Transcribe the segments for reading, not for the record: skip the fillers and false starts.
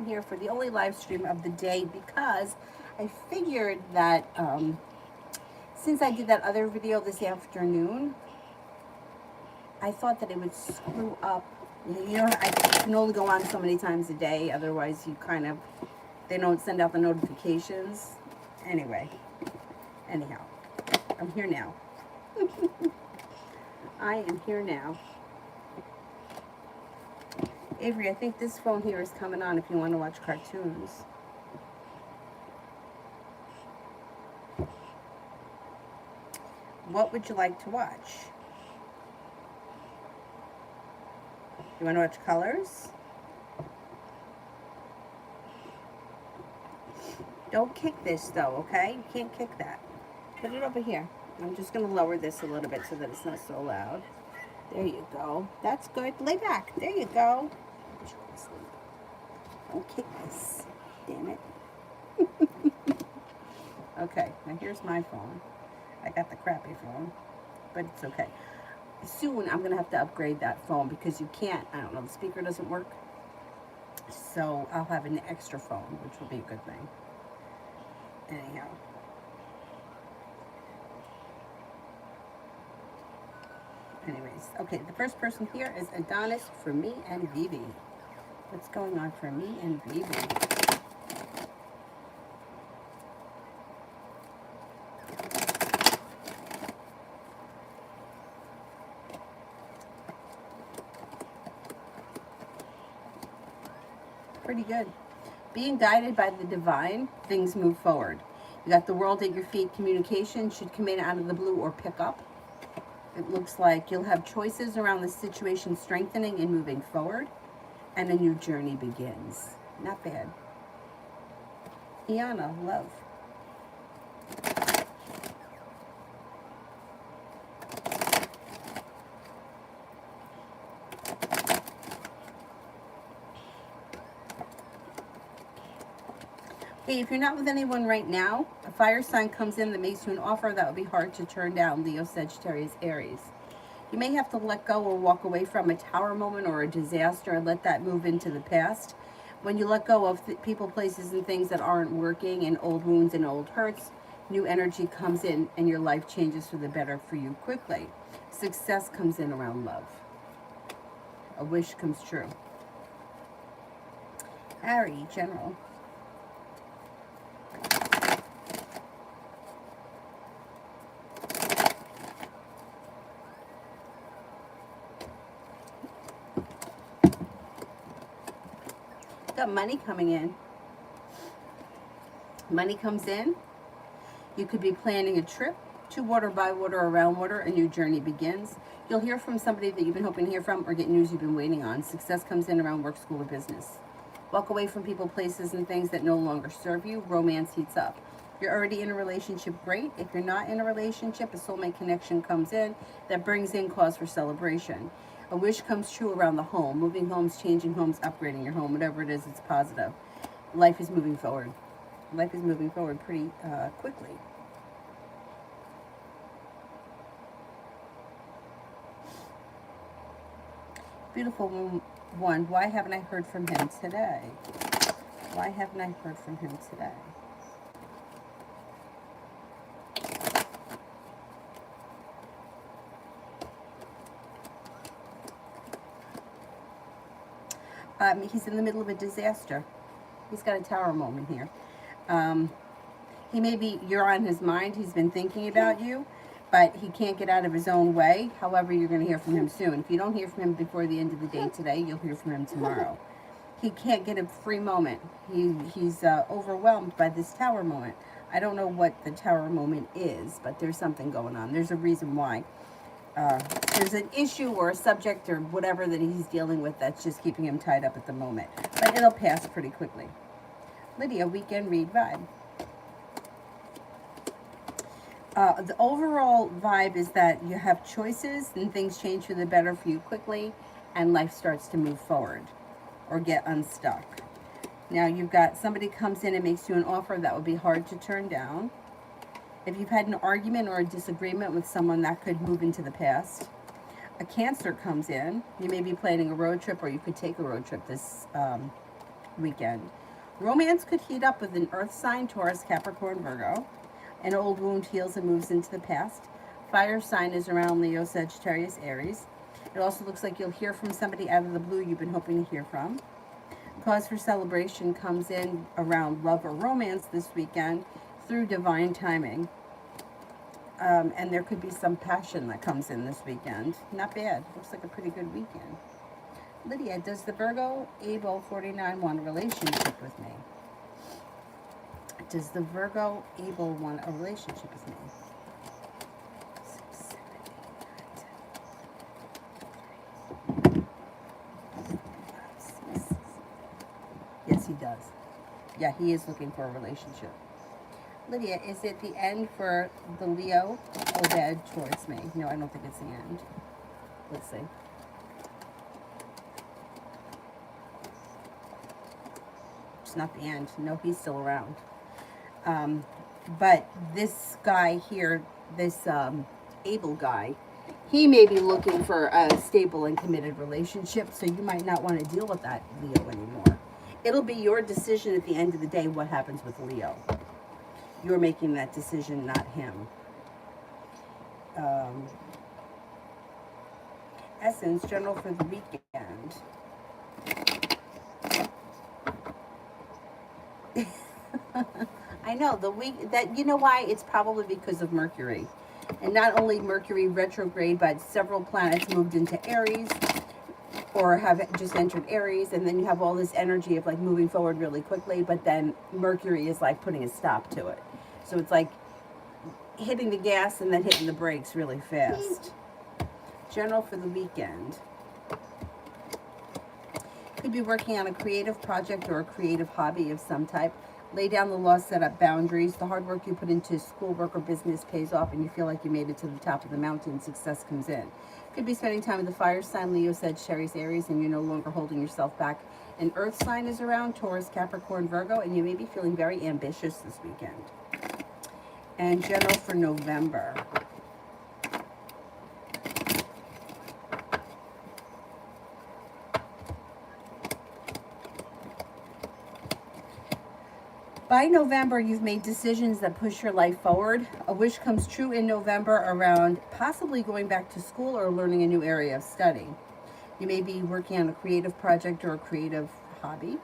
here for the only live stream of the day because I figured that since I did that other video this afternoon, I thought that it would screw up. You know, I can only go on so many times a day, otherwise you kind of, they don't send out the notifications. Anyhow, I'm here now. I am here now. Avery, I think this phone here is coming on if you want to watch cartoons. What would you like to watch? You want to watch colors? Don't kick this though, okay? You can't kick that. Put it over here. I'm just going to lower this a little bit so that it's not so loud. There you go. That's good. Lay back. There you go. Don't kick this. Damn it. Okay, now here's my phone. I got the crappy phone, but it's okay. Soon I'm going to have to upgrade that phone because you can't, I don't know, the speaker doesn't work. So I'll have an extra phone, which will be a good thing. Anyhow. Anyways, okay, the first person here is Adonis for me and Vivi. What's going on for me and Vivi? Pretty good. Being guided by the divine, things move forward. You got the world at your feet. Communication should come in out of the blue or pick up. It looks like you'll have choices around the situation strengthening and moving forward. And a new journey begins. Not bad. Iana, love. Hey, if you're not with anyone right now, a fire sign comes in that makes you an offer that would be hard to turn down. Leo, Sagittarius, Aries. You may have to let go or walk away from a tower moment or a disaster and let that move into the past. When you let go of people, places, and things that aren't working, and old wounds and old hurts, new energy comes in and your life changes for the better for you quickly. Success comes in around love. A wish comes true. Harry, General. Got money coming in. Money comes in. You could be planning a trip to water, by water, around water. A new journey begins. You'll hear from somebody that you've been hoping to hear from or get news you've been waiting on. Success comes in around work, school, or business. Walk away from people, places, and things that no longer serve you. Romance heats up. You're already in a relationship, great. If you're not in a relationship, a soulmate connection comes in that brings in cause for celebration. A wish comes true around the home. Moving homes, changing homes, upgrading your home, whatever it is, it's positive. Life is moving forward. Life is moving forward pretty quickly. Beautiful one. Why haven't I heard from him today? Why haven't I heard from him today? He's in the middle of a disaster. He's got a tower moment here. He may be, you're on his mind. He's been thinking about you, but he can't get out of his own way. However, you're going to hear from him soon. If you don't hear from him before the end of the day today, you'll hear from him tomorrow. He can't get a free moment. He's overwhelmed by this tower moment. I don't know what the tower moment is, but there's something going on. There's a reason why. There's an issue or a subject or whatever that he's dealing with that's just keeping him tied up at the moment. But it'll pass pretty quickly. Lydia, weekend read vibe. The overall vibe is that you have choices and things change for the better for you quickly and life starts to move forward or get unstuck. Now you've got somebody comes in and makes you an offer that would be hard to turn down. If you've had an argument or a disagreement with someone, that could move into the past. A Cancer comes in. You may be planning a road trip or you could take a road trip this weekend. Romance could heat up with an earth sign, Taurus, Capricorn, Virgo. An old wound heals and moves into the past. Fire sign is around Leo, Sagittarius, Aries. It also looks like you'll hear from somebody out of the blue you've been hoping to hear from. Cause for celebration comes in around love or romance this weekend through divine timing. And there could be some passion that comes in this weekend. Not bad. Looks like a pretty good weekend. Lydia, does the Virgo Able 49 want a relationship with me? Does the Virgo Able want a relationship with me? 6, 7, 8, 9, 10. Yes, he does. Yeah, he is looking for a relationship. Lydia, is it the end for the Leo Obed towards me? No, I don't think it's the end. Let's see. It's not the end. No, he's still around. But this guy here, this Able guy, he may be looking for a stable and committed relationship, so you might not want to deal with that Leo anymore. It'll be your decision at the end of the day what happens with Leo. You're making that decision, not him. Essence, general for the weekend. I know, the week, that, you know why? It's probably because of Mercury. And not only Mercury retrograde, but several planets moved into Aries, or have just entered Aries, and then you have all this energy of like moving forward really quickly, but then Mercury is like putting a stop to it. So it's like hitting the gas and then hitting the brakes really fast. General for the weekend. Could be working on a creative project or a creative hobby of some type. Lay down the law, set up boundaries. The hard work you put into schoolwork or business pays off, and you feel like you made it to the top of the mountain. Success comes in. Could be spending time with the fire sign, Leo, Sagittarius, Aries, and you're no longer holding yourself back. An earth sign is around, Taurus, Capricorn, Virgo, and you may be feeling very ambitious this weekend. And general for November. By November, you've made decisions that push your life forward. A wish comes true in November around possibly going back to school or learning a new area of study. You may be working on a creative project or a creative hobby.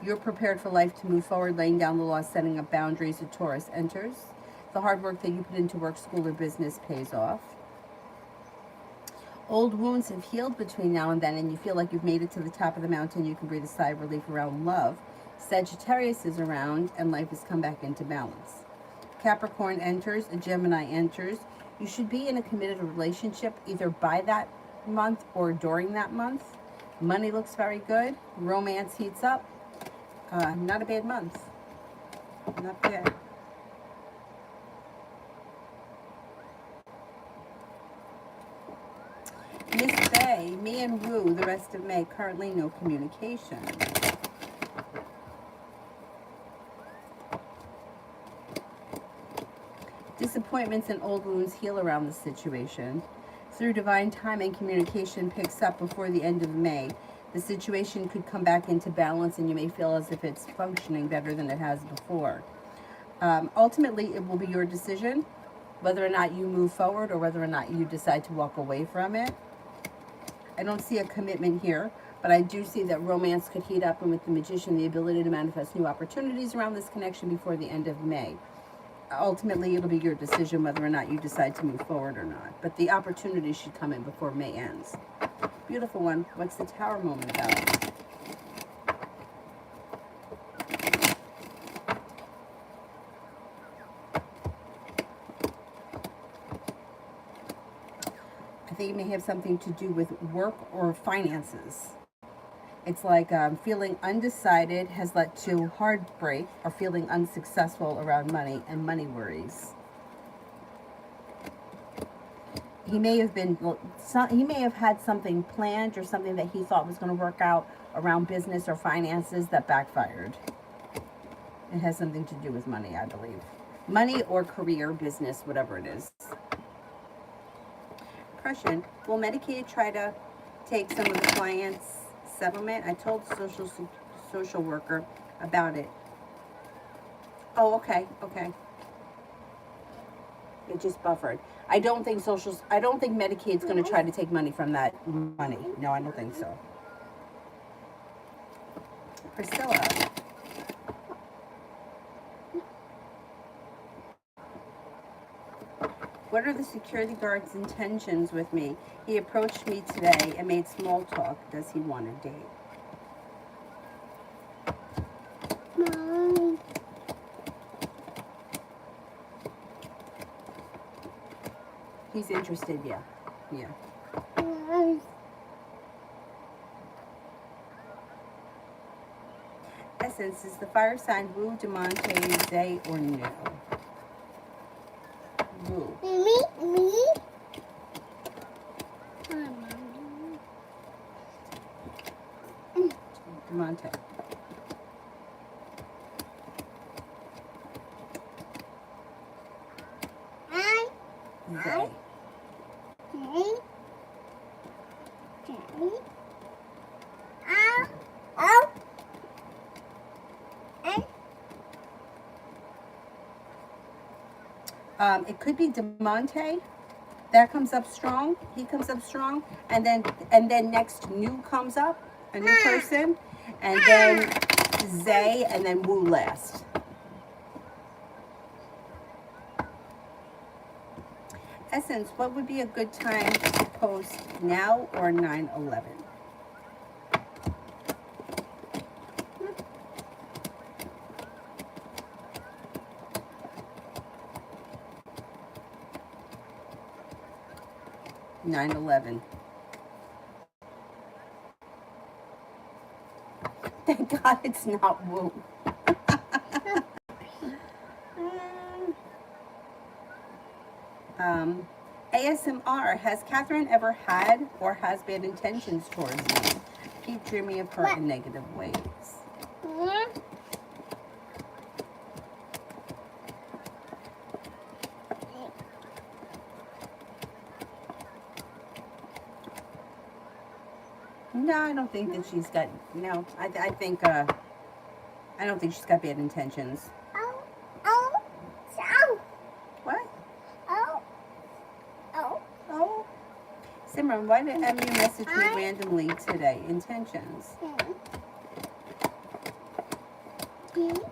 You're prepared for life to move forward, laying down the law, setting up boundaries. A Taurus enters. The hard work that you put into work, school, or business pays off. Old wounds have healed between now and then, and you feel like you've made it to the top of the mountain. You can breathe a sigh of relief around love. Sagittarius is around, and life has come back into balance. Capricorn enters, a Gemini enters. You should be in a committed relationship either by that month or during that month. Money looks very good. Romance heats up. Not a bad month. Not bad. Miss Bay, me and Rue, the rest of May, currently no communication. Disappointments and old wounds heal around the situation. Through divine timing, communication picks up before the end of May. The situation could come back into balance, and you may feel as if it's functioning better than it has before. Ultimately, it will be your decision whether or not you move forward or whether or not you decide to walk away from it. I don't see a commitment here, but I do see that romance could heat up, and with the Magician, the ability to manifest new opportunities around this connection before the end of May. Ultimately, it'll be your decision whether or not you decide to move forward or not. But the opportunity should come in before May ends. Beautiful one. What's the Tower moment about? I think it may have something to do with work or finances. It's like feeling undecided has led to heartbreak, or feeling unsuccessful around money and money worries. He may have had something planned or something that he thought was going to work out around business or finances that backfired. It has something to do with money, I believe. Money or career, business, whatever it is. Depression. Will Medicaid try to take some of the clients' settlement. I told the social worker about it. Oh, okay, okay. It just buffered. I don't think Medicaid's going to try to take money from that money. No, I don't think so. Priscilla. What are the security guard's intentions with me? He approached me today and made small talk. Does he want a date? Mom. He's interested, yeah. Yeah. Mom. Essence, is the fire sign Wu, Demonte, Zay, or no? Wu. Me? Demonte. Zay. It could be Demonte. That comes up strong. He comes up strong, and then next new comes up, a new person, and then Zay, and then Wu last. Essence, what would be a good time to post, now or 9/11? "9/11. Thank God it's not Wu. ASMR, has Catherine ever had or has bad intentions towards me? Keep dreaming of her in negative ways. No, I don't think that she's got, no, I don't think she's got bad intentions. What? Oh. Simran, why did Emmy message me randomly today? Intentions.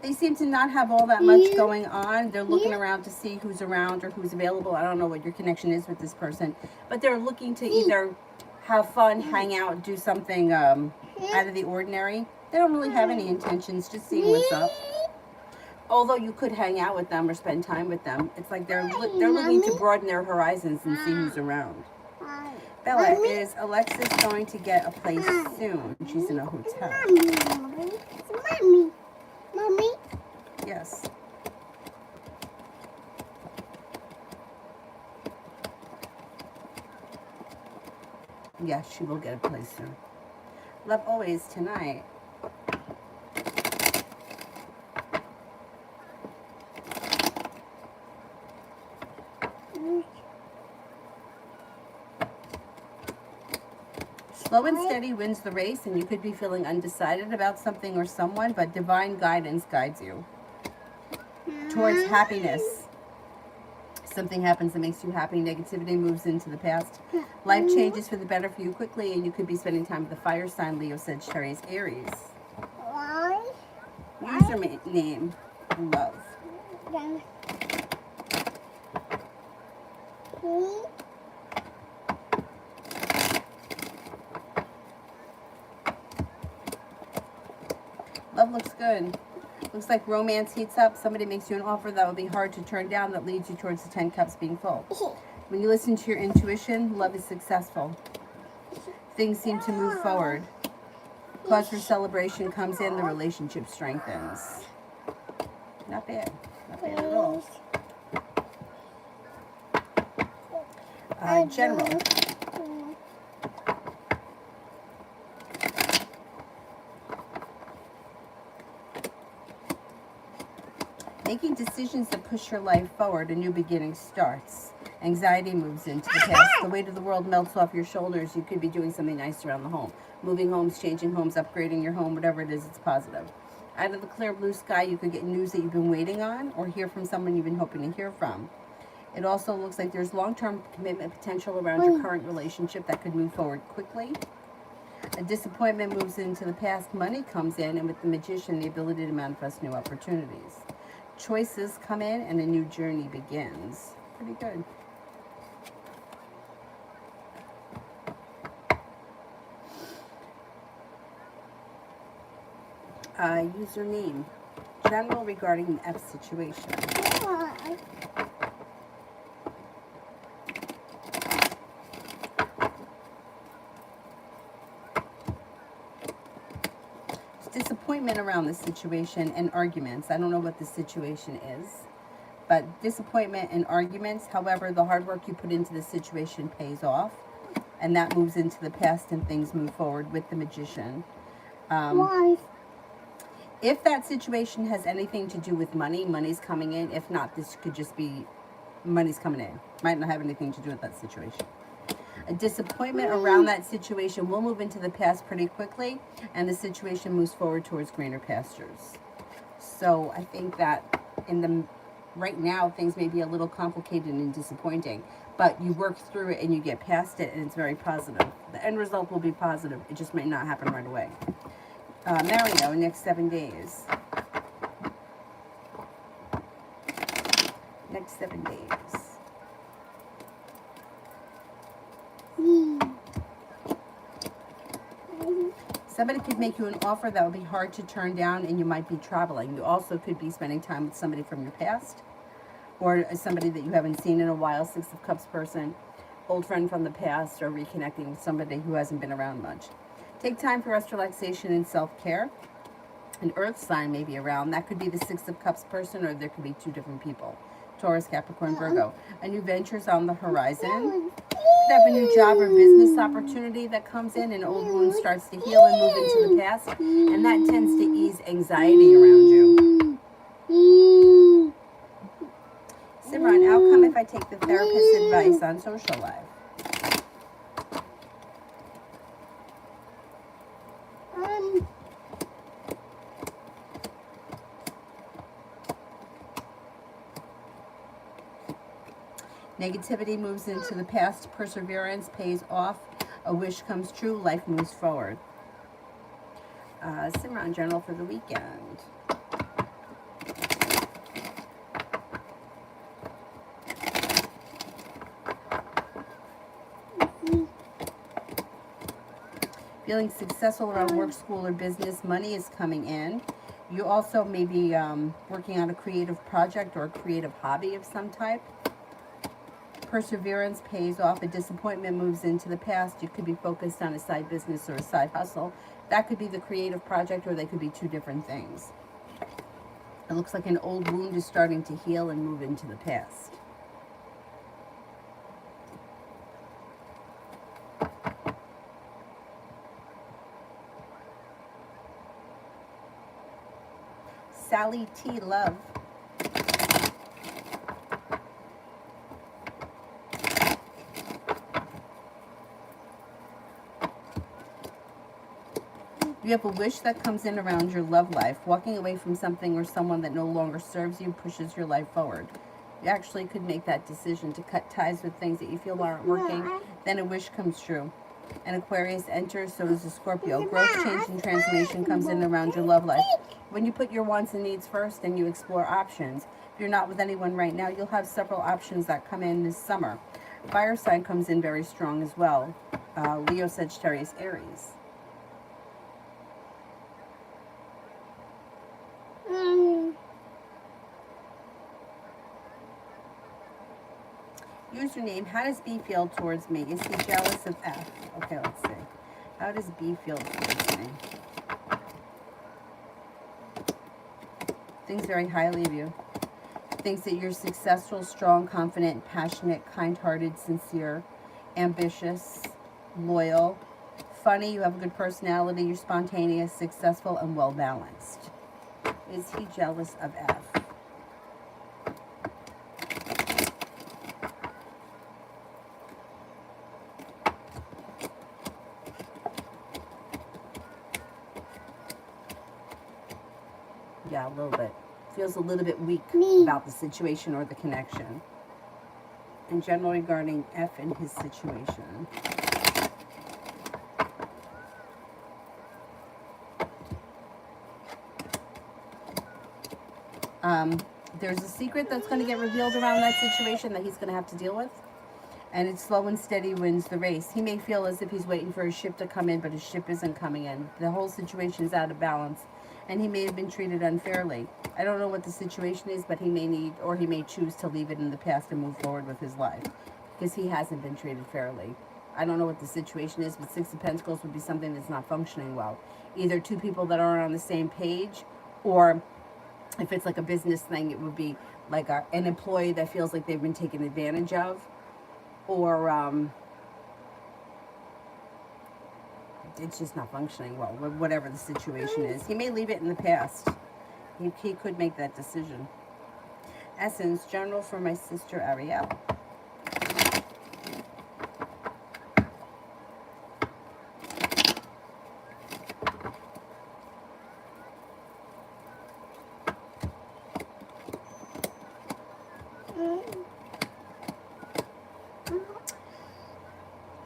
They seem to not have all that much going on. They're looking around to see who's around or who's available. I don't know what your connection is with this person, but they're looking to either have fun, hang out, do something out of the ordinary. They don't really have any intentions, just seeing what's up. Although you could hang out with them or spend time with them, it's like they're looking to broaden their horizons and see who's around. Bella, is Alexis going to get a place soon? She's in a hotel. Mommy. Yes. Yes, she will get a place soon. Love always tonight. Slow and steady wins the race, and you could be feeling undecided about something or someone, but divine guidance guides you towards happiness. Something happens that makes you happy. Negativity moves into the past. Life changes for the better for you quickly, and you could be spending time with the fire sign, Leo, Sagittarius, Aries. Username, love. Love looks good. Looks like romance heats up. Somebody makes you an offer that would be hard to turn down that leads you towards the 10 cups being full. When you listen to your intuition, love is successful. Things seem to move forward. Cause for celebration comes in, the relationship strengthens. Not bad. Not bad at all. General. Making decisions that push your life forward, a new beginning starts. Anxiety moves into the past. The weight of the world melts off your shoulders. You could be doing something nice around the home. Moving homes, changing homes, upgrading your home, whatever it is, it's positive. Out of the clear blue sky, you could get news that you've been waiting on or hear from someone you've been hoping to hear from. It also looks like there's long-term commitment potential around your current relationship that could move forward quickly. A disappointment moves into the past. Money comes in, and with the Magician, the ability to manifest new opportunities. Choices come in, and a new journey begins. Pretty good. Username. General regarding the F situation. Disappointment around the situation and arguments. I don't know what the situation is, but disappointment and arguments. However, the hard work you put into the situation pays off, and that moves into the past and things move forward with the Magician. If that situation has anything to do with money, money's coming in. If not, this could just be money's coming in. Might not have anything to do with that situation. A disappointment around that situation will move into the past pretty quickly, and the situation moves forward towards greener pastures. So I think that right now, things may be a little complicated and disappointing, but you work through it and you get past it, and it's very positive. The end result will be positive. It just may not happen right away. Mario, next 7 days. Next 7 days. Somebody could make you an offer that would be hard to turn down, and you might be traveling. You also could be spending time with somebody from your past, or somebody that you haven't seen in a while, Six of Cups person, old friend from the past, or reconnecting with somebody who hasn't been around much. Take time for rest, relaxation, and self-care. An earth sign may be around. That could be the Six of Cups person, or there could be two different people. Taurus, Capricorn, Virgo. A new venture's on the horizon. Could have a new job or business opportunity that comes in. An old wound starts to heal and move into the past. And that tends to ease anxiety around you. Simran, outcome if I take the therapist's advice on social life. Negativity moves into the past. Perseverance pays off. A wish comes true. Life moves forward. Simran, journal for the weekend. Feeling successful around work, school, or business. Money is coming in. You also may be working on a creative project or a creative hobby of some type. Perseverance pays off. A disappointment moves into the past. You could be focused on a side business or a side hustle. That could be the creative project, or they could be two different things. It looks like an old wound is starting to heal and move into the past. Sally T. Love. You have a wish that comes in around your love life. Walking away from something or someone that no longer serves you pushes your life forward. You actually could make that decision to cut ties with things that you feel aren't working. Then a wish comes true. An Aquarius enters, so does a Scorpio. Growth, change, and transformation comes in around your love life. When you put your wants and needs first and you explore options, if you're not with anyone right now, you'll have several options that come in this summer. Fire sign comes in very strong as well. Leo, Sagittarius, Aries. Username, how does B feel towards me? Is he jealous of F? Okay, let's see. How does B feel towards me? Thinks very highly of you. Thinks that you're successful, strong, confident, passionate, kind-hearted, sincere, ambitious, loyal, funny, you have a good personality, you're spontaneous, successful, and well-balanced. Is he jealous of F? Yeah, a little bit. Feels a little bit weak Me. about the situation or the connection. In general, regarding F and his situation. There's a secret that's going to get revealed around that situation that he's going to have to deal with. And it's slow and steady wins the race. He may feel as if he's waiting for his ship to come in, but his ship isn't coming in. The whole situation is out of balance, and he may have been treated unfairly. I don't know what the situation is, but he may need, or he may choose to leave it in the past and move forward with his life, because he hasn't been treated fairly. I don't know what the situation is, but Six of Pentacles would be something that's not functioning well. Either two people that aren't on the same page, or if it's like a business thing, it would be like an employee that feels like they've been taken advantage of, or it's just not functioning well, whatever the situation is. He may leave it in the past. He could make that decision. Essence, general for my sister Ariel.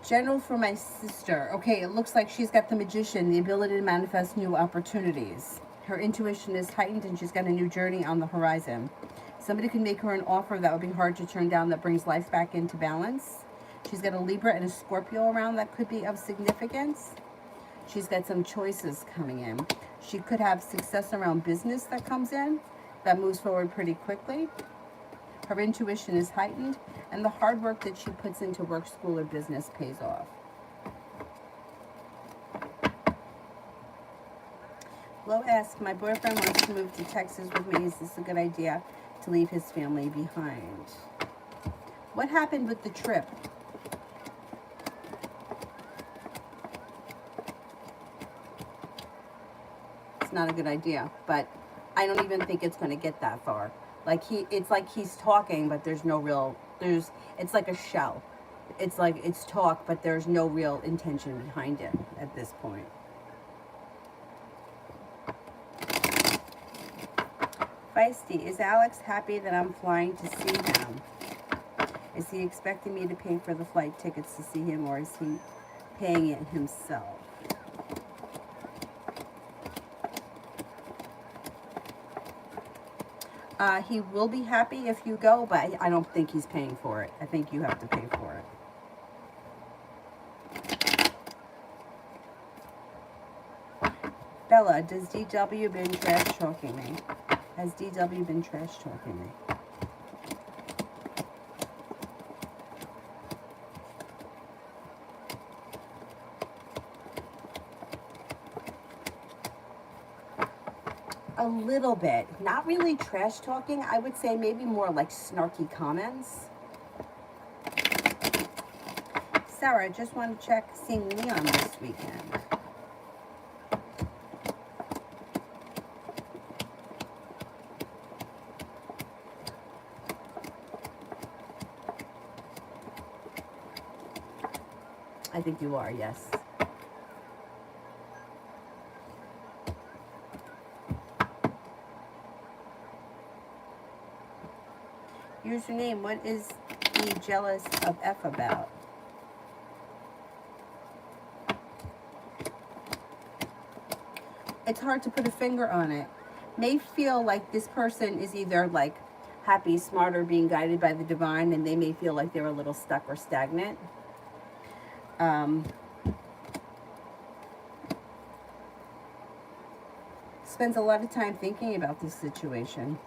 General for my sister. Okay, it looks like she's got the Magician, the ability to manifest new opportunities. Her intuition is heightened and she's got a new journey on the horizon. Somebody can make her an offer that would be hard to turn down that brings life back into balance. She's got a Libra and a Scorpio around that could be of significance. She's got some choices coming in. She could have success around business that comes in, that moves forward pretty quickly. Her intuition is heightened, and the hard work that she puts into work, school, or business pays off. Flo asks, my boyfriend wants to move to Texas with me. Is this a good idea to leave his family behind? What happened with the trip? It's not a good idea, but I don't even think it's going to get that far. Like it's like he's talking, but there's no real, it's like a shell. It's like it's talk, but there's no real intention behind it at this point. Feisty, is Alex happy that I'm flying to see him? Is he expecting me to pay for the flight tickets to see him, or is he paying it himself? He will be happy if you go, but I don't think he's paying for it. I think you have to pay for it. Bella, does DW been trash talking me? Has DW been trash talking me? A little bit. Not really trash talking. I would say maybe more like snarky comments. Sarah, just want to check seeing Leon this weekend. I think you are, yes. Username, what is he jealous of F about? It's hard to put a finger on it. May feel like this person is either like happy, smart, or being guided by the divine, and they may feel like they're a little stuck or stagnant. Spends a lot of time thinking about this situation.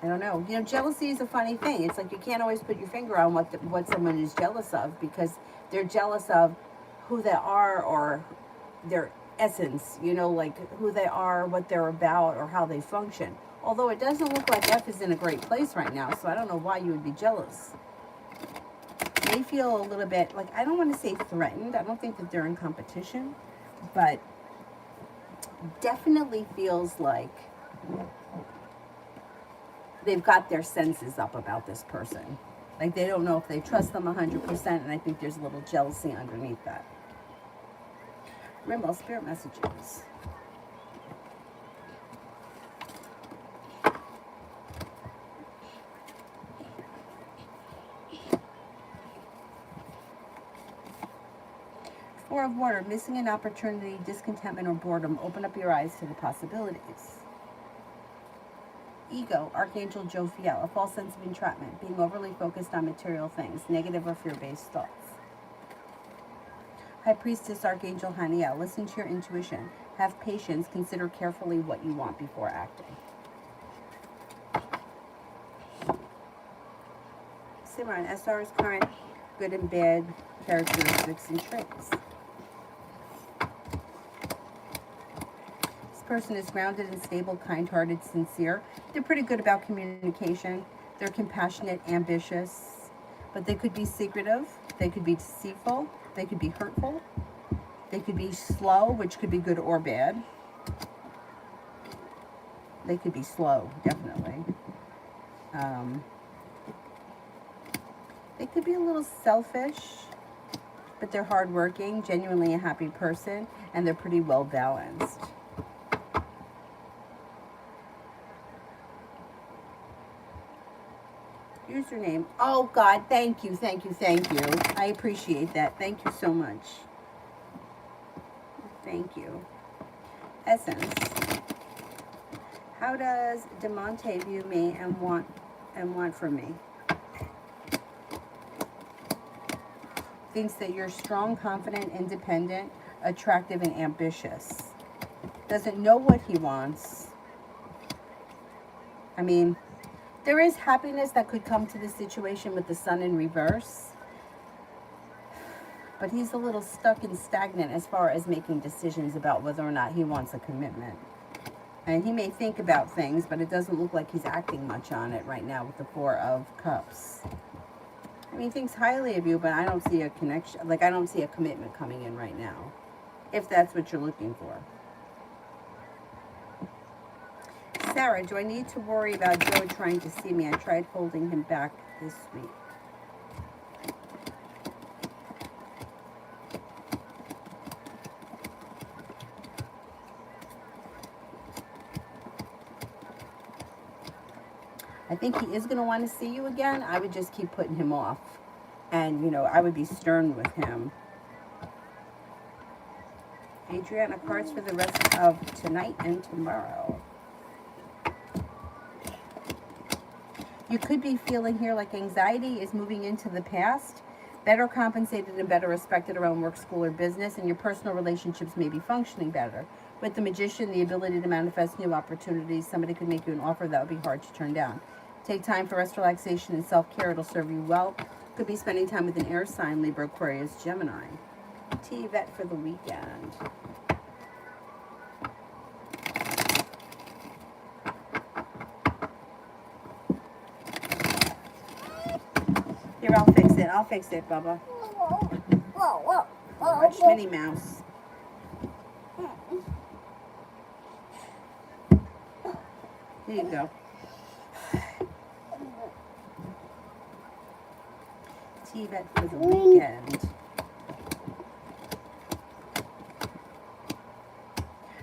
I don't know. You know, jealousy is a funny thing. It's like you can't always put your finger on what someone is jealous of, because they're jealous of who they are or their essence, you know, like who they are, what they're about, or how they function. Although it doesn't look like F is in a great place right now, so I don't know why you would be jealous. They feel a little bit, like, I don't want to say threatened. I don't think that they're in competition, but definitely feels like they've got their senses up about this person. Like they don't know if they trust them 100%, and I think there's a little jealousy underneath that. Rainbow Spirit messages. Four of Water, missing an opportunity, discontentment, or boredom. Open up your eyes to the possibilities. Ego, Archangel Jophiel, a false sense of entrapment, being overly focused on material things, negative or fear-based thoughts. High Priestess, Archangel Haniel, listen to your intuition. Have patience, consider carefully what you want before acting. Simran, SR's current good and bad characteristics and traits. Person is grounded and stable, kind-hearted, sincere. They're pretty good about communication. They're compassionate, ambitious, but they could be secretive. They could be deceitful. They could be hurtful. They could be slow, which could be good or bad. They could be slow, definitely. They could be a little selfish, but they're hardworking, genuinely a happy person, and they're pretty well balanced. Username. Oh God, thank you. I appreciate that. Thank you so much. Thank you. Essence. How does DeMonte view me and want from me? Thinks that you're strong, confident, independent, attractive, and ambitious. Doesn't know what he wants. I mean, there is happiness that could come to this situation with the sun in reverse. But he's a little stuck and stagnant as far as making decisions about whether or not he wants a commitment. And he may think about things, but it doesn't look like he's acting much on it right now with the Four of Cups. I mean, he thinks highly of you, but I don't see a connection. Like, I don't see a commitment coming in right now, if that's what you're looking for. Sarah, do I need to worry about Joe trying to see me? I tried holding him back this week. I think he is going to want to see you again. I would just keep putting him off. And, you know, I would be stern with him. Adriana, cards for the rest of tonight and tomorrow. You could be feeling here like anxiety is moving into the past, better compensated and better respected around work, school, or business, and your personal relationships may be functioning better. With the Magician, the ability to manifest new opportunities, somebody could make you an offer that would be hard to turn down. Take time for rest, relaxation, and self-care. It'll serve you well. Could be spending time with an air sign, Libra, Aquarius, Gemini. T vet for the weekend. Here, I'll fix it, Bubba. Whoa. Watch Minnie Mouse. Here you go. T-vet for the weekend.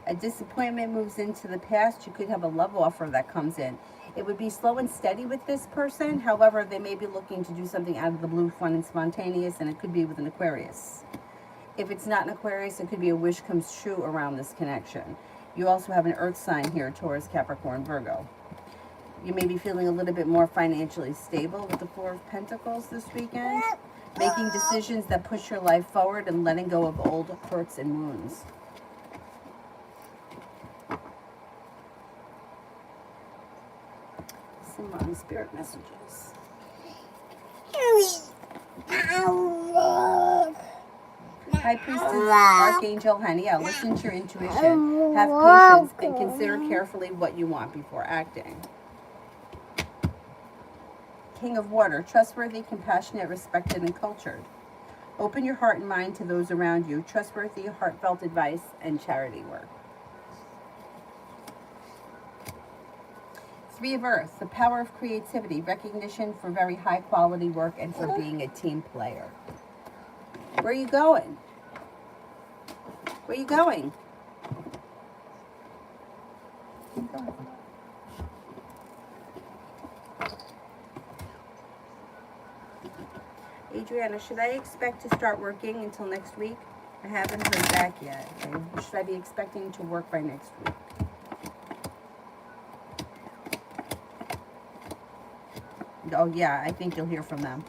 A disappointment moves into the past. You could have a love offer that comes in. It would be slow and steady with this person. However, they may be looking to do something out of the blue, fun and spontaneous, and it could be with an Aquarius. If it's not an Aquarius, it could be a wish comes true around this connection. You also have an earth sign here, Taurus, Capricorn, Virgo. You may be feeling a little bit more financially stable with the Four of Pentacles this weekend. Making decisions that push your life forward and letting go of old hurts and wounds. Some spirit messages. High Priestess, Archangel Haniel, listen to your intuition. Have patience and consider carefully what you want before acting. King of Water, trustworthy, compassionate, respected, and cultured. Open your heart and mind to those around you. Trustworthy, heartfelt advice and charity work. Three of Earth, the power of creativity, recognition for very high quality work and for being a team player. Where are you going? Where are you going? Adriana, should I expect to start working until next week? I haven't heard back yet. Okay? Should I be expecting to work by next week? Oh, yeah, I think you'll hear from them.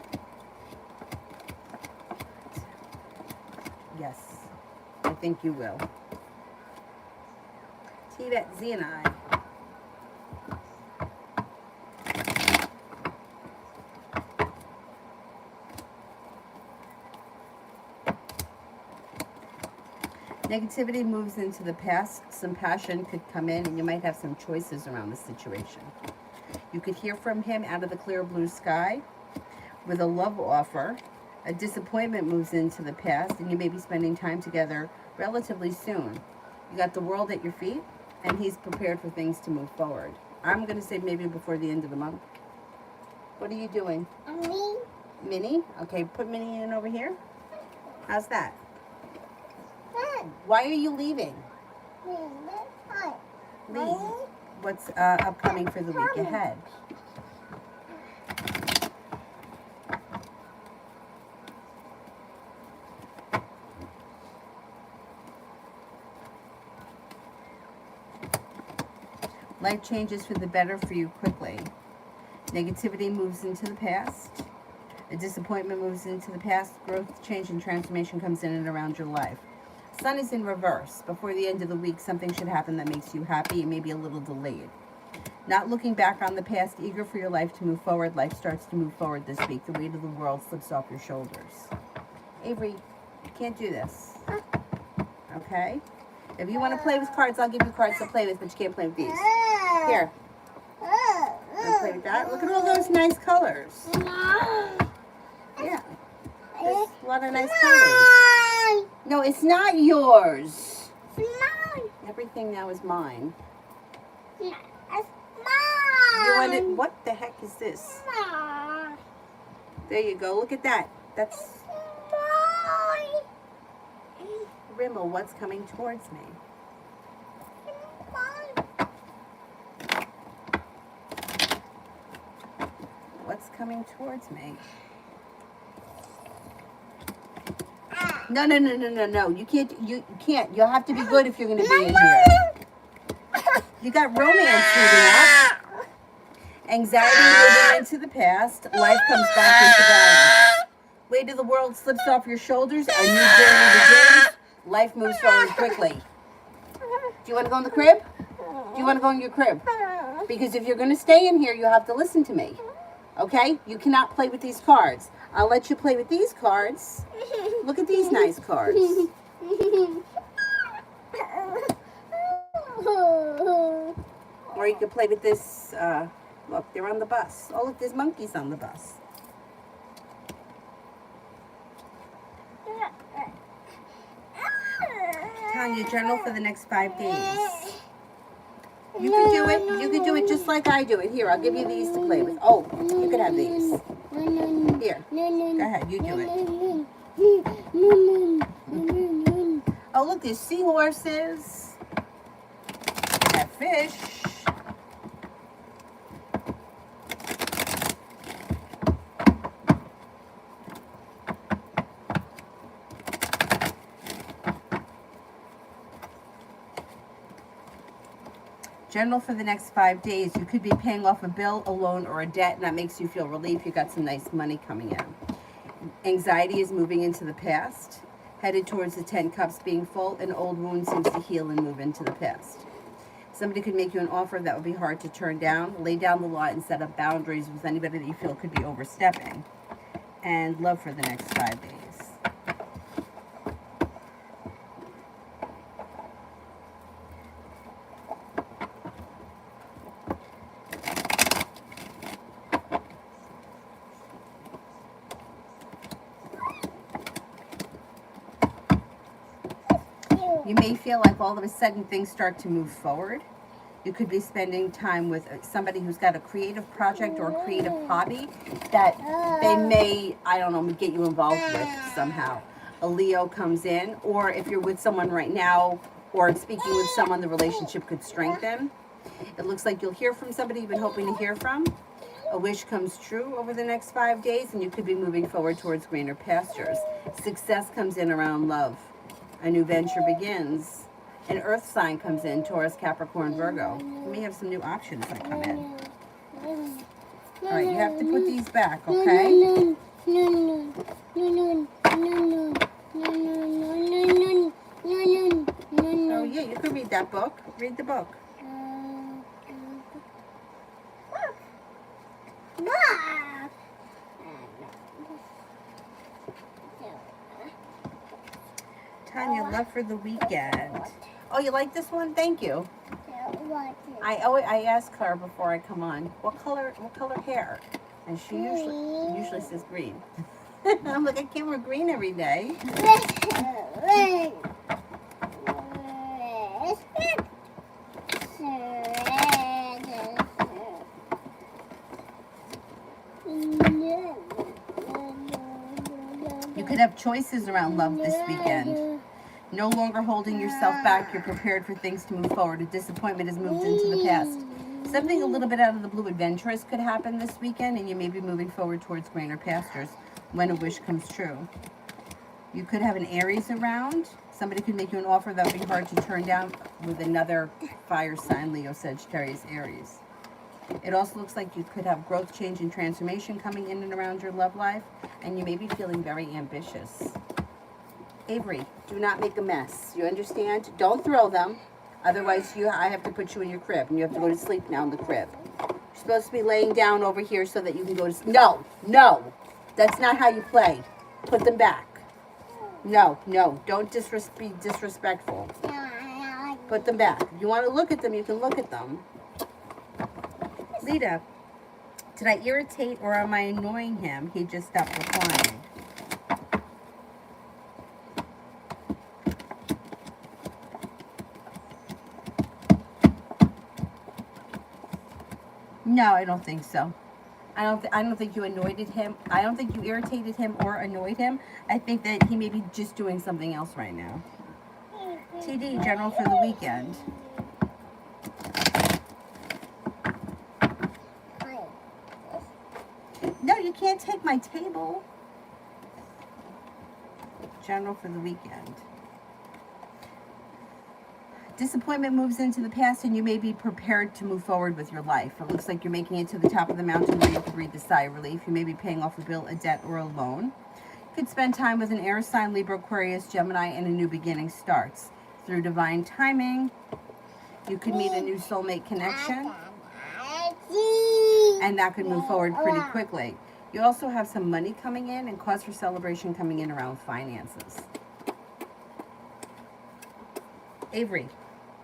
Yes, I think you will. T-Bet Z and I. Negativity moves into the past. Some passion could come in, and you might have some choices around the situation. You could hear from him out of the clear blue sky with a love offer. A disappointment moves into the past, and you may be spending time together relatively soon. You got the world at your feet, and he's prepared for things to move forward. I'm going to say maybe before the end of the month. What are you doing? Me. Minnie? Okay, put Minnie in over here. How's that? Good. Why are you leaving? Hi. Leave. What's upcoming for the week ahead? Life changes for the better for you quickly. Negativity moves into the past. A disappointment moves into the past. Growth, change, and transformation comes in and around your life. Sun is in reverse. Before the end of the week, something should happen that makes you happy. It may be a little delayed. Not looking back on the past, eager for your life to move forward. Life starts to move forward this week. The weight of the world slips off your shoulders. Avery, you can't do this. Okay? If you want to play with cards, I'll give you cards to play with, but you can't play with these. Here. Want to play with that? Look at all those nice colors. Yeah. There's a lot of nice colors. No, it's not yours. Everything now is mine. You want it? What the heck is this? There you go. Look at that. That's Rimmel. What's coming towards me? What's coming towards me? No. You can't. You can't. You'll have to be good if you're going to be in here. You got romance moving up. Anxiety moving into the past. Life comes back into balance. Weight of the world slips off your shoulders. A new journey begins. Life moves forward quickly. Do you want to go in the crib? Do you want to go in your crib? Because if you're going to stay in here, you have to listen to me. Okay? You cannot play with these cards. I'll let you play with these cards. Look at these nice cards. Or you could play with this. Look, they're on the bus. Oh, look, there's monkeys on the bus. Tanya, journal for the next 5 days. You can do it. You can do it just like I do it. Here, I'll give you these to play with. Oh, you can have these. Here. Go ahead. You do it. Oh, look, there's seahorses. They have fish. Journal for the next 5 days. You could be paying off a bill, a loan, or a debt, and that makes you feel relief. You got some nice money coming in. Anxiety is moving into the past, headed towards the 10 cups being full. An old wound seems to heal and move into the past. Somebody could make you an offer that would be hard to turn down. Lay down the law and set up boundaries with anybody that you feel could be overstepping. And love for the next 5 days. You may feel like all of a sudden things start to move forward. You could be spending time with somebody who's got a creative project or a creative hobby that they may, I don't know, get you involved with somehow. A Leo comes in, or if you're with someone right now or speaking with someone, the relationship could strengthen. It looks like you'll hear from somebody you've been hoping to hear from. A wish comes true over the next 5 days, and you could be moving forward towards greener pastures. Success comes in around love. A new venture begins. An earth sign comes in, Taurus, Capricorn, Virgo. You may have some new options that come in. All right, you have to put these back, okay? Oh yeah, you can read that book. Read the book. Tanya, love for the weekend. Oh, you like this one? Thank you. I ask her before I come on, what color hair? And she usually says green. I'm like, I can't wear green every day. You could have choices around love this weekend. No longer holding yourself back, you're prepared for things to move forward. A disappointment has moved into the past. Something a little bit out of the blue adventurous could happen this weekend, and you may be moving forward towards greener pastures when a wish comes true. You could have an Aries around. Somebody could make you an offer that would be hard to turn down with another fire sign, Leo, Sagittarius, Aries. It also looks like you could have growth, change, and transformation coming in and around your love life, and you may be feeling very ambitious. Avery, do not make a mess. You understand? Don't throw them. Otherwise, I have to put you in your crib, and you have to go to sleep now in the crib. You're supposed to be laying down over here so that you can go to sleep. No, no. That's not how you play. Put them back. No, no. Don't be disrespectful. Put them back. If you want to look at them, you can look at them. Lita, did I irritate or am I annoying him? He just stopped replying. No, I don't think so. I don't think you annoyed him. I don't think you irritated him or annoyed him. I think that he may be just doing something else right now. TD, general for the weekend. No, you can't take my table. General for the weekend. Disappointment moves into the past, and you may be prepared to move forward with your life. It looks like you're making it to the top of the mountain where you can breathe a sigh of relief. You may be paying off a bill, a debt, or a loan. You could spend time with an air sign, Libra, Aquarius, Gemini, and a new beginning starts. Through divine timing, you could meet a new soulmate connection, and that could move forward pretty quickly. You also have some money coming in and cause for celebration coming in around finances. Avery,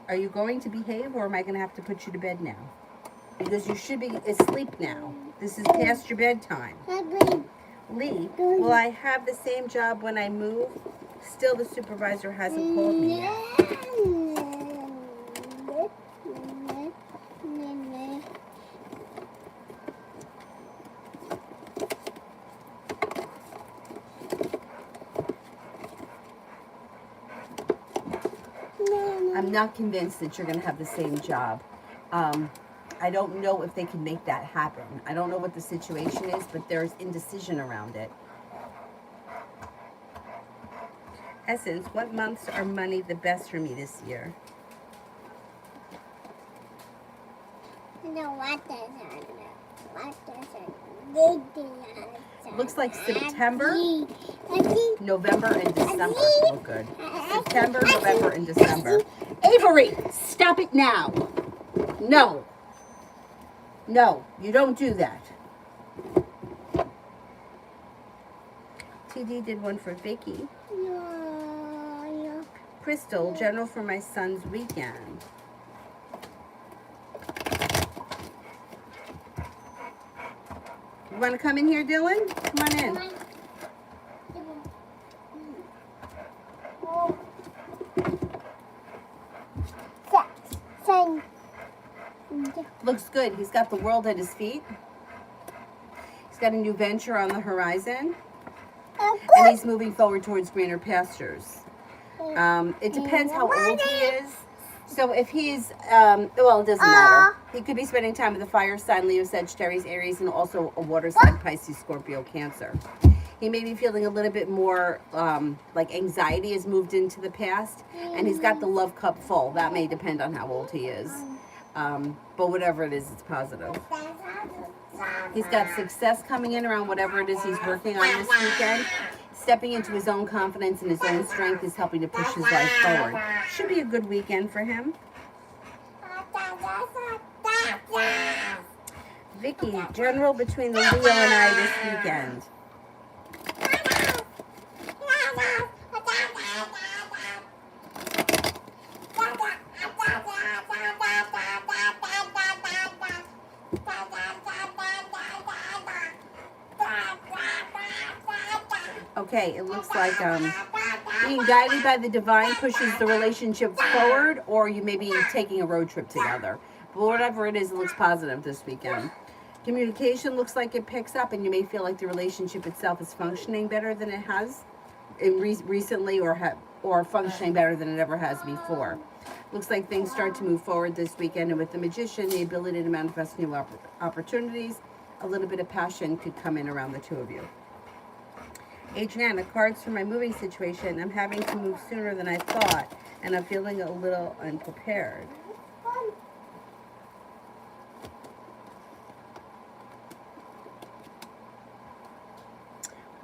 are you going to behave, or am I going to have to put you to bed now? Because you should be asleep now. This is past your bedtime. Lee, will I have the same job when I move? Still, the supervisor hasn't called me yet. I'm not convinced that you're going to have the same job. I don't know if they can make that happen. I don't know what the situation is, but there's indecision around it. Essence, what months are money the best for me this year? Looks like September, November, and December look good. September, November, and December. Avery, stop it now. No. No, you don't do that. TD did one for Vicky. Crystal, general for my son's weekend. You want to come in here, Dylan? Come on in. Looks good. He's got the world at his feet. He's got a new venture on the horizon. And he's moving forward towards greener pastures. It depends how old he is. So if he's, well, it doesn't matter. He could be spending time with a fire sign, Leo, Sagittarius, Aries, and also a water sign, Pisces, Scorpio, Cancer. He may be feeling a little bit more like anxiety has moved into the past, and he's got the love cup full. That may depend on how old he is. But whatever it is, it's positive. He's got success coming in around whatever it is he's working on this weekend. Stepping into his own confidence and his own strength is helping to push his life forward. Should be a good weekend for him. Vicky, general between the Leo and I this weekend. Okay, it looks like being guided by the divine pushes the relationship forward, or you may be taking a road trip together. But whatever it is, it looks positive this weekend. Communication looks like it picks up, and you may feel like the relationship itself is functioning better than it has recently, or functioning better than it ever has before. Looks like things start to move forward this weekend, and with the Magician, the ability to manifest new opportunities, a little bit of passion could come in around the two of you. Adriana, cards for my moving situation. I'm having to move sooner than I thought, and I'm feeling a little unprepared.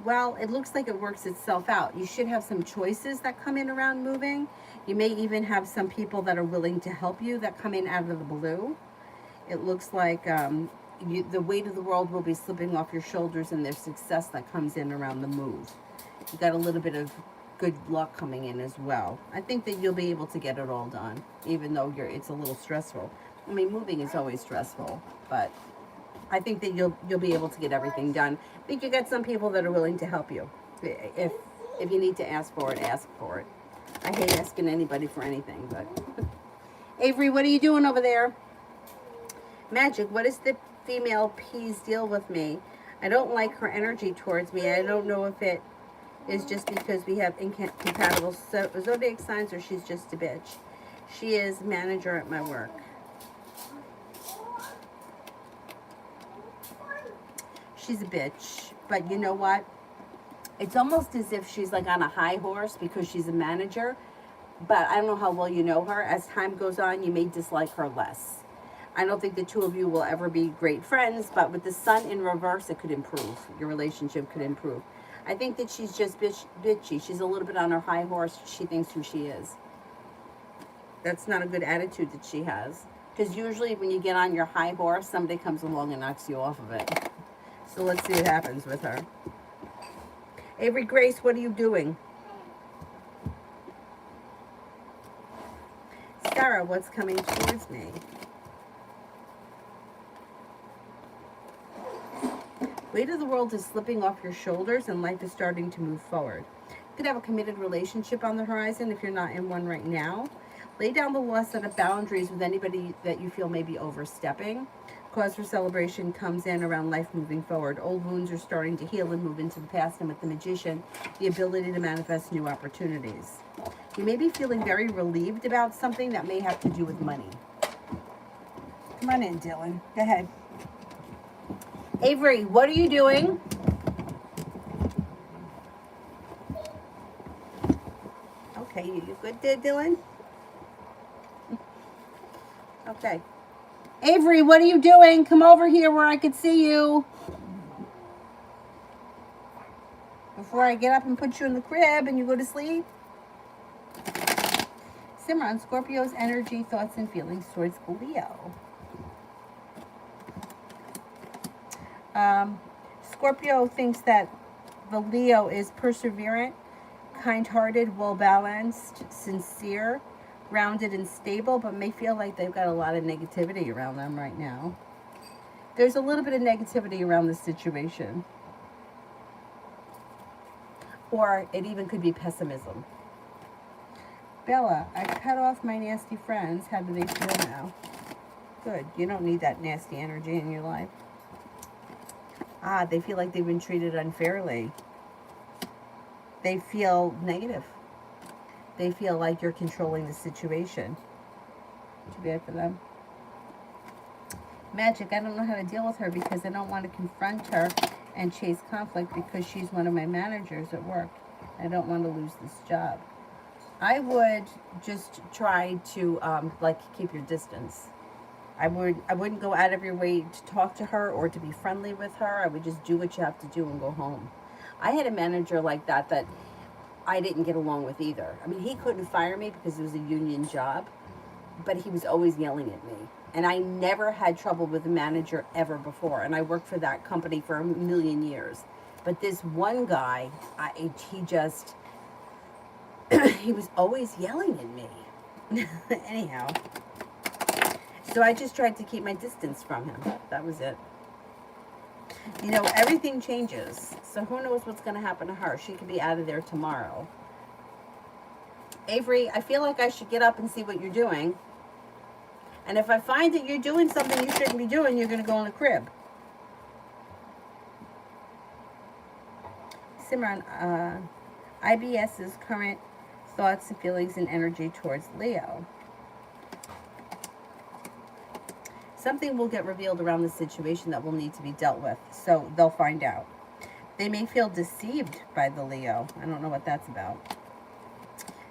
Well, it looks like it works itself out. You should have some choices that come in around moving. You may even have some people that are willing to help you that come in out of the blue. It looks like the weight of the world will be slipping off your shoulders, and there's success that comes in around the move. You got a little bit of good luck coming in as well. I think that you'll be able to get it all done, even though it's a little stressful. I mean, moving is always stressful, but I think that you'll be able to get everything done. I think you got some people that are willing to help you. If you need to ask for it, ask for it. I hate asking anybody for anything, but Avery, what are you doing over there? Magic, what is the female P's deal with me? I don't like her energy towards me. I don't know if it is just because we have incompatible zodiac signs, or she's just a bitch. She is manager at my work. She's a bitch, but you know what? It's almost as if she's like on a high horse because she's a manager, but I don't know how well you know her. As time goes on, you may dislike her less. I don't think the two of you will ever be great friends, but with the sun in reverse, it could improve. Your relationship could improve. I think that she's just bitchy. She's a little bit on her high horse. She thinks who she is. That's not a good attitude that she has. Because usually when you get on your high horse, somebody comes along and knocks you off of it. So let's see what happens with her. Avery Grace, what are you doing? Sarah, what's coming towards me? Weight of the world is slipping off your shoulders, and life is starting to move forward. You could have a committed relationship on the horizon if you're not in one right now. Lay down the law, set up boundaries with anybody that you feel may be overstepping. Cause for celebration comes in around life moving forward. Old wounds are starting to heal and move into the past, and with the Magician, the ability to manifest new opportunities. You may be feeling very relieved about something that may have to do with money. Come on in, Dylan. Go ahead. Avery, what are you doing? Okay, you good there, Dylan? Okay. Avery, what are you doing? Come over here where I could see you. Before I get up and put you in the crib and you go to sleep. Simran, Scorpio's energy, thoughts, and feelings towards Leo. Scorpio thinks that the Leo is perseverant, kind-hearted, well-balanced, sincere, grounded, and stable, but may feel like they've got a lot of negativity around them right now. There's a little bit of negativity around this situation. Or it even could be pessimism. Bella, I cut off my nasty friends. How do they feel now? Good. You don't need that nasty energy in your life. They feel like they've been treated unfairly. They feel negative. They feel like you're controlling the situation. Too bad for them. Magic, I don't know how to deal with her because I don't want to confront her and chase conflict because she's one of my managers at work. I don't want to lose this job. I would just try to like keep your distance. I wouldn't go out of your way to talk to her or to be friendly with her. I would just do what you have to do and go home. I had a manager like that I didn't get along with either. I mean, he couldn't fire me because it was a union job, but he was always yelling at me. And I never had trouble with a manager ever before. And I worked for that company for a million years. But this one guy, he just, he was always yelling at me. Anyhow, so I just tried to keep my distance from him. That was it. You know, everything changes. So who knows what's going to happen to her? She could be out of there tomorrow. Avery, I feel like I should get up and see what you're doing. And if I find that you're doing something you shouldn't be doing, you're going to go in the crib. Simran, IBS's current thoughts, feelings, and energy towards Leo. Something will get revealed around the situation that will need to be dealt with. So they'll find out. They may feel deceived by the Leo. I don't know what that's about.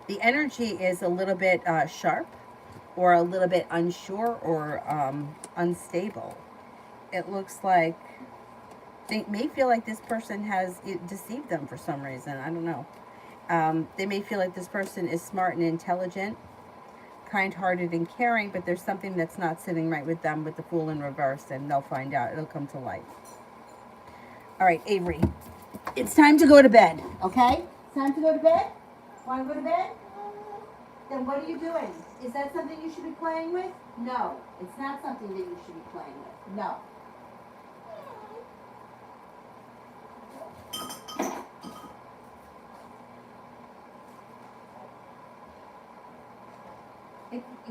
The energy is a little bit sharp, or a little bit unsure, or unstable. It looks like they may feel like this person has deceived them for some reason. I don't know. They may feel like this person is smart and intelligent, kind-hearted and caring, but there's something that's not sitting right with them with the Fool in reverse, and they'll find out. It'll come to light. All right, Avery, it's time to go to bed, okay? It's time to go to bed? Want to go to bed? Then what are you doing? Is that something you should be playing with? No, it's not something that you should be playing with. No.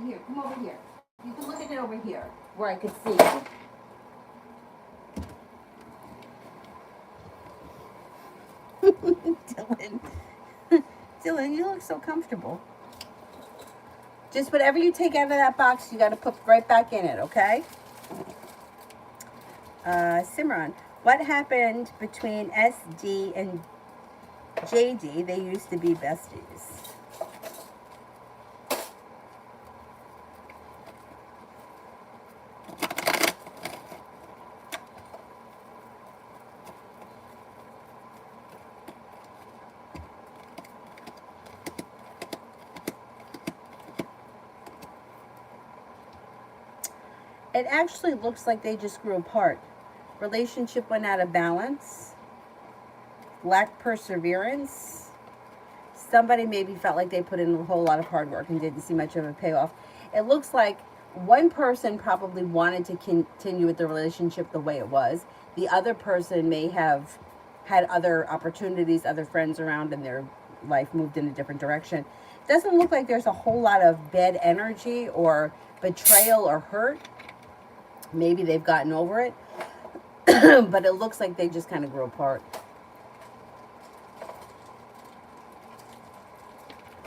Here, come over here. You can look at it over here, where I could see you. Dylan. Dylan, you look so comfortable. Just whatever you take out of that box, you got to put right back in it, okay? Simran, what happened between SD and JD? They used to be besties. It actually looks like they just grew apart. Relationship went out of balance. Lacked perseverance. Somebody maybe felt like they put in a whole lot of hard work and didn't see much of a payoff. It looks like one person probably wanted to continue with the relationship the way it was. The other person may have had other opportunities, other friends around, and their life moved in a different direction. It doesn't look like there's a whole lot of bad energy or betrayal or hurt. Maybe they've gotten over it, but it looks like they just kind of grew apart.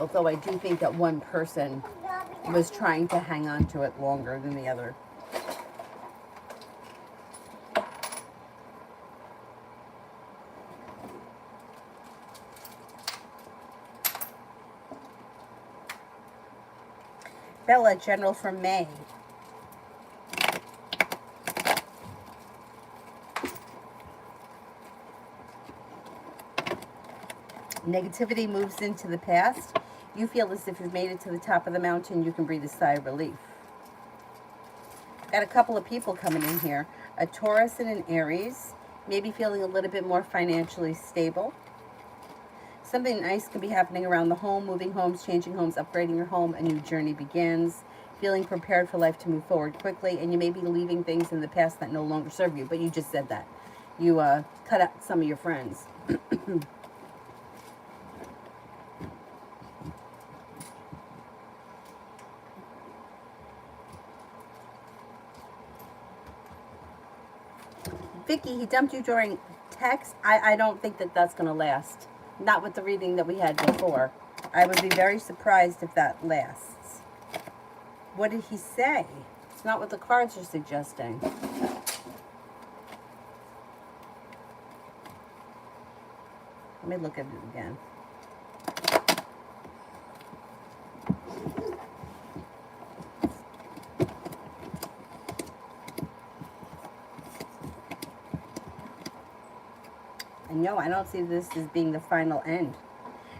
Although I do think that one person was trying to hang on to it longer than the other. Bella, General from May. Negativity moves into the past. You feel as if you've made it to the top of the mountain. You can breathe a sigh of relief. Got a couple of people coming in here. A Taurus and an Aries. Maybe feeling a little bit more financially stable. Something nice could be happening around the home. Moving homes, changing homes, upgrading your home. A new journey begins. Feeling prepared for life to move forward quickly. And you may be leaving things in the past that no longer serve you. But you just said that. You cut out some of your friends. Vicky, he dumped you during text. I don't think that that's going to last. Not with the reading that we had before. I would be very surprised if that lasts. What did he say? It's not what the cards are suggesting. Let me look at it again. And no, I don't see this as being the final end.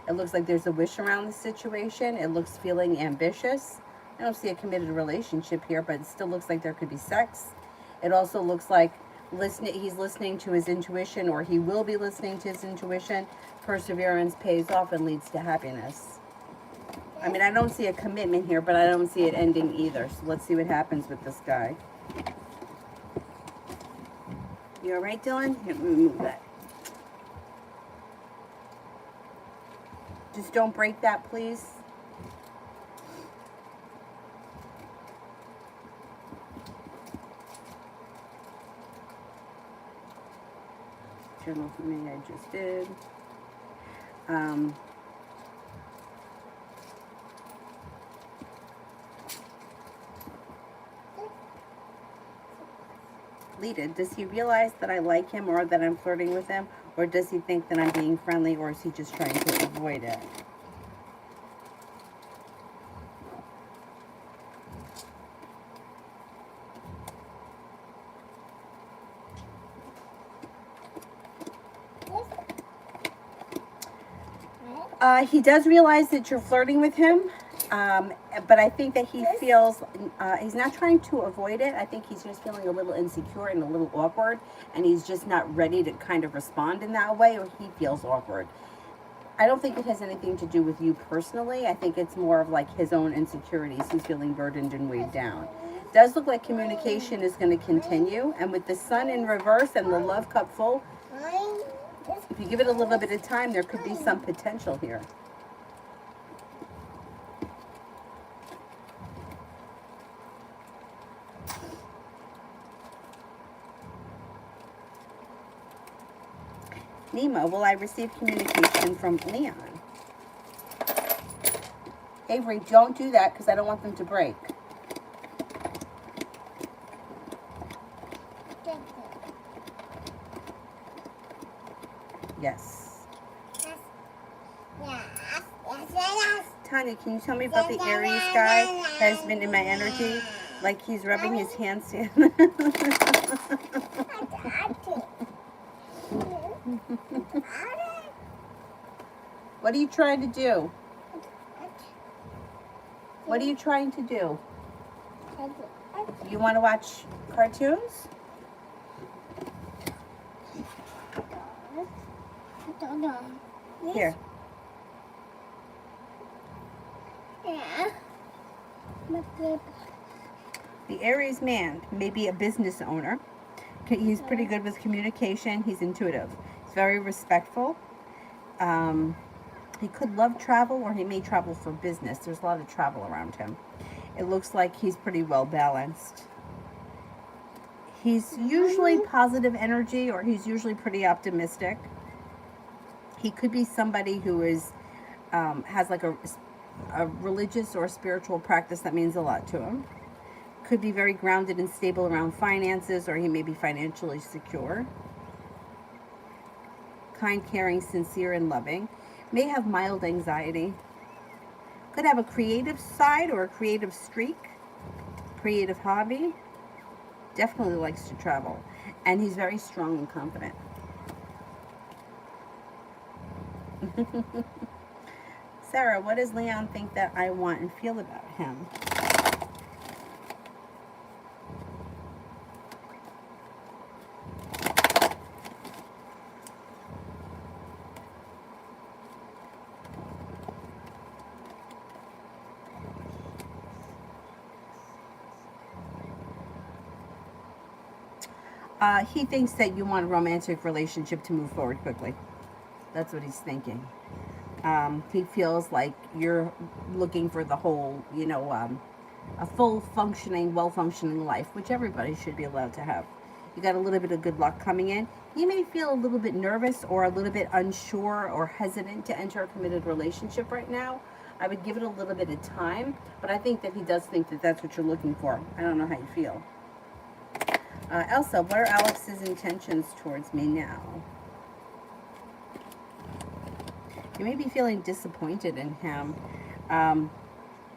It looks like there's a wish around the situation. It looks feeling ambitious. I don't see a committed relationship here, but it still looks like there could be sex. It also looks like he's listening to his intuition, or he will be listening to his intuition. Perseverance pays off and leads to happiness. I mean, I don't see a commitment here, but I don't see it ending either. So let's see what happens with this guy. You all right, Dylan? Here, let me move that. Just don't break that, please. Journal for me, I just did. Lita, does he realize that I like him or that I'm flirting with him? Or does he think that I'm being friendly, or is he just trying to avoid it? He does realize that you're flirting with him, but I think that he feels, he's not trying to avoid it. I think he's just feeling a little insecure and a little awkward, and he's just not ready to kind of respond in that way, or he feels awkward. I don't think it has anything to do with you personally. I think it's more of like his own insecurities. He's feeling burdened and weighed down. It does look like communication is going to continue, and with the sun in reverse and the love cup full, if you give it a little bit of time, there could be some potential here. Nemo, will I receive communication from Leon? Avery, don't do that because I don't want them to break. Yes. Tanya, can you tell me about the Aries guy has been in my energy? Like he's rubbing his hands in. What are you trying to do? What are you trying to do? You want to watch cartoons? Here. The Aries man may be a business owner. He's pretty good with communication. He's intuitive. He's very respectful. He could love travel, or he may travel for business. There's a lot of travel around him. It looks like he's pretty well balanced. He's usually positive energy, or he's usually pretty optimistic. He could be somebody who is has like a religious or spiritual practice that means a lot to him. Could be very grounded and stable around finances, or he may be financially secure. Kind, caring, sincere, and loving. May have mild anxiety. Could have a creative side or a creative streak. Creative hobby. Definitely likes to travel. And he's very strong and confident. Sarah, what does Leon think that I want and feel about him? He thinks that you want a romantic relationship to move forward quickly. That's what he's thinking. He feels like you're looking for the whole, a full functioning, well-functioning life, which everybody should be allowed to have. You got a little bit of good luck coming in. You may feel a little bit nervous or a little bit unsure or hesitant to enter a committed relationship right now. I would give it a little bit of time, but I think that he does think that that's what you're looking for. I don't know how you feel. Elsa, what are Alex's intentions towards me now? You may be feeling disappointed in him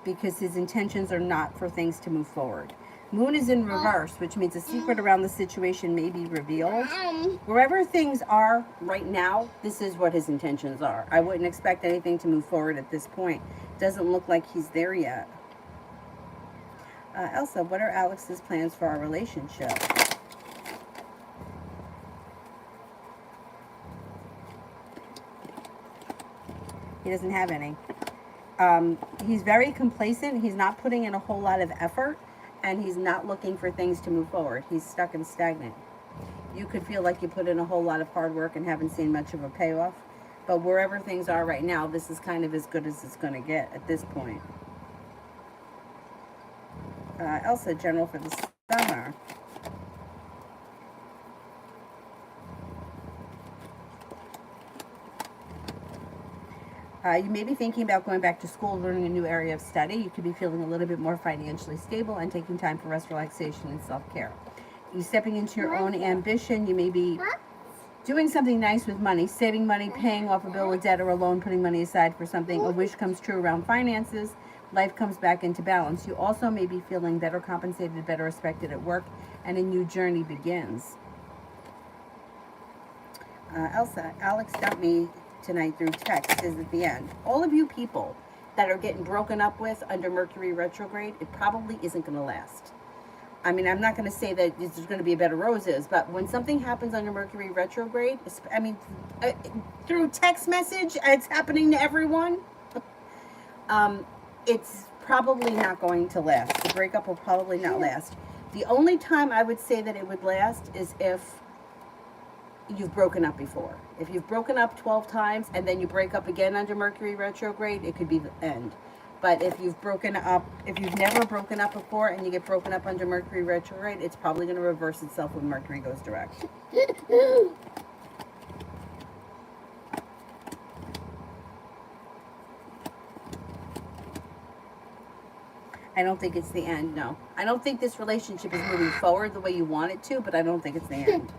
because his intentions are not for things to move forward. Moon is in reverse, which means a secret around the situation may be revealed. Wherever things are right now, this is what his intentions are. I wouldn't expect anything to move forward at this point. Doesn't look like he's there yet. Elsa, what are Alex's plans for our relationship? He doesn't have any. He's very complacent. He's not putting in a whole lot of effort, and he's not looking for things to move forward. He's stuck and stagnant. You could feel like you put in a whole lot of hard work and haven't seen much of a payoff. But wherever things are right now, this is kind of as good as it's going to get at this point. Elsa, general for the summer. You may be thinking about going back to school, learning a new area of study. You could be feeling a little bit more financially stable and taking time for rest, relaxation, and self-care. You stepping into your own ambition. You may be doing something nice with money, saving money, paying off a bill, a debt, or a loan, putting money aside for something. A wish comes true around finances. Life comes back into balance. You also may be feeling better compensated, better respected at work, and a new journey begins. Elsa, Alex got me tonight through text is at the end. All of you people that are getting broken up with under Mercury retrograde, it probably isn't going to last. I mean, I'm not going to say that there's going to be a bed of roses, but when something happens under Mercury retrograde, I mean, through text message, it's happening to everyone. It's probably not going to last. The breakup will probably not last. The only time I would say that it would last is if you've broken up before. If you've broken up 12 times and then you break up again under Mercury retrograde, it could be the end. But if you've never broken up before and you get broken up under Mercury retrograde, it's probably going to reverse itself when Mercury goes direct. I don't think it's the end, no. I don't think this relationship is moving forward the way you want it to, but I don't think it's the end.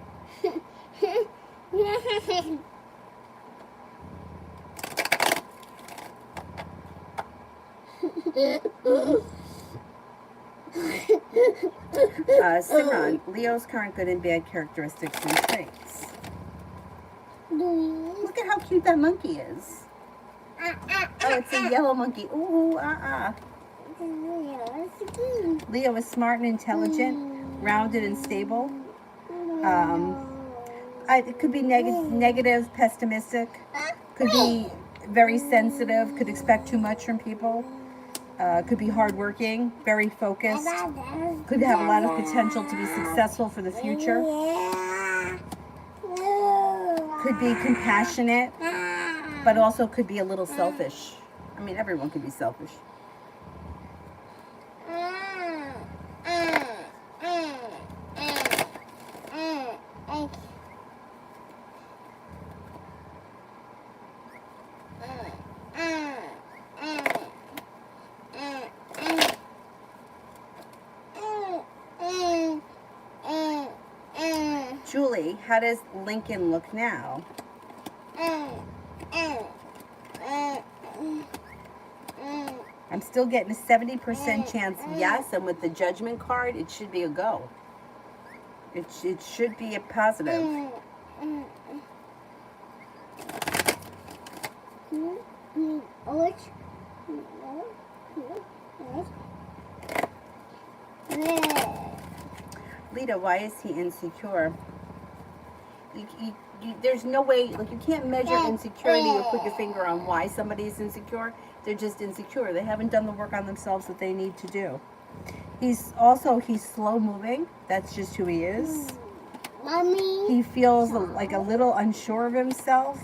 Simran, Leo's current good and bad characteristics and traits. Look at how cute that monkey is. Oh, it's a yellow monkey. Ooh, Leo is smart and intelligent, rounded and stable. It could be negative, pessimistic. Could be very sensitive. Could expect too much from people. Could be hardworking, very focused. Could have a lot of potential to be successful for the future. Could be compassionate, but also could be a little selfish. I mean, everyone could be selfish. Julie, how does Lincoln look now? I'm still getting a 70% chance yes, and with the judgment card, it should be a go. It should be a positive. Lita, why is he insecure? There's no way, like, you can't measure insecurity or put your finger on why somebody is insecure. They're just insecure. They haven't done the work on themselves that they need to do. He's slow moving. That's just who he is. Mommy. He feels like a little unsure of himself.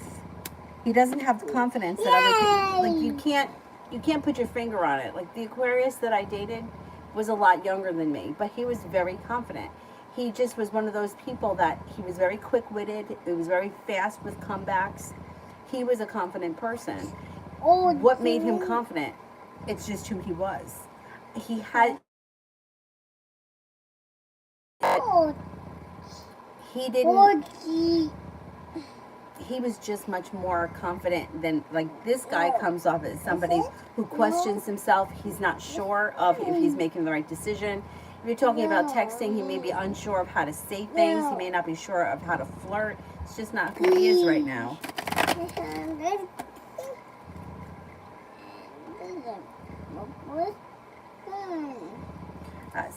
He doesn't have the confidence that other people, like, you can't put your finger on it. Like, the Aquarius that I dated was a lot younger than me, but he was very confident. He just was one of those people that he was very quick-witted. He was very fast with comebacks. He was a confident person. What made him confident? It's just who he was. He had... he was just much more confident than, like, this guy comes off as somebody who questions himself. He's not sure of if he's making the right decision. If you're talking about texting, he may be unsure of how to say things. He may not be sure of how to flirt. It's just not who he is right now.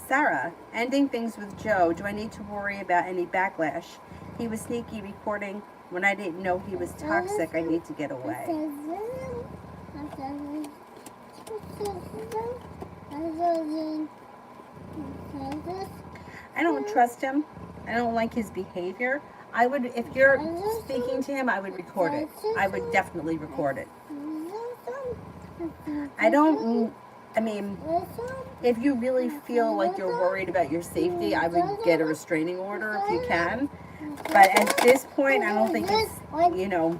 Sarah, ending things with Joe. Do I need to worry about any backlash? He was sneaky recording when I didn't know he was toxic. I need to get away. I don't trust him. I don't like his behavior. I would, if you're speaking to him, I would record it. I would definitely record it. I mean, if you really feel like you're worried about your safety, I would get a restraining order if you can. But at this point, I don't think it's, you know,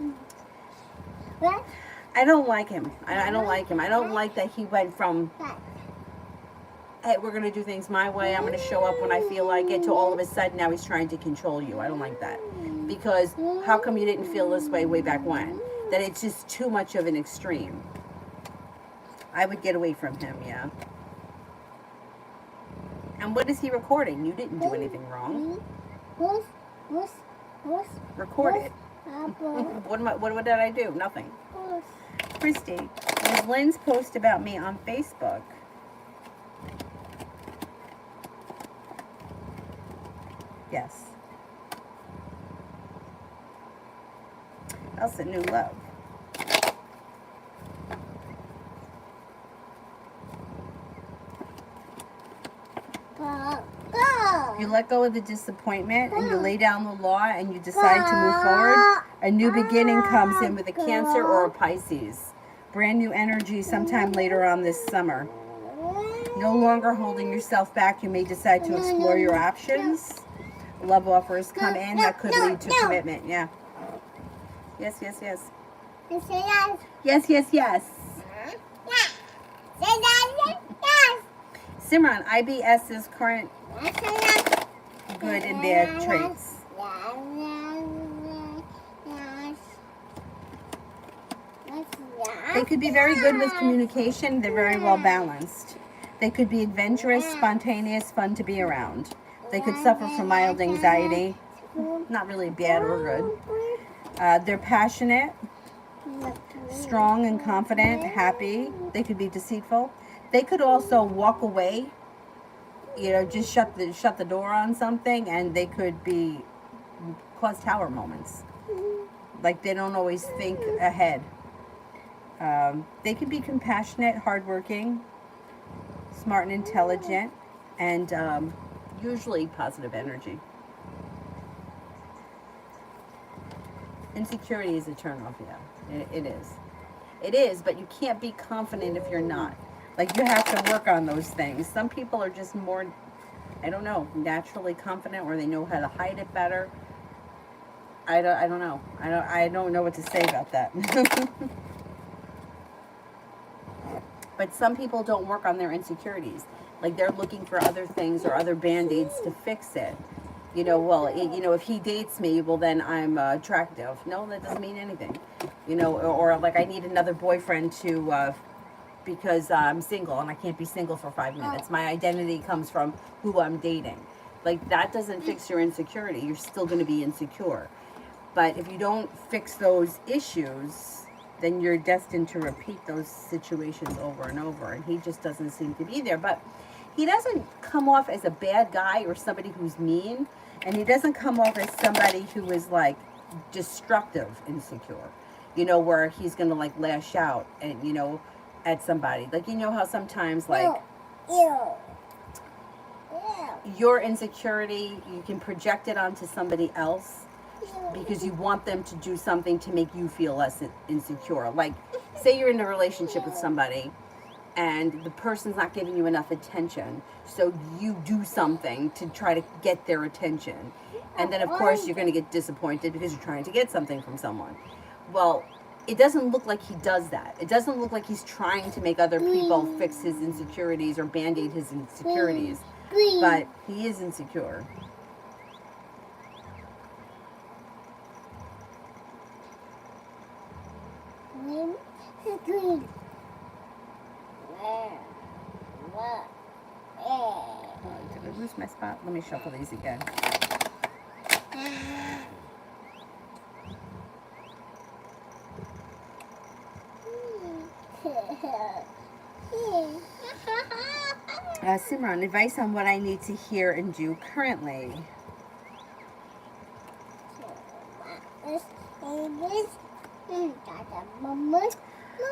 I don't like him. I don't like him. I don't like that he went from, hey, we're going to do things my way, I'm going to show up when I feel like it, to all of a sudden now he's trying to control you. I don't like that. Because how come you didn't feel this way back when? That it's just too much of an extreme. I would get away from him, yeah. And what is he recording? You didn't do anything wrong. Record it. What did I do? Nothing. Christy, was Lynn's post about me on Facebook? Yes. Elsa, new love. You let go of the disappointment and you lay down the law and you decide to move forward. A new beginning comes in with a Cancer or a Pisces. Brand new energy sometime later on this summer. No longer holding yourself back, you may decide to explore your options. Love offers come in that could lead to commitment. Yeah. Yes, yes, yes. Yes, yes, yes. Simran, IBS's current good and bad traits. They could be very good with communication. They're very well balanced. They could be adventurous, spontaneous, fun to be around. They could suffer from mild anxiety. Not really bad or good. They're passionate, strong and confident, happy. They could be deceitful. They could also walk away, you know, just shut the door on something, and they could be cause tower moments. Like they don't always think ahead. They could be compassionate, hardworking, smart and intelligent, and usually positive energy. Insecurity is a turnoff, yeah. It is. It is, but you can't be confident if you're not. Like, you have to work on those things. Some people are just more, I don't know, naturally confident, or they know how to hide it better. I don't know. I don't know what to say about that. But some people don't work on their insecurities. Like, they're looking for other things or other band-aids to fix it. You know, well, if he dates me, well, then I'm attractive. No, that doesn't mean anything. You know, or like I need another boyfriend to, because I'm single and I can't be single for 5 minutes. My identity comes from who I'm dating. Like, that doesn't fix your insecurity. You're still going to be insecure. But if you don't fix those issues, then you're destined to repeat those situations over and over. And he just doesn't seem to be there. But he doesn't come off as a bad guy or somebody who's mean. And he doesn't come off as somebody who is, like, destructive insecure. You know, where he's going to, like, lash out and, you know, at somebody. Like, you know how sometimes, like, your insecurity, you can project it onto somebody else because you want them to do something to make you feel less insecure. Like, say you're in a relationship with somebody and the person's not giving you enough attention, so you do something to try to get their attention. And then, of course, you're going to get disappointed because you're trying to get something from someone. Well, it doesn't look like he does that. It doesn't look like he's trying to make other people fix his insecurities or band-aid his insecurities. But he is insecure. Let me shuffle these again. Simran, advice on what I need to hear and do currently.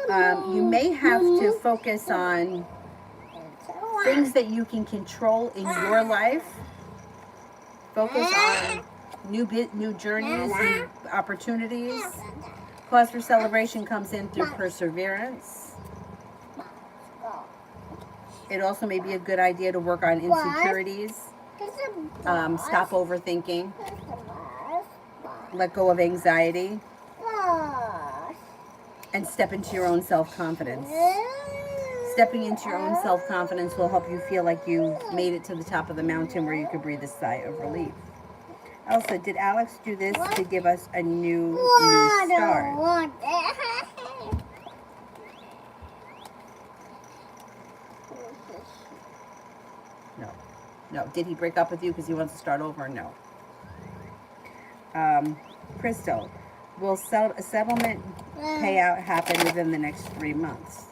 You may have to focus on things that you can control in your life. Focus on new journeys, new opportunities. Cause for celebration comes in through perseverance. It also may be a good idea to work on insecurities. Stop overthinking. Let go of anxiety. And step into your own self-confidence. Stepping into your own self-confidence will help you feel like you've made it to the top of the mountain where you could breathe a sigh of relief. Elsa, did Alex do this to give us a new start? No. No. Did he break up with you because he wants to start over? No. Crystal, will a settlement payout happen within the next 3 months?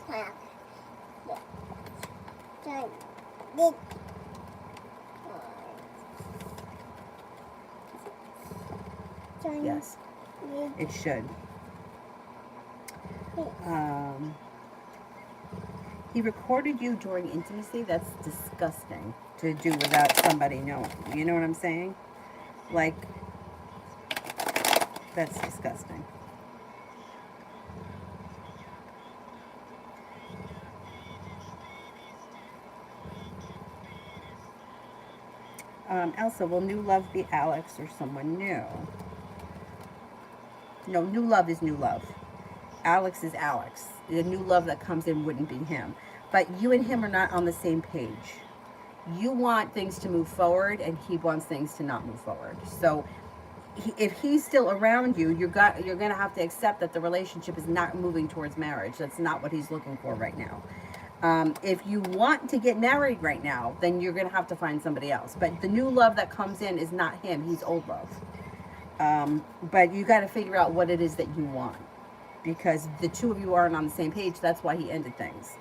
Yes, it should. He recorded you during intimacy? That's disgusting to do without somebody knowing. You know what I'm saying? Like, that's disgusting. Elsa, will new love be Alex or someone new? No, new love is new love. Alex is Alex. The new love that comes in wouldn't be him. But you and him are not on the same page. You want things to move forward, and he wants things to not move forward. So if he's still around you, you're going to have to accept that the relationship is not moving towards marriage. That's not what he's looking for right now. If you want to get married right now, then you're going to have to find somebody else. But the new love that comes in is not him. He's old love. But you got to figure out what it is that you want. Because the two of you aren't on the same page. That's why he ended things.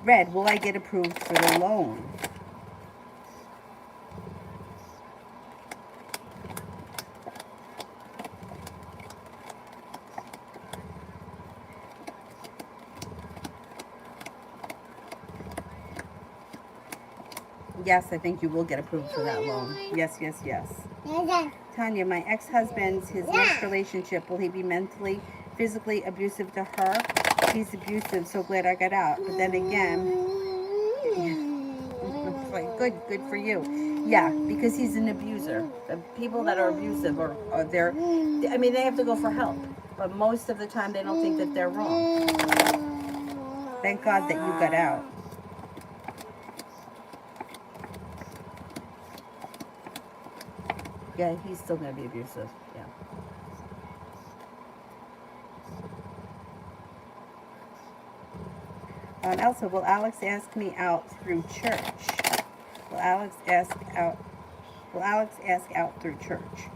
Red, will I get approved for the loan? Yes, I think you will get approved for that loan. Yes, yes, yes. Tanya, my ex-husband's, his next relationship, will he be mentally, physically abusive to her? He's abusive, so glad I got out. But then again, good for you. Yeah, because he's an abuser. The people that are abusive are they have to go for help. But most of the time, they don't think that they're wrong. Thank God that you got out. Yeah, he's still going to be abusive. Yeah. Elsa, will Alex ask me out through church? Will Alex ask out through church?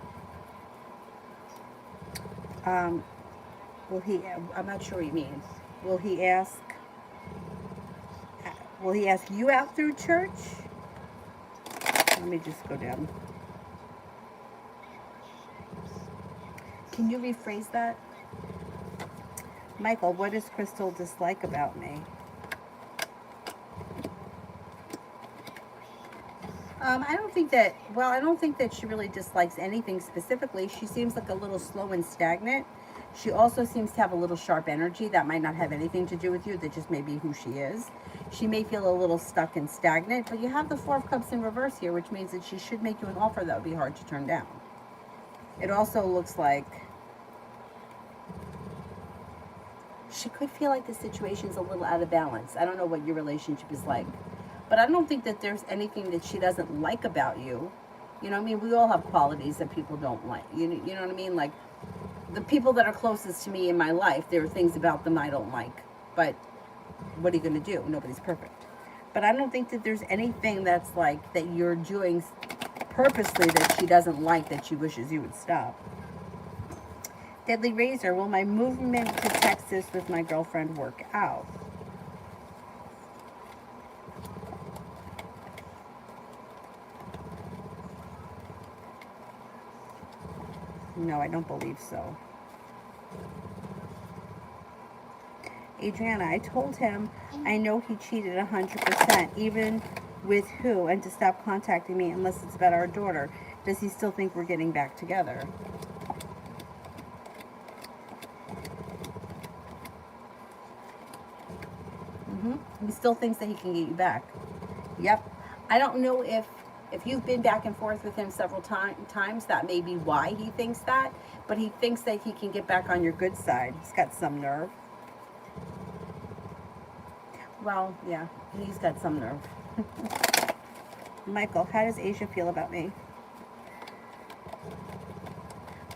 Will he? I'm not sure what you mean. Will he ask you out through church? Let me just go down. Can you rephrase that? Michael, what does Crystal dislike about me? I don't think that she really dislikes anything specifically. She seems like a little slow and stagnant. She also seems to have a little sharp energy that might not have anything to do with you. That just may be who she is. She may feel a little stuck and stagnant, but you have the Four of Cups in reverse here, which means that she should make you an offer that would be hard to turn down. It also looks like she could feel like the situation's a little out of balance. I don't know what your relationship is like. But I don't think that there's anything that she doesn't like about you. You know what I mean? We all have qualities that people don't like. You know what I mean? Like, the people that are closest to me in my life, there are things about them I don't like. But what are you going to do? Nobody's perfect. But I don't think that there's anything that's like that you're doing purposely that she doesn't like, that she wishes you would stop. Deadly Razor, will my movement to Texas with my girlfriend work out? No, I don't believe so. Adriana, I told him I know he cheated 100%, even with who, and to stop contacting me unless it's about our daughter. Does he still think we're getting back together? He still thinks that he can get you back. Yep. I don't know if you've been back and forth with him several times, that may be why he thinks that, but he thinks that he can get back on your good side. He's got some nerve. Well, yeah, he's got some nerve. Michael, how does Asia feel about me?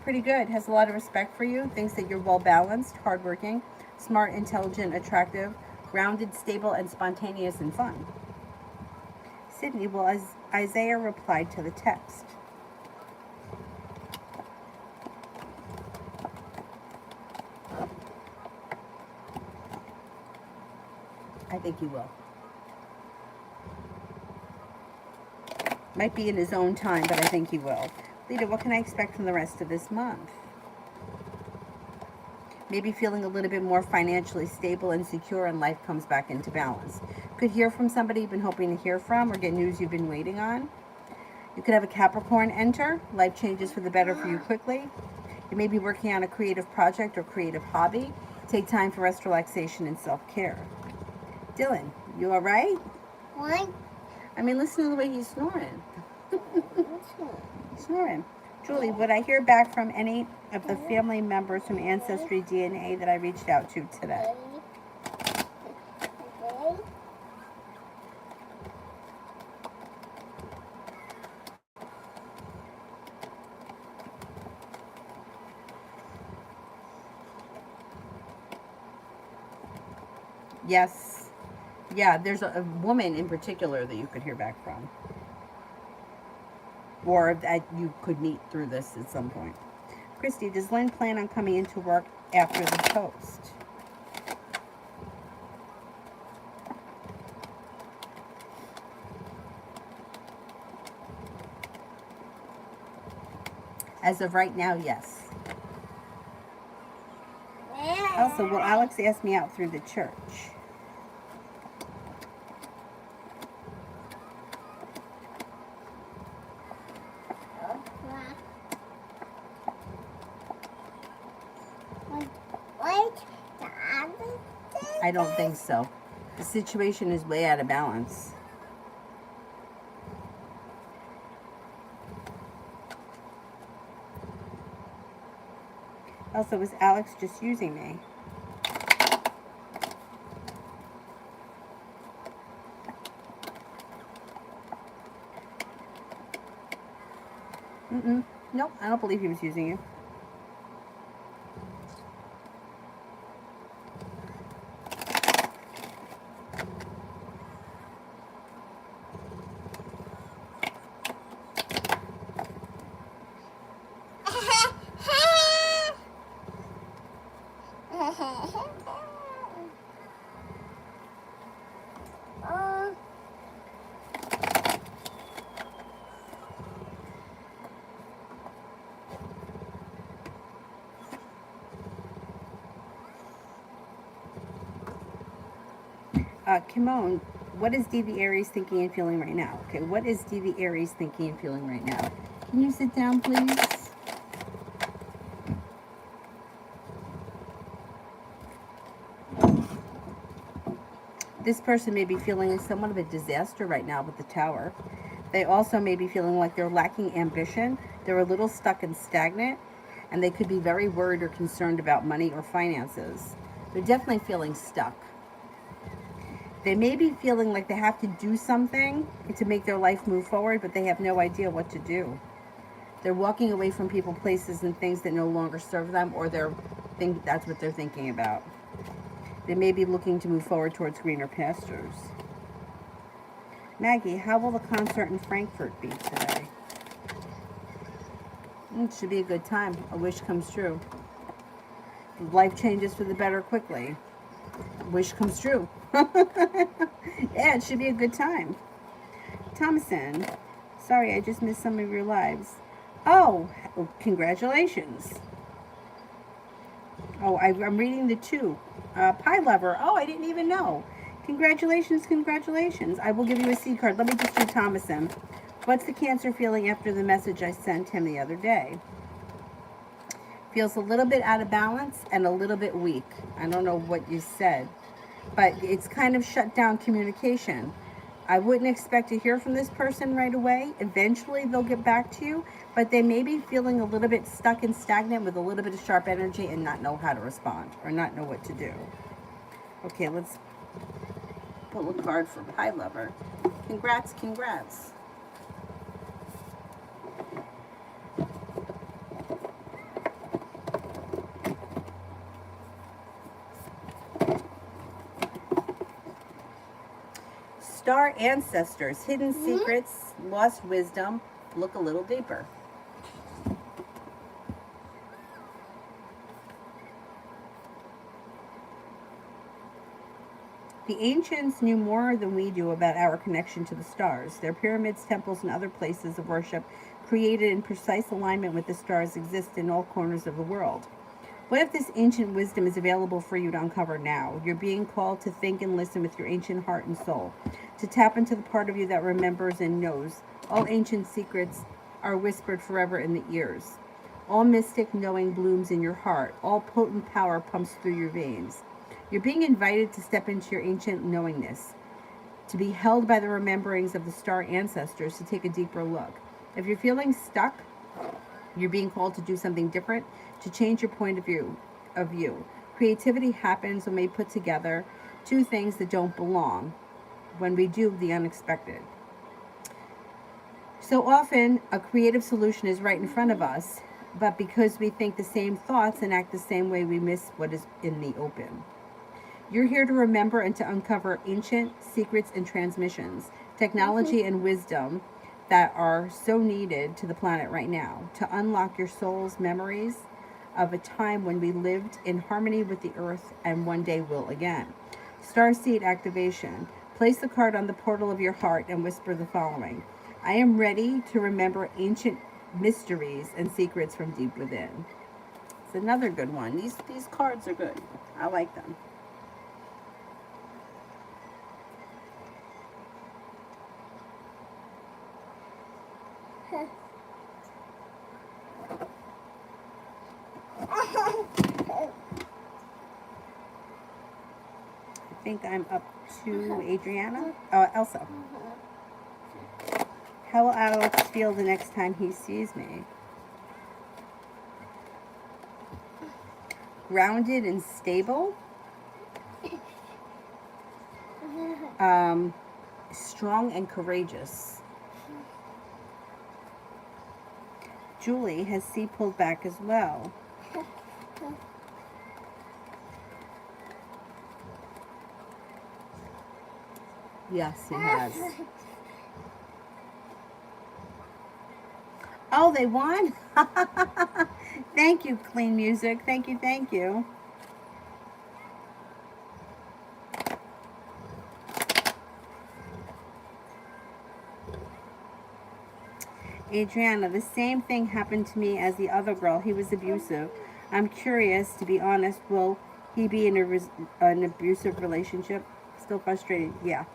Pretty good. Has a lot of respect for you. Thinks that you're well balanced, hardworking, smart, intelligent, attractive, grounded, stable, and spontaneous and fun. Sydney, well, as Isaiah replied to the text. I think he will. Might be in his own time, but I think he will. Lita, what can I expect from the rest of this month? Maybe feeling a little bit more financially stable and secure, and life comes back into balance. Could hear from somebody you've been hoping to hear from, or get news you've been waiting on. You could have a Capricorn enter. Life changes for the better for you quickly. You may be working on a creative project or creative hobby. Take time for rest, relaxation, and self-care. Dylan, you all right? What? I mean, listen to the way he's snoring. Snoring. Julie, would I hear back from any of the family members from Ancestry DNA that I reached out to today? Yes. Yeah, there's a woman in particular that you could hear back from. Or that you could meet through this at some point. Christy, does Lynn plan on coming into work after the post? As of right now, yes. Also, will Alex ask me out through the church? I don't think so. The situation is way out of balance. Also, was Alex just using me? Nope, I don't believe he was using you. Kimon, what is DV Aries thinking and feeling right now? Okay, what is DV Aries thinking and feeling right now? Can you sit down, please? This person may be feeling somewhat of a disaster right now with the Tower. They also may be feeling like they're lacking ambition. They're a little stuck and stagnant, and they could be very worried or concerned about money or finances. They're definitely feeling stuck. They may be feeling like they have to do something to make their life move forward, but they have no idea what to do. They're walking away from people, places, and things that no longer serve them, or that's what they're thinking about. They may be looking to move forward towards greener pastures. Maggie, how will the concert in Frankfurt be today? It should be a good time. A wish comes true. Life changes for the better quickly. Wish comes true. Yeah, it should be a good time. Thomason, sorry, I just missed some of your lives. Oh, congratulations. Oh, I'm reading the two. Pie Lover. Oh, I didn't even know. Congratulations, congratulations. I will give you a C card. Let me just do Thomason. What's the Cancer feeling after the message I sent him the other day? Feels a little bit out of balance and a little bit weak. I don't know what you said, but it's kind of shut down communication. I wouldn't expect to hear from this person right away. Eventually they'll get back to you, but they may be feeling a little bit stuck and stagnant with a little bit of sharp energy and not know how to respond or not know what to do. Okay, let's pull a card for Pie Lover. Congrats, congrats. Star ancestors, hidden secrets, lost wisdom. Look a little deeper. The ancients knew more than we do about our connection to the stars. Their pyramids, temples, and other places of worship created in precise alignment with the stars exist in all corners of the world. What if this ancient wisdom is available for you to uncover now? You're being called to think and listen with your ancient heart and soul, to tap into the part of you that remembers and knows. All ancient secrets are whispered forever in the ears. All mystic knowing blooms in your heart. All potent power pumps through your veins. You're being invited to step into your ancient knowingness, to be held by the rememberings of the star ancestors, to take a deeper look. If you're feeling stuck, you're being called to do something different, to change your point of view. Creativity happens when we put together two things that don't belong, when we do the unexpected. So often, a creative solution is right in front of us, but because we think the same thoughts and act the same way, we miss what is in the open. You're here to remember and to uncover ancient secrets and transmissions, technology and wisdom that are so needed to the planet right now, to unlock your soul's memories of a time when we lived in harmony with the earth and one day will again. Starseed activation. Place the card on the portal of your heart and whisper the following. I am ready to remember ancient mysteries and secrets from deep within. It's another good one. These cards are good. I like them. I think I'm up to Adriana. Elsa. How will Alex feel the next time he sees me? Grounded and stable. Strong and courageous. Julie has C pulled back as well. Yes, he has. Oh, they won? Thank you, Clean Music. Thank you, thank you. Adriana, the same thing happened to me as the other girl. He was abusive. I'm curious, to be honest, will he be in an abusive relationship? Still frustrated? Yeah.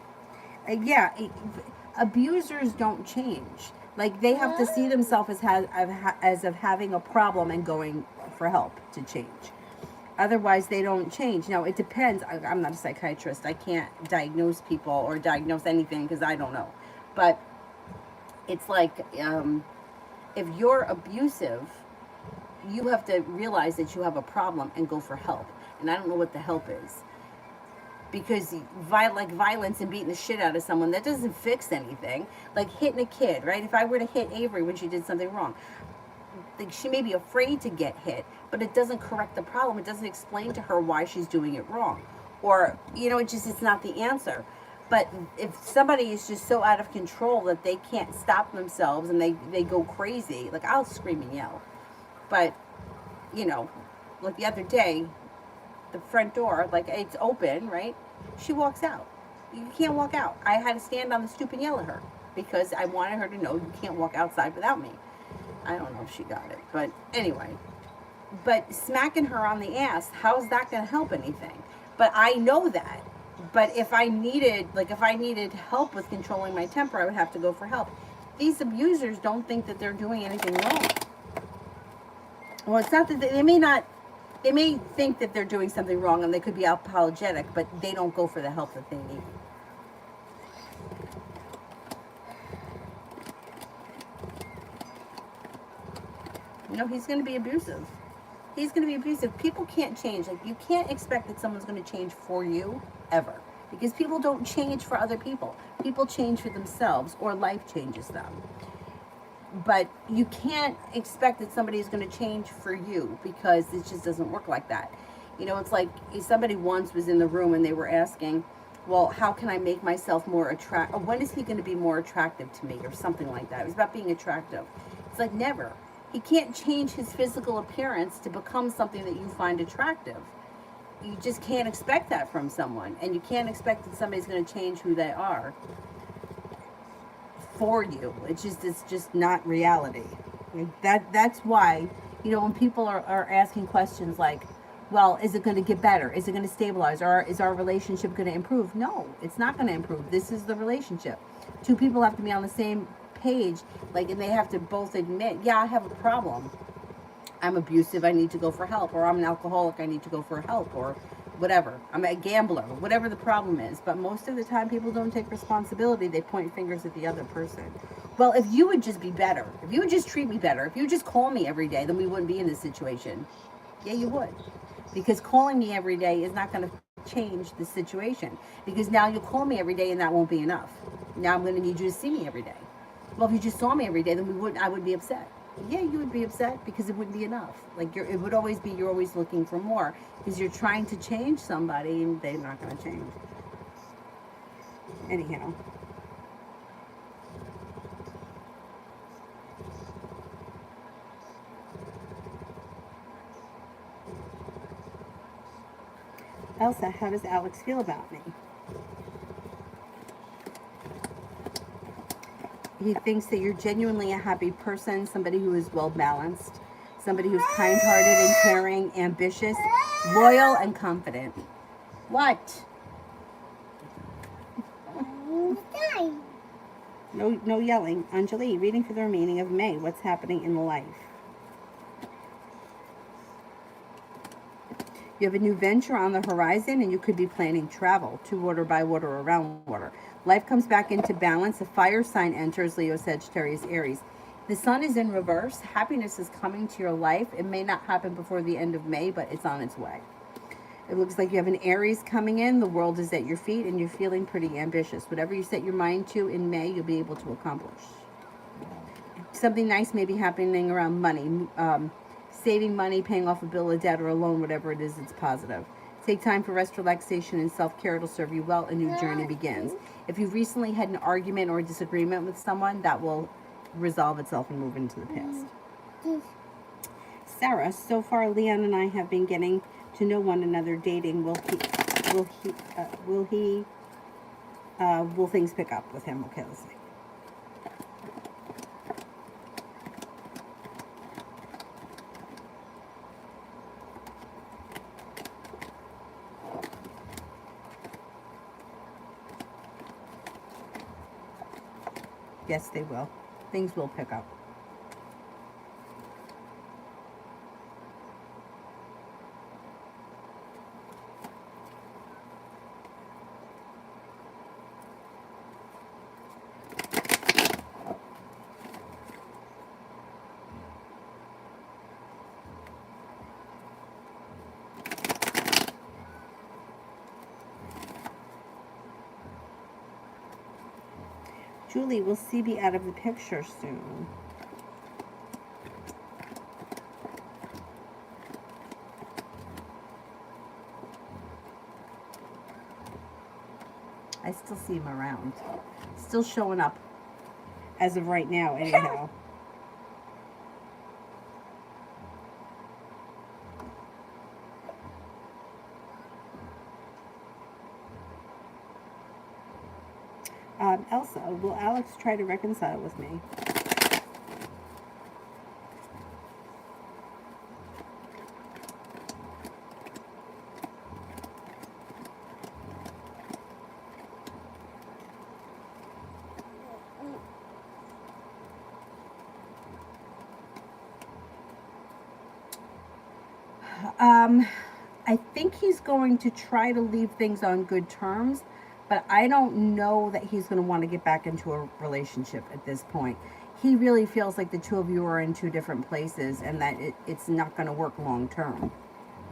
Abusers don't change. Like, they have to see themselves as of having a problem and going for help to change. Otherwise, they don't change. Now, it depends. I'm not a psychiatrist. I can't diagnose people or diagnose anything because I don't know. But it's like, if you're abusive, you have to realize that you have a problem and go for help. And I don't know what the help is. Because violence and beating the shit out of someone, that doesn't fix anything. Like hitting a kid, right? If I were to hit Avery when she did something wrong, like, she may be afraid to get hit, but it doesn't correct the problem. It doesn't explain to her why she's doing it wrong. Or, it's not the answer. But if somebody is just so out of control that they can't stop themselves and they go crazy, like I'll scream and yell. But, you know, like the other day, the front door, like it's open, right? She walks out. You can't walk out. I had to stand on the stoop and yell at her because I wanted her to know you can't walk outside without me. I don't know if she got it, but anyway. But smacking her on the ass, how's that going to help anything? But I know that. But if I needed help with controlling my temper, I would have to go for help. These abusers don't think that they're doing anything wrong. Well, it's not that they may not. They may think that they're doing something wrong and they could be apologetic, but they don't go for the help that they need. You know, he's going to be abusive. He's going to be abusive. People can't change. Like, you can't expect that someone's going to change for you, ever. Because people don't change for other people. People change for themselves, or life changes them. But you can't expect that somebody is going to change for you, because it just doesn't work like that. You know, it's like somebody once was in the room and they were asking, well, how can I make myself more attractive? When is he going to be more attractive to me, or something like that? It was about being attractive. It's like, never. He can't change his physical appearance to become something that you find attractive. You just can't expect that from someone. And you can't expect that somebody's going to change who they are for you. It's just not reality. That's why, you know, when people are asking questions like, well, is it going to get better? Is it going to stabilize? Or is our relationship going to improve? No, it's not going to improve. This is the relationship. Two people have to be on the same page, like, and they have to both admit, yeah, I have a problem. I'm abusive, I need to go for help. Or I'm an alcoholic, I need to go for help. Or whatever, I'm a gambler, whatever the problem is. But most of the time people don't take responsibility. They point fingers at the other person. Well, if you would just be better, if you would just treat me better, if you would just call me every day, then we wouldn't be in this situation. Yeah, you would. Because calling me every day is not going to change the situation. Because now you call me every day and that won't be enough. Now I'm going to need you to see me every day. Well, if you just saw me every day, then I would be upset. Yeah, you would be upset because it wouldn't be enough. Like, it would always be, you're always looking for more because you're trying to change somebody and they're not going to change. Anyhow. Elsa, how does Alex feel about me? He thinks that you're genuinely a happy person, somebody who is well-balanced, somebody who's kind-hearted and caring, ambitious, loyal, and confident. What? No yelling. Anjali, reading for the remaining of May. What's happening in life? You have a new venture on the horizon, and you could be planning travel to water, by water, or around water. Life comes back into balance. A fire sign enters Leo, Sagittarius, Aries. The sun is in reverse. Happiness is coming to your life. It may not happen before the end of May, but it's on its way. It looks like you have an Aries coming in. The world is at your feet, and you're feeling pretty ambitious. Whatever you set your mind to in May, you'll be able to accomplish. Something nice may be happening around money. Saving money, paying off a bill, a debt, or a loan, whatever it is, it's positive. Take time for rest, relaxation, and self-care. It'll serve you well. A new journey begins. If you've recently had an argument or a disagreement with someone, that will resolve itself and move into the past. Sarah, so far Leon and I have been getting to know one another, dating. Will things pick up with him? Okay, let's see. Yes, they will. Things will pick up. Julie, will C be out of the picture soon? I I still see him around. Still showing up. As of right now, anyhow. Elsa, will Alex try to reconcile with me? I think he's going to try to leave things on good terms, but I don't know that he's going to want to get back into a relationship at this point. He really feels like the two of you are in two different places and that it's not going to work long term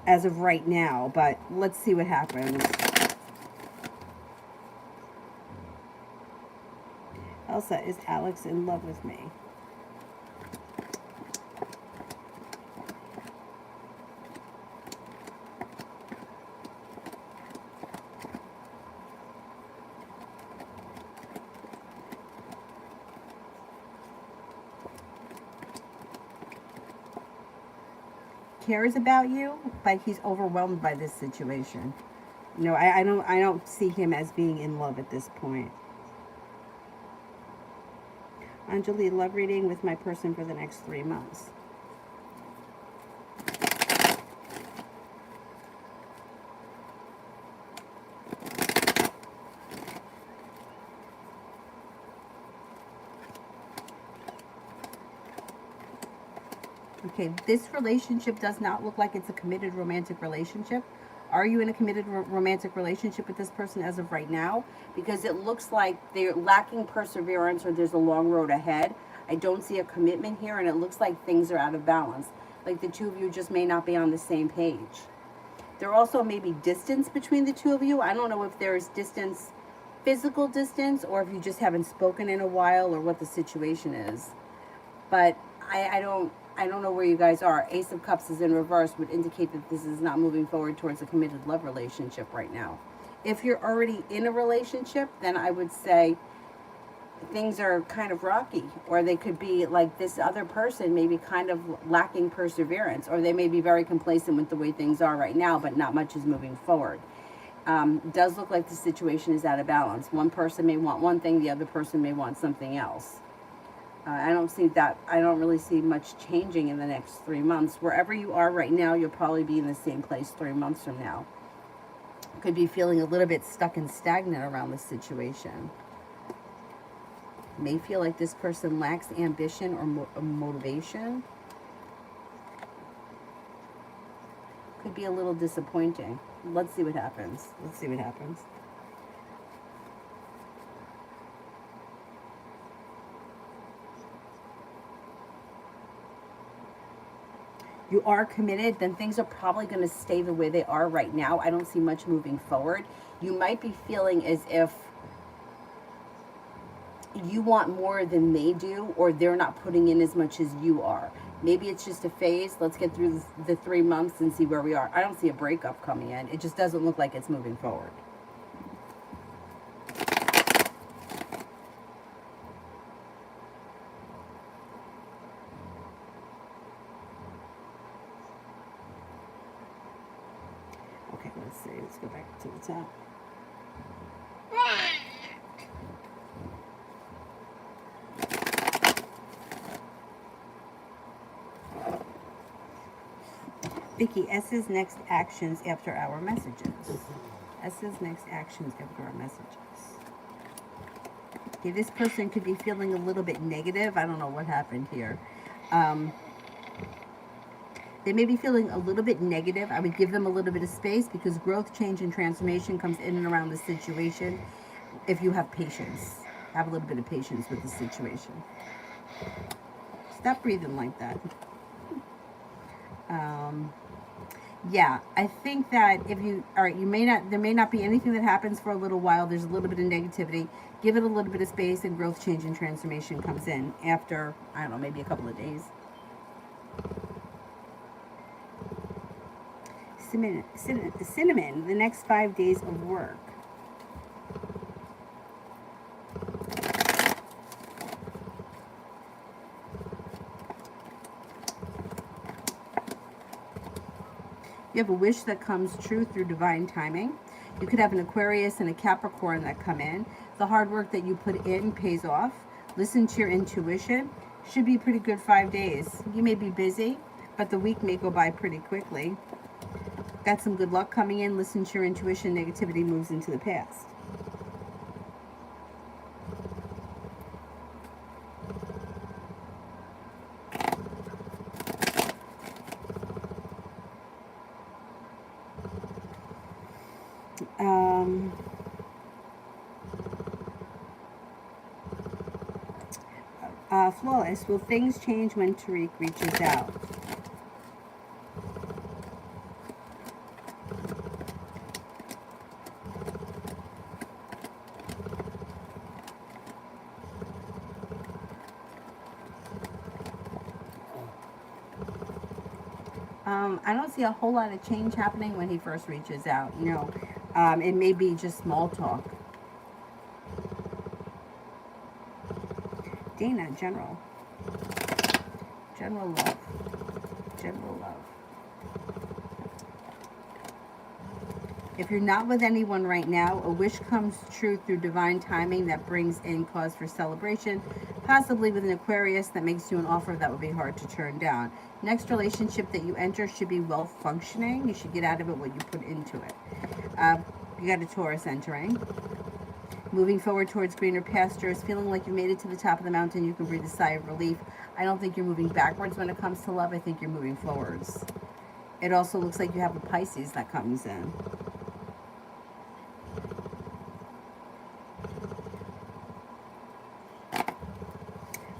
as of right now, but let's see what happens. Elsa, is Alex in love with me? Cares about you, but he's overwhelmed by this situation. No, I don't see him as being in love at this point. Anjali, love reading with my person for the next 3 months. Okay, this relationship does not look like it's a committed romantic relationship. Are you in a committed romantic relationship with this person as of right now? Because it looks like they're lacking perseverance or there's a long road ahead. I don't see a commitment here, and it looks like things are out of balance. Like the two of you just may not be on the same page. There also may be distance between the two of you. I don't know if there's distance, physical distance, or if you just haven't spoken in a while, or what the situation is. But I don't know where you guys are. Ace of Cups is in reverse, would indicate that this is not moving forward towards a committed love relationship right now. If you're already in a relationship, then I would say things are kind of rocky, or they could be like this other person may be kind of lacking perseverance, or they may be very complacent with the way things are right now, but not much is moving forward. Does look like the situation is out of balance. One person may want one thing, the other person may want something else. I don't see that. I don't really see much changing in the next 3 months. Wherever you are right now, you'll probably be in the same place 3 months from now. Could be feeling a little bit stuck and stagnant around this situation. May feel like this person lacks ambition or motivation. Could be a little disappointing. Let's see what happens. Let's see what happens. You are committed, then things are probably going to stay the way they are right now. I don't see much moving forward. You might be feeling as if you want more than they do, or they're not putting in as much as you are. Maybe it's just a phase. Let's get through the 3 months and see where we are. I don't see a breakup coming in. It just doesn't look like it's moving forward. Okay, let's see. Let's go back to the top. Vicky, S's next actions after our messages. S's next actions after our messages. Okay, this person could be feeling a little bit negative. I don't know what happened here. They may be feeling a little bit negative. I would give them a little bit of space, because growth, change, and transformation comes in and around the situation if you have patience. Have a little bit of patience with the situation. Stop breathing like that. Yeah, I think that if you, all right, there may not be anything that happens for a little while. There's a little bit of negativity. Give it a little bit of space, and growth, change, and transformation comes in after, I don't know, maybe a couple of days. Cinnamon, the next 5 days of work. You have a wish that comes true through divine timing. You could have an Aquarius and a Capricorn that come in. The hard work that you put in pays off. Listen to your intuition. Should be pretty good 5 days. You may be busy, but the week may go by pretty quickly. Got some good luck coming in. Listen to your intuition. Negativity moves into the past. Flawless. Will things change when Tariq reaches out? I don't see a whole lot of change happening when he first reaches out. It may be just small talk. Dana, general love, general love. If you're not with anyone right now, a wish comes true through divine timing that brings in cause for celebration, possibly with an Aquarius that makes you an offer that would be hard to turn down. Next relationship that you enter should be well functioning. You should get out of it what you put into it. You got a Taurus entering. Moving forward towards greener pastures, feeling like you made it to the top of the mountain, you can breathe a sigh of relief. I don't think you're moving backwards when it comes to love. I think you're moving forwards. It also looks like you have a Pisces that comes in.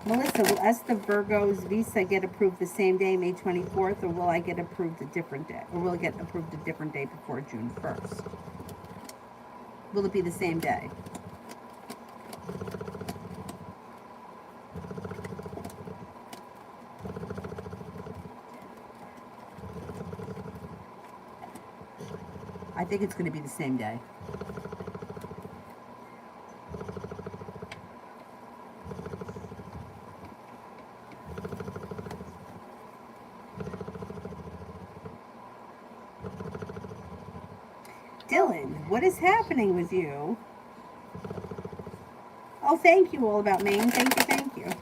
Melissa, will us the Virgo's visa get approved the same day, May 24th, or will I get approved a different day? Or will it get approved a different day before June 1st? Will it be the same day? I think it's going to be the same day. Dylan, what is happening with you? Oh, thank you, All About Maine. Thank you, thank you.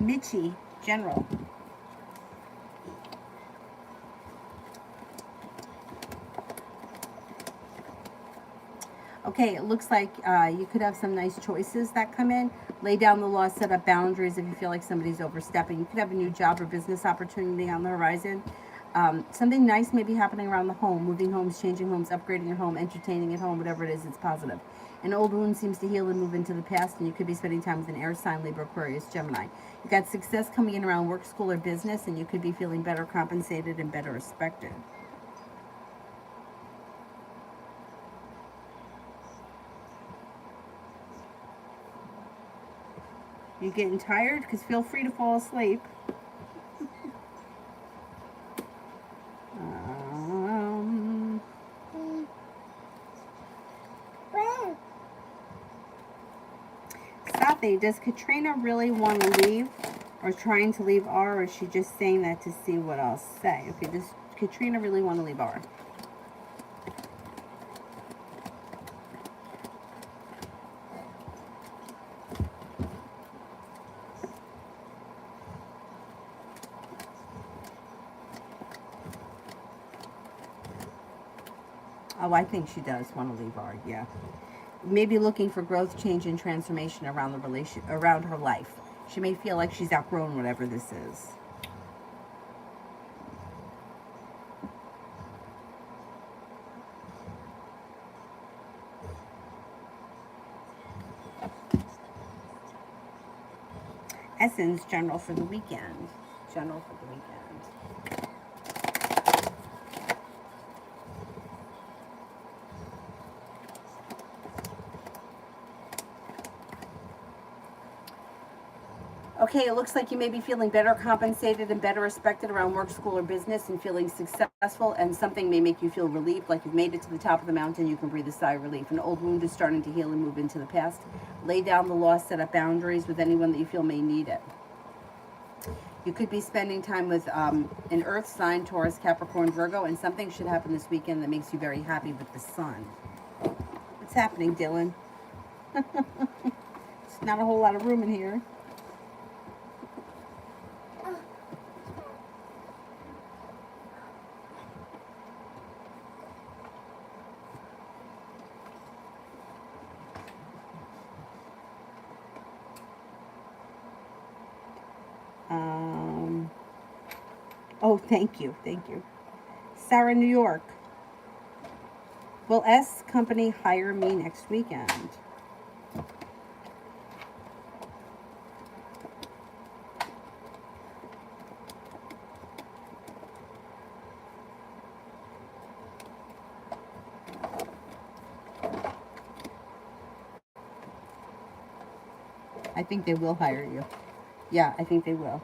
Mitchie, general. Okay, it looks like you could have some nice choices that come in. Lay down the law, set up boundaries if you feel like somebody's overstepping. You could have a new job or business opportunity on the horizon. Something nice may be happening around the home. Moving homes, changing homes, upgrading your home, entertaining at home, whatever it is, it's positive. An old wound seems to heal and move into the past, and you could be spending time with an air sign, Libra, Aquarius, Gemini. You got success coming in around work, school, or business, and you could be feeling better compensated and better respected. You getting tired? Because feel free to fall asleep. Sathy, does Katrina really want to leave? Or trying to leave R? Or is she just saying that to see what I'll say? Okay, does Katrina really want to leave R? Oh, I think she does want to leave R, yeah. Maybe looking for growth, change, and transformation around around her life. She may feel like she's outgrown whatever this is. Essence, general for the weekend. General for the weekend. Okay, it looks like you may be feeling better compensated and better respected around work, school, or business, and feeling successful, and something may make you feel relieved, like you've made it to the top of the mountain. You can breathe a sigh of relief. An old wound is starting to heal and move into the past. Lay down the law, set up boundaries with anyone that you feel may need it. You could be spending time with an earth sign, Taurus, Capricorn, Virgo, and something should happen this weekend that makes you very happy with the sun. What's happening, Dylan? It's not a whole lot of room in here. Oh, thank you. Thank you. Sarah, New York. Will S Company hire me next weekend? I think they will hire you. Yeah, I think they will.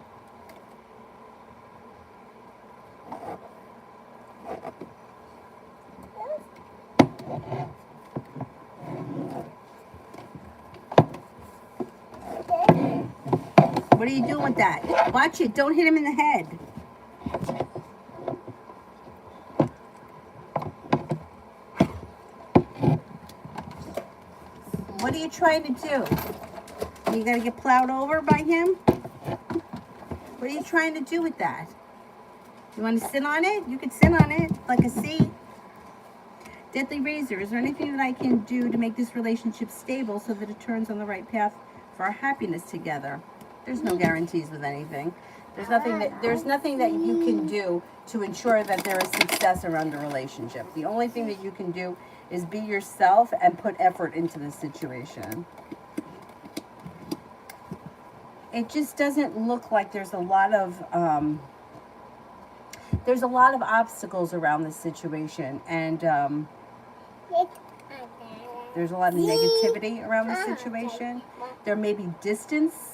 What are you doing with that? Watch it. Don't hit him in the head. What are you trying to do? You gonna get plowed over by him? What are you trying to do with that? You want to sit on it? You can sit on it like a seat. Deadly Razor, is there anything that I can do to make this relationship stable so that it turns on the right path for our happiness together? There's no guarantees with anything. There's nothing that you can do to ensure that there is success around the relationship. The only thing that you can do is be yourself and put effort into the situation. It just doesn't look like there's a lot of obstacles around this situation, and there's a lot of negativity around the situation. There may be distance.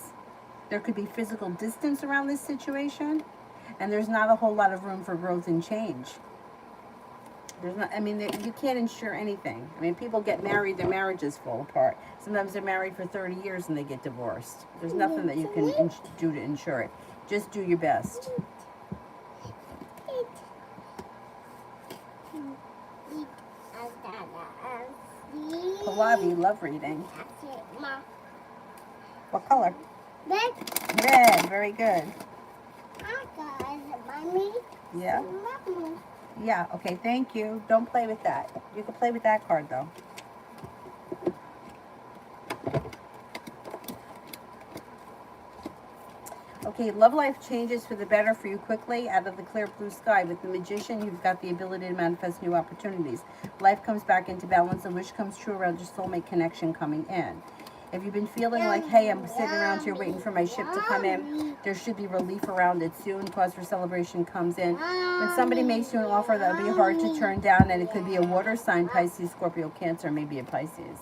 There could be physical distance around this situation, and there's not a whole lot of room for growth and change. There's not. I mean, you can't ensure anything. I mean, people get married, their marriages fall apart. Sometimes they're married for 30 years and they get divorced. There's nothing that you can do to ensure it. Just do your best. Pallavi, love reading. What color? Red. Red, very good. Mommy. Yeah? Yeah, okay, thank you. Don't play with that. You can play with that card, though. Okay, love life changes for the better for you quickly out of the clear blue sky. With the Magician, you've got the ability to manifest new opportunities. Life comes back into balance. A wish comes true around your soulmate connection coming in. If you've been feeling like, hey, I'm sitting around here waiting for my ship to come in, there should be relief around it soon. Cause for celebration comes in. When somebody makes you an offer, that would be hard to turn down, and it could be a water sign, Pisces, Scorpio, Cancer, maybe a Pisces.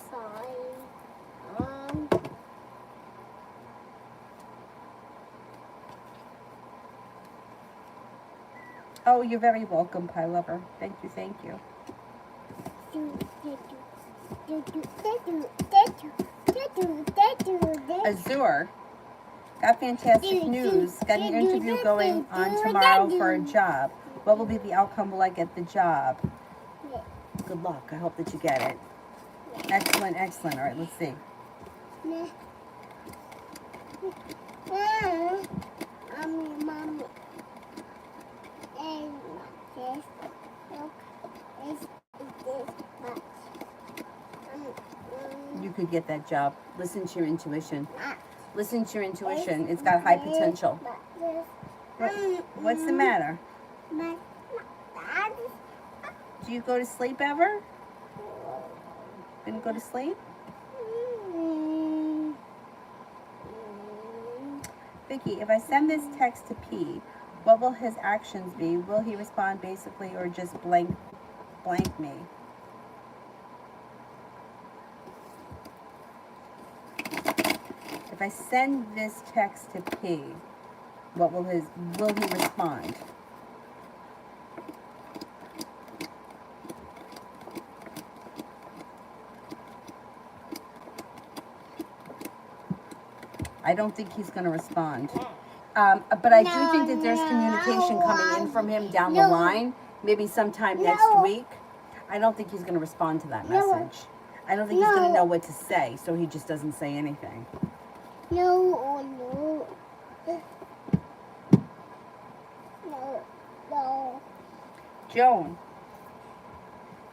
Oh, you're very welcome, Pie Lover. Thank you, thank you. Azure, got fantastic news. Got an interview going on tomorrow for a job. What will be the outcome? Will I get the job? Good luck. I hope that you get it. Excellent, excellent. All right, let's see. Mommy. You could get that job. Listen to your intuition. Listen to your intuition. It's got high potential. What's the matter? Do you go to sleep ever? Gonna go to sleep? Vicky, if I send this text to P, what will his actions be? Will he respond basically or just blank me? If I send this text to P, will he respond? I don't think he's going to respond. But I do think that there's communication coming in from him down the line, maybe sometime next week. I don't think he's going to respond to that message. I don't think he's going to know what to say, so he just doesn't say anything. No. Joan,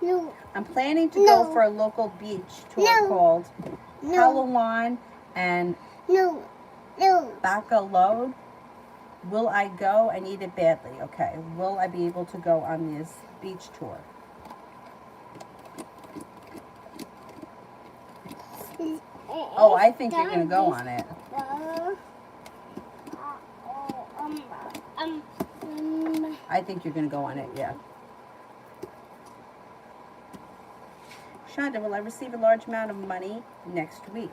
No. I'm planning to go for a local beach tour called Palawan and No. Bacolod. Will I go? I need it badly. Okay. Will I be able to go on this beach tour? Oh, I think you're going to go on it. I think you're going to go on it, yeah. Shonda, will I receive a large amount of money next week?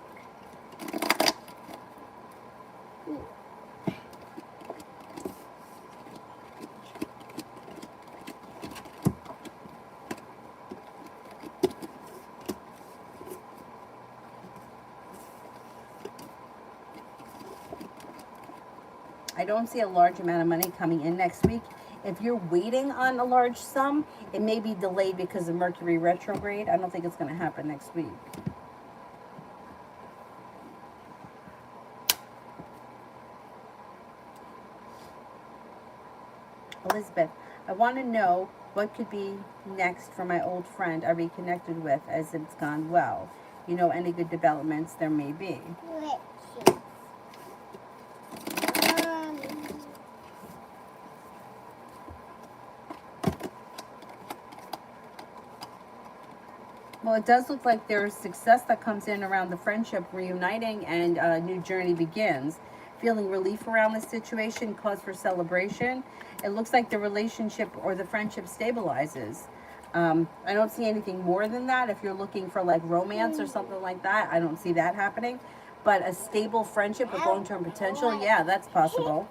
I don't see a large amount of money coming in next week. If you're waiting on a large sum, it may be delayed because of Mercury retrograde. I don't think it's going to happen next week. Elizabeth, I want to know what could be next for my old friend I reconnected with as it's gone well. You know, any good developments there may be. Well, it does look like there's success that comes in around the friendship reuniting and a new journey begins. Feeling relief around the situation, cause for celebration. It looks like the relationship or the friendship stabilizes. I don't see anything more than that. If you're looking for like romance or something like that, I don't see that happening. But a stable friendship with long-term potential, yeah, that's possible.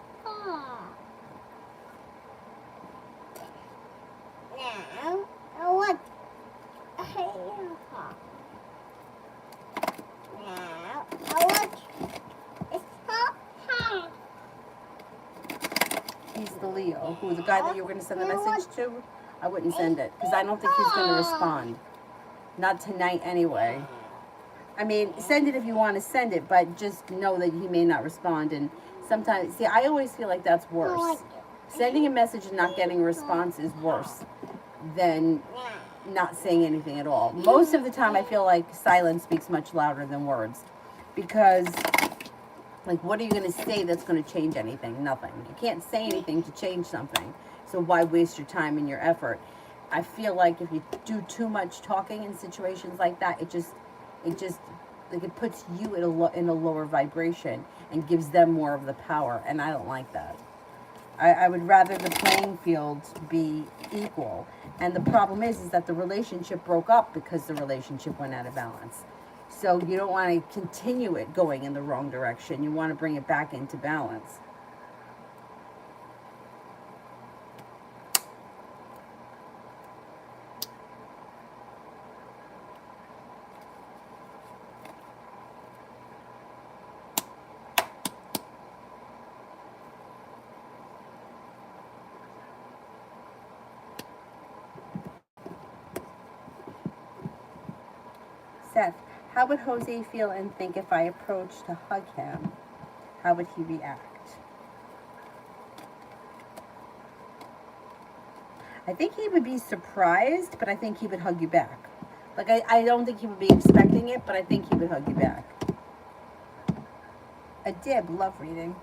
He's the Leo, who the guy that you were going to send the message to. I wouldn't send it because I don't think he's going to respond. Not tonight anyway. I mean, send it if you want to send it, but just know that he may not respond. And sometimes, see, I always feel like that's worse. Sending a message and not getting a response is worse than not saying anything at all. Most of the time, I feel like silence speaks much louder than words. Because, like, what are you going to say that's going to change anything? Nothing. You can't say anything to change something. So why waste your time and your effort? I feel like if you do too much talking in situations like that, it just like it puts you in a lower vibration and gives them more of the power, and I don't like that. I would rather the playing field be equal. And the problem is that the relationship broke up because the relationship went out of balance. So you don't want to continue it going in the wrong direction. You want to bring it back into balance. Seth, how would Jose feel and think if I approached to hug him? How would he react? I think he would be surprised, but I think he would hug you back. Like, I don't think he would be expecting it, but I think he would hug you back. A dib, love reading.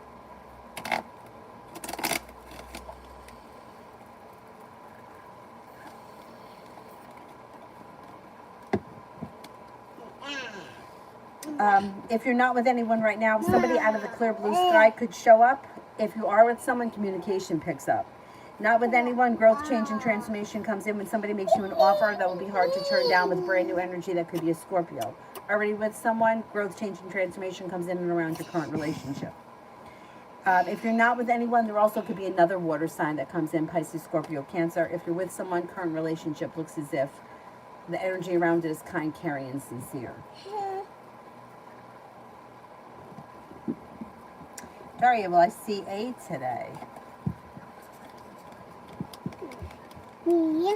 If you're not with anyone right now, somebody out of the clear blue sky could show up. If you are with someone, communication picks up. Not with anyone, growth, change, and transformation comes in when somebody makes you an offer that will be hard to turn down with brand new energy that could be a Scorpio. Already with someone, growth, change, and transformation comes in and around your current relationship. If you're not with anyone, there also could be another water sign that comes in, Pisces, Scorpio, Cancer. If you're with someone, current relationship looks as if the energy around it is kind, caring, and sincere. Variable, I see A today. Yeah.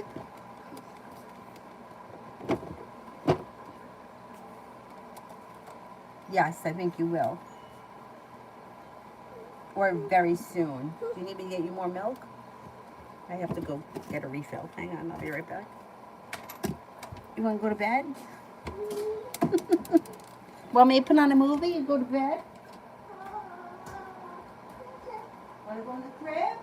Yes, I think you will. Or very soon. Do you need me to get you more milk? I have to go get a refill. Hang on, I'll be right back. You want to go to bed? Want me to put on a movie and go to bed? Want to go in the crib?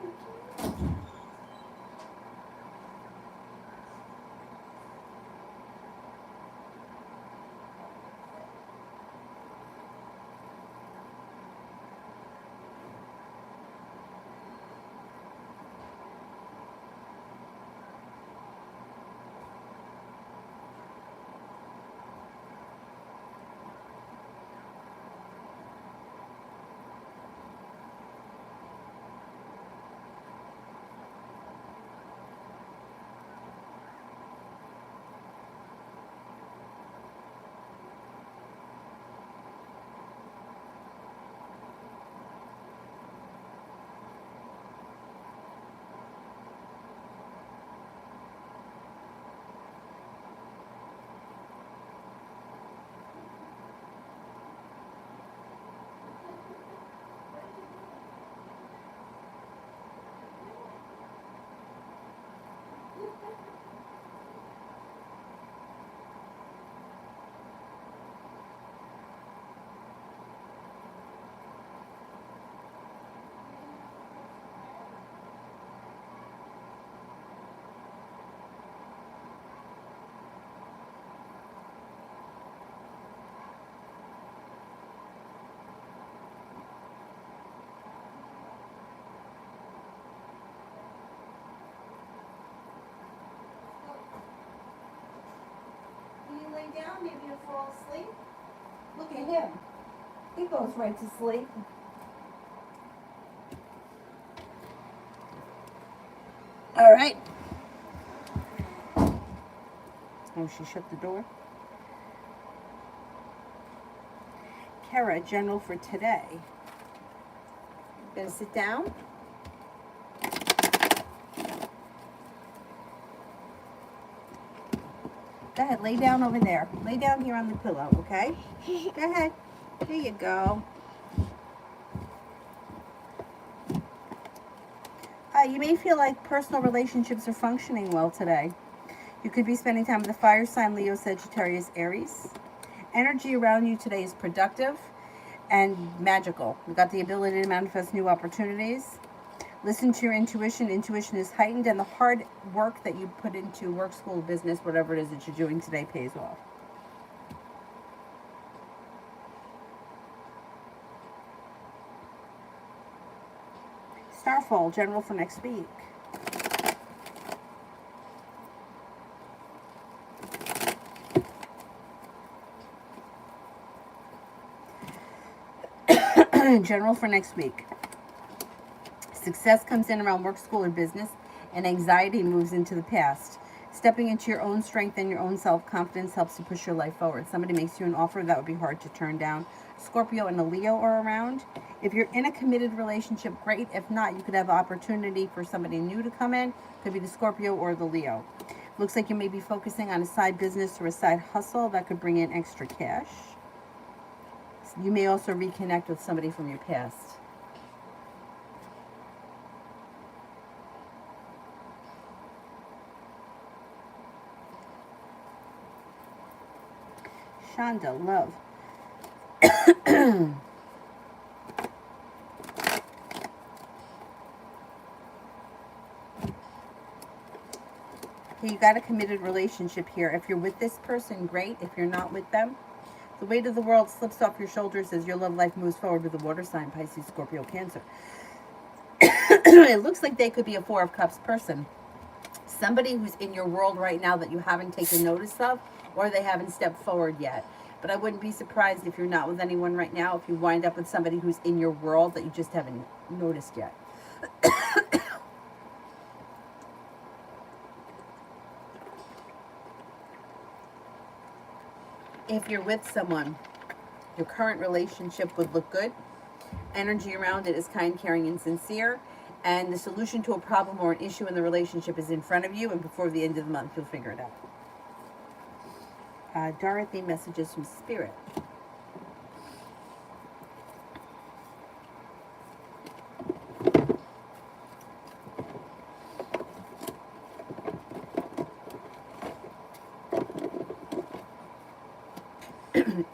Can you lay down? Maybe you'll fall asleep. Look at him. He goes right to sleep. All right. Oh, she shut the door. Kara, general for today. Gonna sit down? Go ahead, lay down over there. Lay down here on the pillow, okay? Go ahead. Here you go. You may feel like personal relationships are functioning well today. You could be spending time with the fire sign, Leo, Sagittarius, Aries. Energy around you today is productive and magical. You've got the ability to manifest new opportunities. Listen to your intuition. Intuition is heightened, and the hard work that you put into work, school, business, whatever it is that you're doing today pays off. Starfall, general for next week. General for next week. Success comes in around work, school, or business, and anxiety moves into the past. Stepping into your own strength and your own self-confidence helps you push your life forward. Somebody makes you an offer that would be hard to turn down. Scorpio and a Leo are around. If you're in a committed relationship, great. If not, you could have opportunity for somebody new to come in. Could be the Scorpio or the Leo. Looks like you may be focusing on a side business or a side hustle that could bring in extra cash. You may also reconnect with somebody from your past. Shonda, love. You got a committed relationship here. If you're with this person, great. If you're not with them, the weight of the world slips off your shoulders as your love life moves forward with the water sign, Pisces, Scorpio, Cancer. It looks like they could be a Four of Cups person. Somebody who's in your world right now that you haven't taken notice of, or they haven't stepped forward yet. But I wouldn't be surprised if you're not with anyone right now, if you wind up with somebody who's in your world that you just haven't noticed yet. If you're with someone, your current relationship would look good. energy around it is kind, caring, and sincere. And the solution to a problem or an issue in the relationship is in front of you, and before the end of the month, you'll figure it out. Dorothy, messages from Spirit.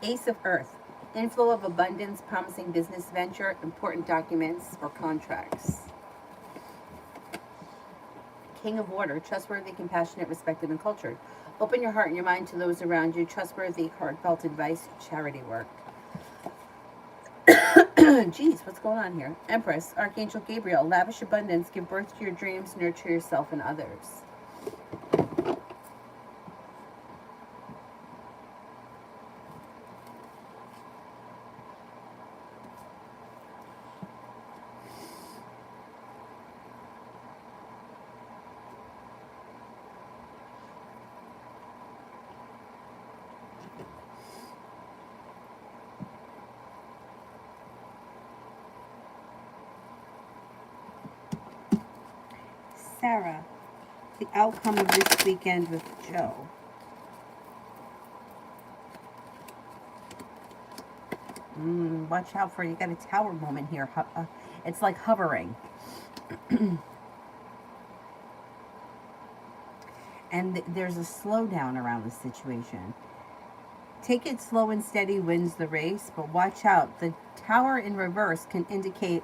Ace of Earth. Inflow of abundance, promising business venture, important documents or contracts. King of Water. Trustworthy, compassionate, respected, and cultured. Open your heart and your mind to those around you. Trustworthy, heartfelt advice, charity work. Geez, what's going on here? Empress. Archangel Gabriel. Lavish abundance. Give birth to your dreams. Nurture yourself and others. Sarah, the outcome of this weekend with Joe. Watch out for, you got a tower moment here. It's like hovering. And there's a slowdown around the situation. Take it slow and steady wins the race, but watch out. The tower in reverse can indicate,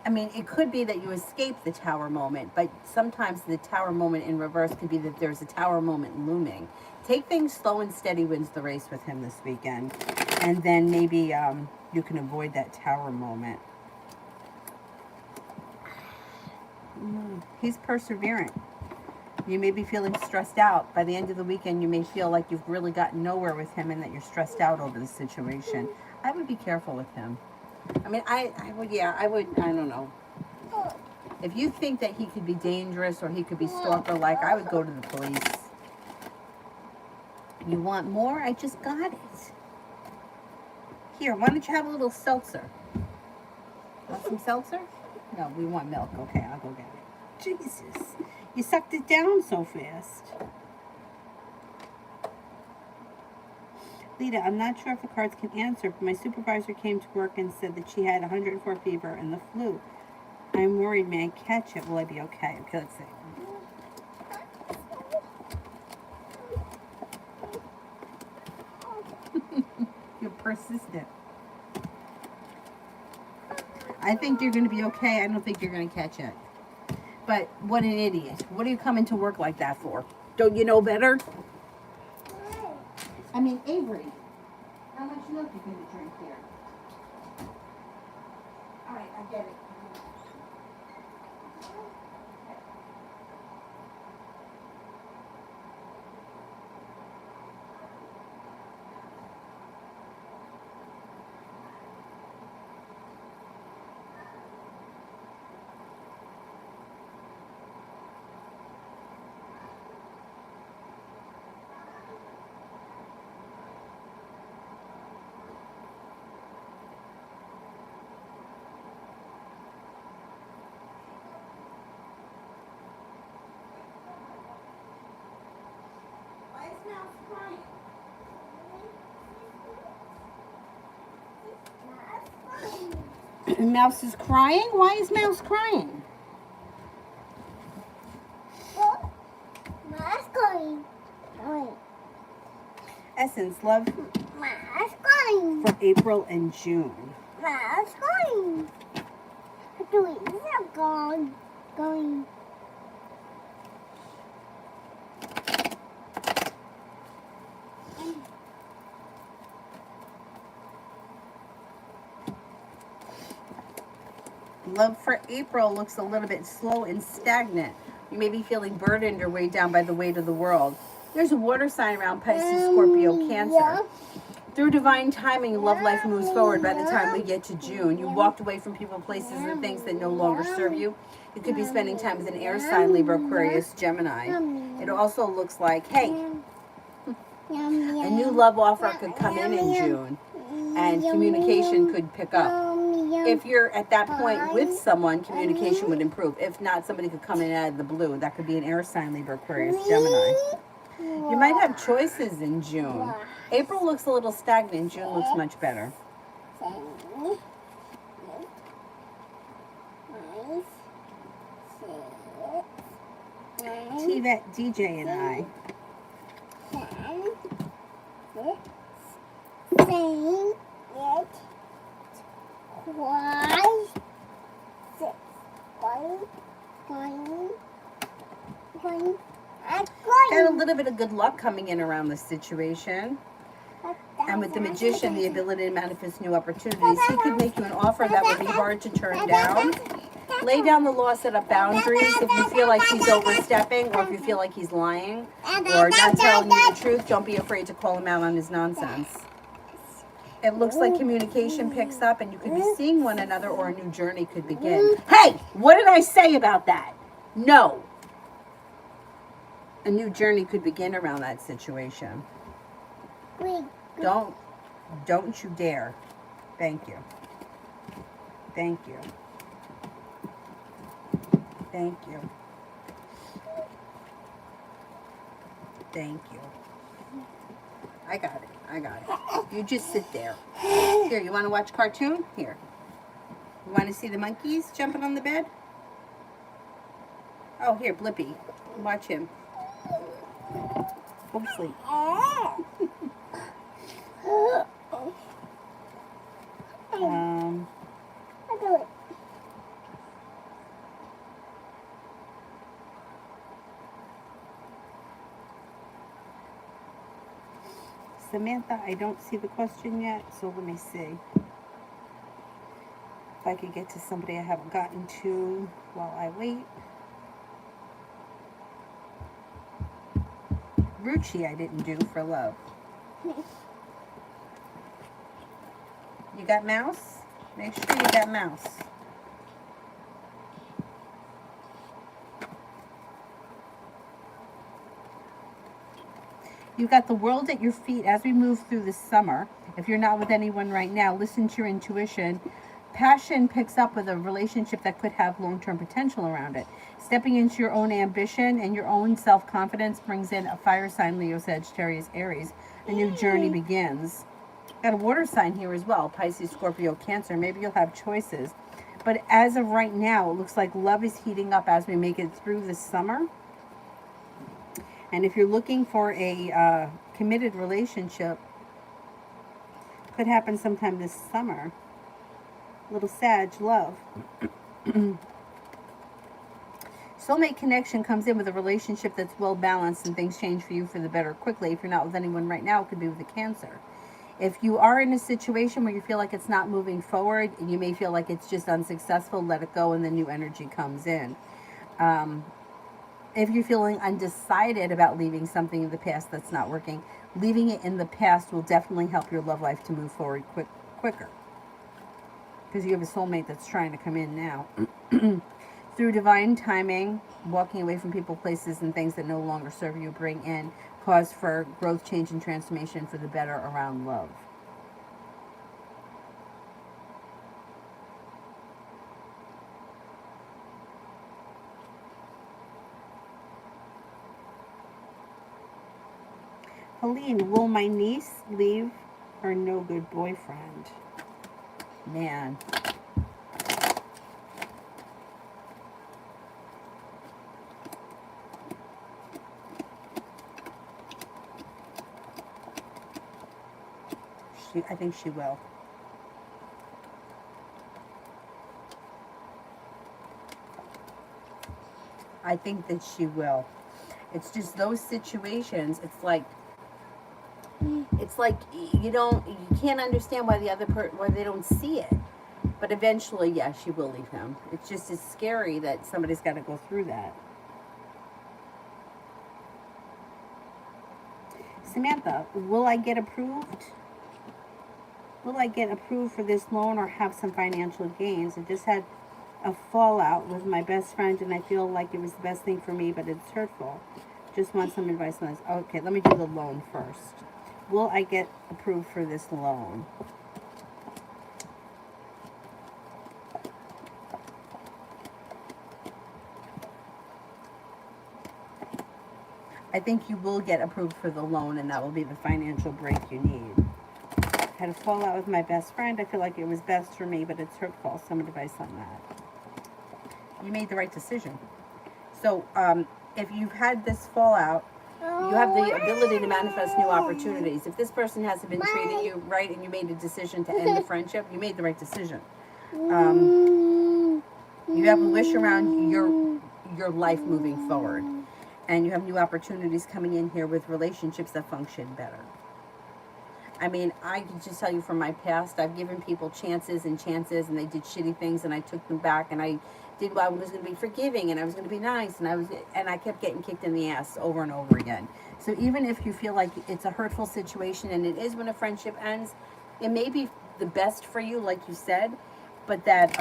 I mean, it could be that you escape the tower moment, but sometimes the tower moment in reverse could be that there's a tower moment looming. Take things slow and steady wins the race with him this weekend. And then maybe you can avoid that tower moment. He's perseverant. You may be feeling stressed out. By the end of the weekend, you may feel like you've really gotten nowhere with him and that you're stressed out over the situation. I would be careful with him. I mean, I don't know. If you think that he could be dangerous or he could be stalker-like, I would go to the police. You want more? I just got it. Here, why don't you have a little seltzer? Want some seltzer? No, we want milk. Okay, I'll go get it. Jesus, you sucked it down so fast. Lita, I'm not sure if the cards can answer, but my supervisor came to work and said that she had 104 fever and the flu. I'm worried, may I catch it? Will I be okay? Okay, let's see. You're persistent. I think you're going to be okay. I don't think you're going to catch it. But what an idiot. What are you coming to work like that for? Don't you know better? I mean, Avery, how much milk are you going to drink here? All right, I get it. Mouse is crying? Why is Mouse crying? Mouse going. Essence, love Mouse going. for April and June. Mouse going. Doing going. Love for April looks a little bit slow and stagnant. You may be feeling burdened or weighed down by the weight of the world. There's a water sign around Pisces, Scorpio, Cancer. Yeah. Through divine timing, love life moves forward by the time we get to June. You walked away from people, places, and things that no longer serve you. You could be spending time with an air sign, Libra, Aquarius, Gemini. It also looks like, hey, a new love offer could come in June, and communication could pick up. if you're at that point with someone, communication would improve. If not, somebody could come in out of the blue. That could be an air sign, Libra, Aquarius, Gemini. You might have choices in June. April looks a little stagnant. June looks much better. T-Vet, DJ, and I. Got a little bit of good luck coming in around this situation. And with the Magician, the ability to manifest new opportunities, he could make you an offer that would be hard to turn down. Lay down the law, set up boundaries. If you feel like he's overstepping, or if you feel like he's lying, or not telling you the truth, don't be afraid to call him out on his nonsense. It looks like communication picks up and you could be seeing one another, or a new journey could begin. Hey, what did I say about that? No. A new journey could begin around that situation. Don't you dare. Thank you. Thank you. Thank you. Thank you. I got it. I got it. You just sit there. Here, you want to watch cartoon? Here. You want to see the monkeys jumping on the bed? Oh, here, Blippi. Watch him. Go to sleep. Samantha, I don't see the question yet, so let me see. If I could get to somebody I haven't gotten to while I wait. Ruchi I didn't do for love. You got mouse? Make sure you got mouse. You've got the world at your feet as we move through the summer. If you're not with anyone right now, listen to your intuition. Passion picks up with a relationship that could have long-term potential around it. Stepping into your own ambition and your own self-confidence brings in a fire sign, Leo, Sagittarius, Aries. A new journey begins. Got a water sign here as well, Pisces, Scorpio, Cancer. Maybe you'll have choices. But as of right now, it looks like love is heating up as we make it through the summer. And if you're looking for a committed relationship, could happen sometime this summer. Little Sag love. Soulmate connection comes in with a relationship that's well balanced and things change for you for the better quickly. If you're not with anyone right now, it could be with a Cancer. If you are in a situation where you feel like it's not moving forward and you may feel like it's just unsuccessful, let it go and the new energy comes in. If you're feeling undecided about leaving something in the past that's not working, leaving it in the past will definitely help your love life to move forward quicker. Because you have a soulmate that's trying to come in now. Through divine timing, walking away from people, places, and things that no longer serve you bring in cause for growth, change, and transformation for the better around love. Helene, will my niece leave her no good boyfriend? Man. I think she will. I think that she will. It's just those situations, it's like you can't understand why why they don't see it. But eventually, yeah, she will leave him. It's just as scary that somebody's got to go through that. Samantha, will I get approved? Will I get approved for this loan or have some financial gains? I just had a fallout with my best friend and I feel like it was the best thing for me, but it's hurtful. Just want some advice on this. Okay, let me do the loan first. Will I get approved for this loan? I think you will get approved for the loan, and that will be the financial break you need. Had a fallout with my best friend. I feel like it was best for me, but it's hurtful. Some advice on that. You made the right decision. So, if you've had this fallout, you have the ability to manifest new opportunities. If this person hasn't been treating you right and you made a decision to end the friendship, you made the right decision. You have a wish around your life moving forward. And you have new opportunities coming in here with relationships that function better. I mean, I can just tell you from my past, I've given people chances, and they did shitty things, and I took them back, and I was going to be forgiving, and I was going to be nice, and I kept getting kicked in the ass over and over again. So even if you feel like it's a hurtful situation, and it is when a friendship ends, it may be the best for you, like you said, but that,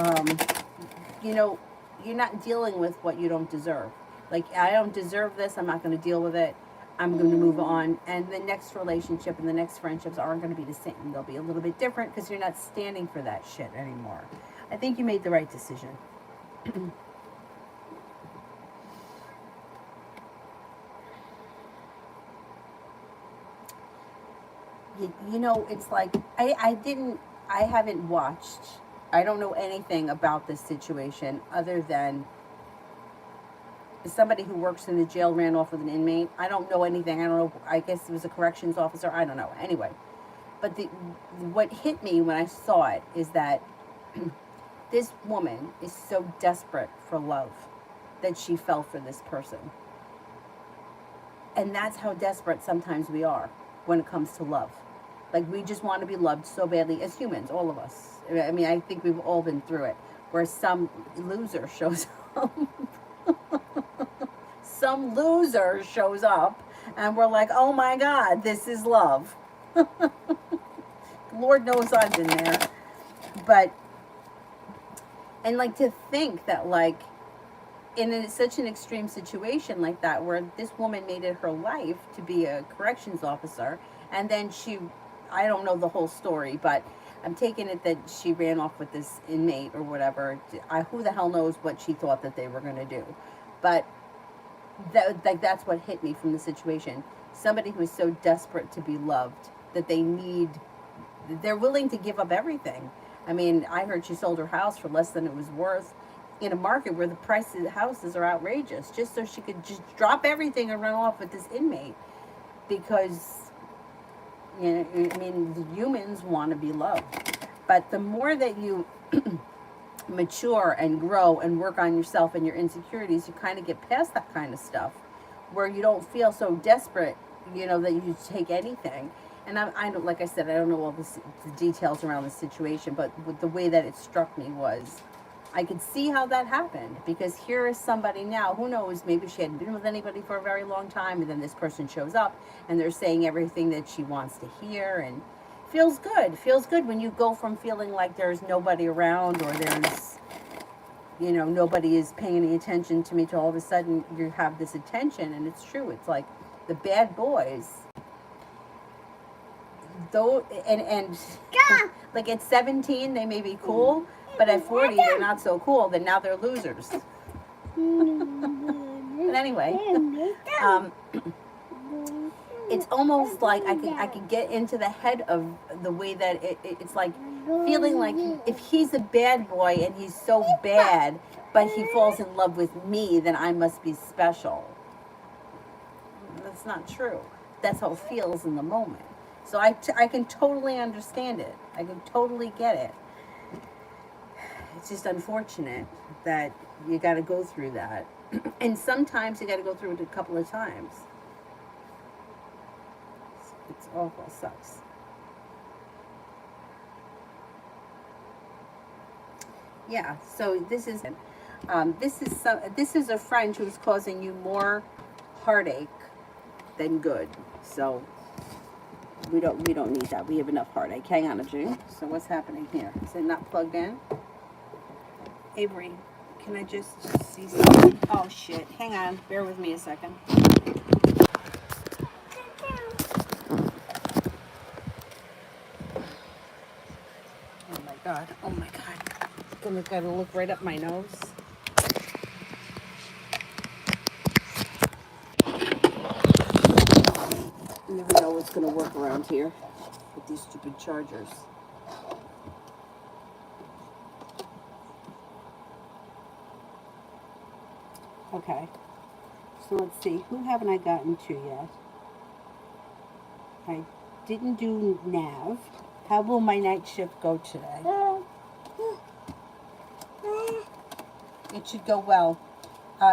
you're not dealing with what you don't deserve. Like, I don't deserve this, I'm not going to deal with it. I'm going to move on, and the next relationship and the next friendships aren't going to be the same. They'll be a little bit different because you're not standing for that shit anymore. I think you made the right decision. It's like, I haven't watched, I don't know anything about this situation other than somebody who works in the jail ran off with an inmate. I don't know anything. I don't know. I guess it was a corrections officer. I don't know. Anyway, but what hit me when I saw it is that this woman is so desperate for love that she fell for this person. And that's how desperate sometimes we are when it comes to love. Like, we just want to be loved so badly as humans, all of us. I mean, I think we've all been through it, where some loser shows up. Some loser shows up and we're like, oh my God, this is love. Lord knows I've been there. But, and like, to think that, like, in such an extreme situation like that, where this woman made it her life to be a corrections officer, and then I don't know the whole story, but I'm taking it that she ran off with this inmate or whatever. Who the hell knows what she thought that they were going to do. But that's what hit me from the situation. Somebody who is so desperate to be loved that they're willing to give up everything. I mean, I heard she sold her house for less than it was worth in a market where the price of the houses are outrageous, just so she could just drop everything and run off with this inmate. Because, I mean, humans want to be loved. But the more that you mature and grow and work on yourself and your insecurities, you kind of get past that kind of stuff, where you don't feel so desperate, that you take anything. And I don't, like I said, I don't know all the details around the situation, but the way that it struck me was, I could see how that happened, because here is somebody now, who knows, maybe she hadn't been with anybody for a very long time, and then this person shows up and they're saying everything that she wants to hear, and feels good when you go from feeling like there's nobody around, or there's, nobody is paying any attention to me, to all of a sudden you have this attention. And it's true, it's like the bad boys, though, and like at 17 they may be cool, but at 40 they're not so cool. Then now they're losers. But anyway, it's almost like I could get into the head of the way that it's like feeling like if he's a bad boy and he's so bad, but he falls in love with me, then I must be special. That's not true. That's how it feels in the moment. So I can totally understand it. I can totally get it. It's just unfortunate that you got to go through that. And sometimes you got to go through it a couple of times. It's awful, sucks. Yeah, so this is a friend who's causing you more heartache than good. So we don't need that. We have enough heartache. Hang on a minute. So what's happening here? Is it not plugged in? Avery, can I just see something? Oh shit. Hang on. Bear with me a second. Oh my god. Gotta look right up my nose. it's going to work around here with these stupid chargers. Okay. So let's see. Who haven't I gotten to yet? I didn't do Nav. How will my night shift go today? It should go well.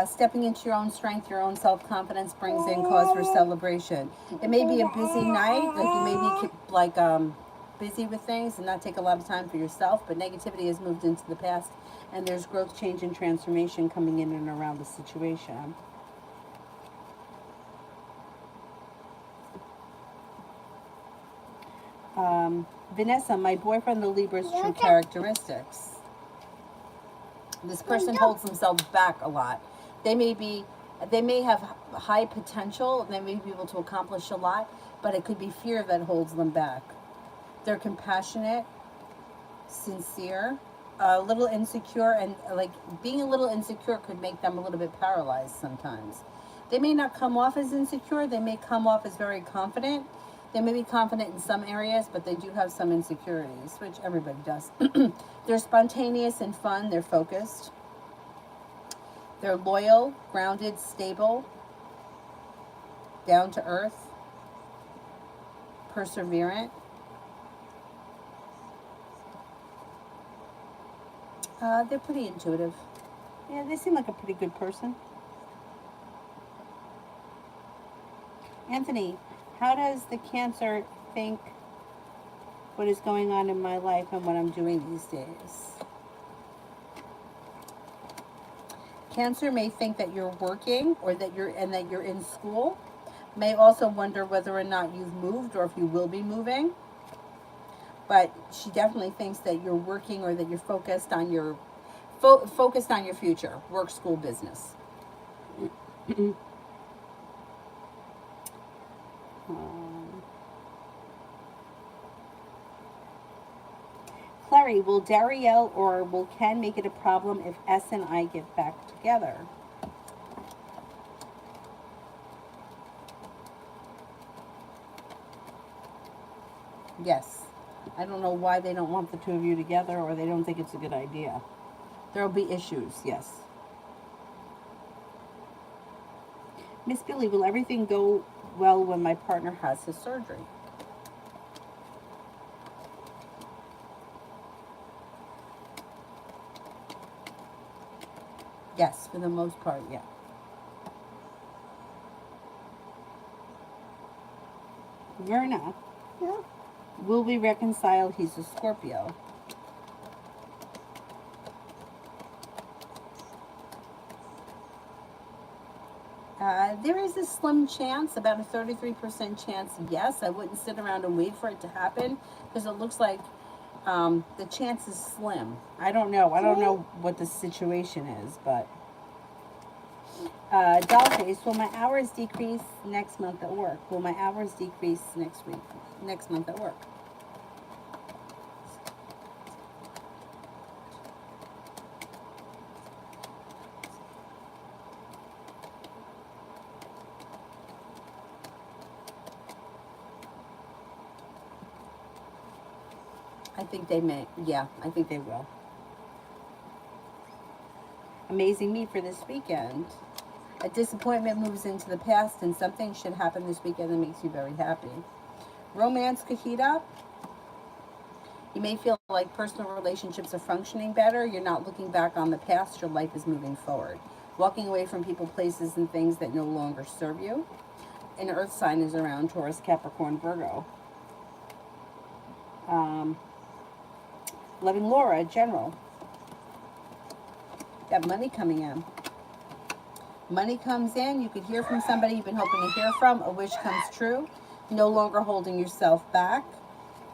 Stepping into your own strength, your own self-confidence brings in cause for celebration. It may be a busy night, like you may be busy with things and not take a lot of time for yourself, but negativity has moved into the past, and there's growth, change, and transformation coming in and around the situation. Vanessa, my boyfriend, the Libra's true characteristics. This person holds themselves back a lot. They may have high potential, they may be able to accomplish a lot, but it could be fear that holds them back. They're compassionate, sincere, a little insecure, and like being a little insecure could make them a little bit paralyzed sometimes. They may not come off as insecure, they may come off as very confident. They may be confident in some areas, but they do have some insecurities, which everybody does. They're spontaneous and fun, they're focused. They're loyal, grounded, stable, down to earth, perseverant. They're pretty intuitive. Yeah, they seem like a pretty good person. Anthony, how does the Cancer think what is going on in my life and what I'm doing these days? Cancer may think that you're working or that you're in school. May also wonder whether or not you've moved or if you will be moving. But she definitely thinks that you're working or that you're focused on your future, work, school, business. Clary, will Darielle or will Ken make it a problem if S and I get back together? Yes. I don't know why they don't want the two of you together, or they don't think it's a good idea. There will be issues, yes. Miss Billy, will everything go well when my partner has his surgery? Yes, for the most part, yeah. Verna, Yeah. will we reconcile? He's a Scorpio. There is a slim chance, about a 33% chance, yes. I wouldn't sit around and wait for it to happen because it looks like the chance is slim. I don't know. I don't know what the situation is, but Dollface, will my hours decrease next month at work? Will my hours decrease next month at work? I think they may. Yeah, I think they will. Amazing me for this weekend. A disappointment moves into the past and something should happen this weekend that makes you very happy. Romance could heat up. You may feel like personal relationships are functioning better. You're not looking back on the past. Your life is moving forward. Walking away from people, places, and things that no longer serve you. An earth sign is around: Taurus, Capricorn, Virgo. Loving Laura, general. Got money coming in. Money comes in. You could hear from somebody you've been hoping to hear from. A wish comes true. No longer holding yourself back.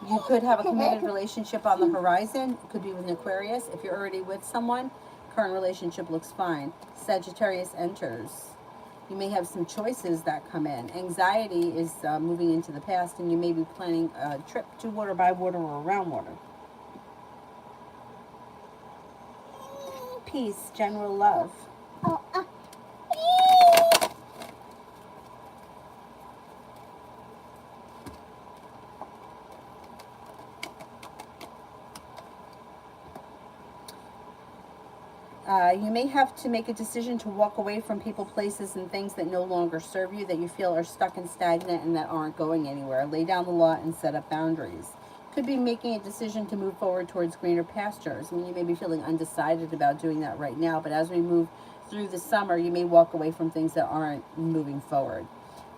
You could have a committed relationship on the horizon. It could be with an Aquarius. If you're already with someone, current relationship looks fine. Sagittarius enters. You may have some choices that come in. Anxiety is moving into the past, and you may be planning a trip to water, by water, or around water. Peace, general love. You may have to make a decision to walk away from people, places, and things that no longer serve you, that you feel are stuck and stagnant and that aren't going anywhere. Lay down the law and set up boundaries. Could be making a decision to move forward towards greener pastures. I mean, you may be feeling undecided about doing that right now, but as we move through the summer, you may walk away from things that aren't moving forward.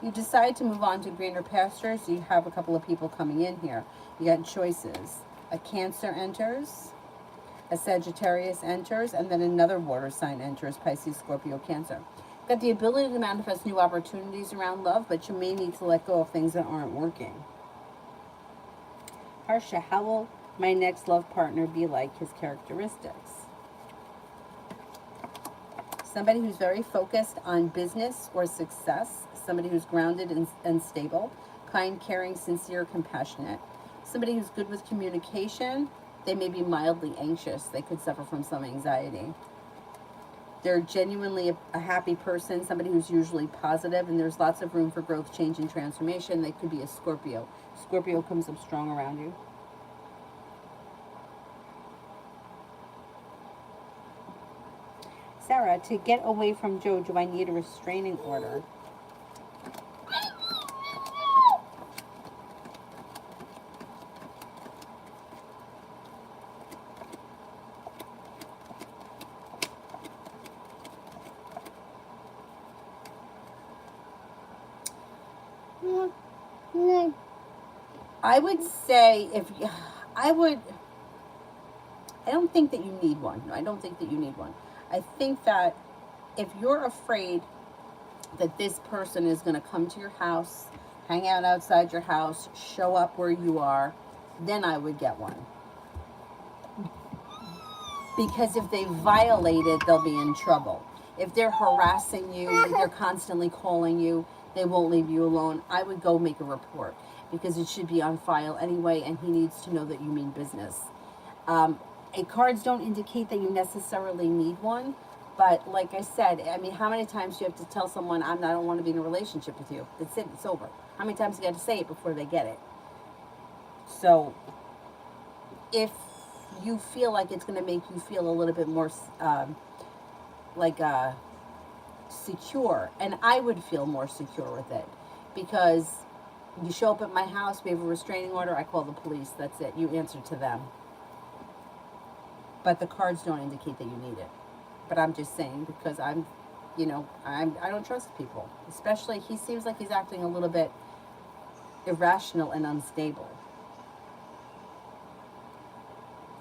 You decide to move on to greener pastures. You have a couple of people coming in here. You got choices. A Cancer enters. A Sagittarius enters, and then another water sign enters, Pisces, Scorpio, Cancer. Got the ability to manifest new opportunities around love, but you may need to let go of things that aren't working. Harsha, how will my next love partner be like? His characteristics. Somebody who's very focused on business or success. Somebody who's grounded and stable. Kind, caring, sincere, compassionate. Somebody who's good with communication. They may be mildly anxious. They could suffer from some anxiety. They're genuinely a happy person, somebody who's usually positive, and there's lots of room for growth, change, and transformation. They could be a Scorpio. Scorpio comes up strong around you. Sarah, to get away from Joe, do I need a restraining order? No. I would say I don't think that you need one. I don't think that you need one. I think that if you're afraid that this person is going to come to your house, hang out outside your house, show up where you are, then I would get one. Because if they violate it, they'll be in trouble. If they're harassing you, if they're constantly calling you, they won't leave you alone, I would go make a report because it should be on file anyway, and he needs to know that you mean business. Cards don't indicate that you necessarily need one, but like I said, I mean, how many times do you have to tell someone, I don't want to be in a relationship with you? That's it, it's over. How many times do you got to say it before they get it? So, if you feel like it's going to make you feel a little bit more secure, and I would feel more secure with it, because you show up at my house, we have a restraining order, I call the police, that's it, you answer to them. But the cards don't indicate that you need it. But I'm just saying, because I don't trust people, especially, he seems like he's acting a little bit irrational and unstable.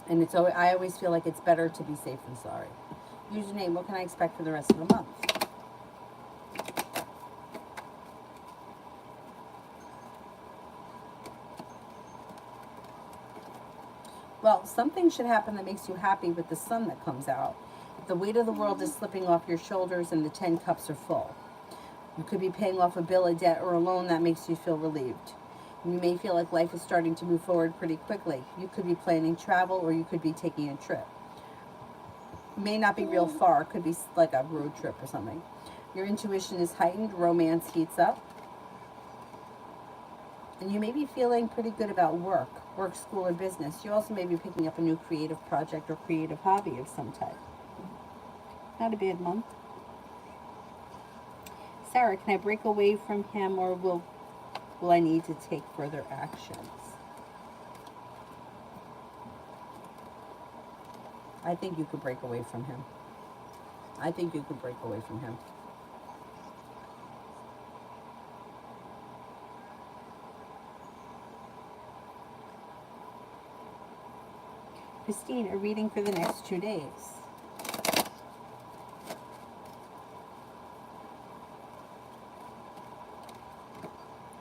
And I always feel like it's better to be safe than sorry. Username, what can I expect for the rest of the month? Well, something should happen that makes you happy with the sun that comes out. The weight of the world is slipping off your shoulders and the 10 cups are full. You could be paying off a bill, a debt, or a loan that makes you feel relieved. You may feel like life is starting to move forward pretty quickly. You could be planning travel, or you could be taking a trip. May not be real far. It could be like a road trip or something. Your intuition is heightened. Romance heats up. And you may be feeling pretty good about work, school, or business. You also may be picking up a new creative project or creative hobby of some type. Not a bad month. Sarah, can I break away from him, or will I need to take further actions? I think you could break away from him. I think you could break away from him. Christine, a reading for the next 2 days.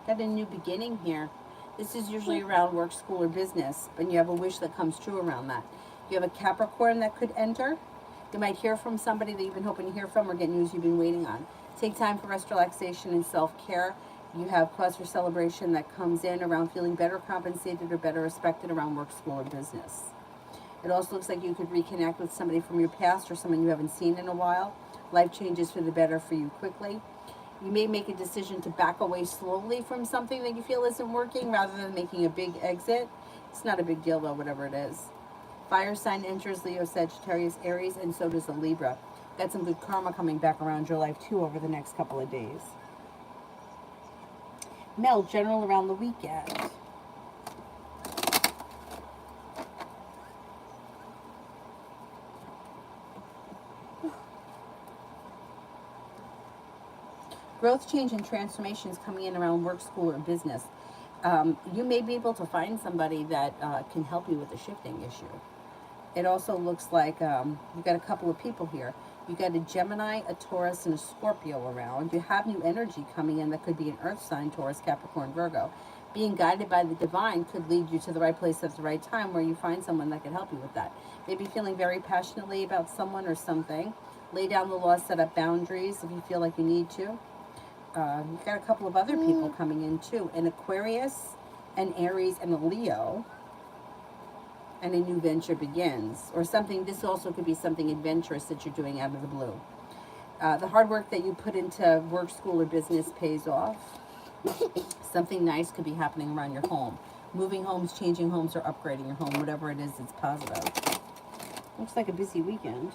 Got a new beginning here. This is usually around work, school, or business, but you have a wish that comes true around that. You have a Capricorn that could enter. You might hear from somebody that you've been hoping to hear from, or get news you've been waiting on. Take time for rest, relaxation, and self-care. You have cause for celebration that comes in around feeling better compensated or better respected around work, school, or business. It also looks like you could reconnect with somebody from your past or someone you haven't seen in a while. Life changes for the better for you quickly. You may make a decision to back away slowly from something that you feel isn't working rather than making a big exit. It's not a big deal though, whatever it is. Fire sign enters Leo, Sagittarius, Aries, and so does a Libra. Got some good karma coming back around your life too over the next couple of days. Mel, general around the weekend. Growth, change, and transformations coming in around work, school, or business. You may be able to find somebody that can help you with the shifting issue. It also looks like you've got a couple of people here. You got a Gemini, a Taurus, and a Scorpio around. You have new energy coming in that could be an earth sign, Taurus, Capricorn, Virgo. Being guided by the divine could lead you to the right place at the right time where you find someone that can help you with that. Maybe feeling very passionately about someone or something. Lay down the law, set up boundaries if you feel like you need to. You've got a couple of other people coming in too. An Aquarius, an Aries, and a Leo. And a new venture begins. Or something, this also could be something adventurous that you're doing out of the blue. The hard work that you put into work, school, or business pays off. Something nice could be happening around your home. Moving homes, changing homes, or upgrading your home. Whatever it is, it's positive. Looks like a busy weekend.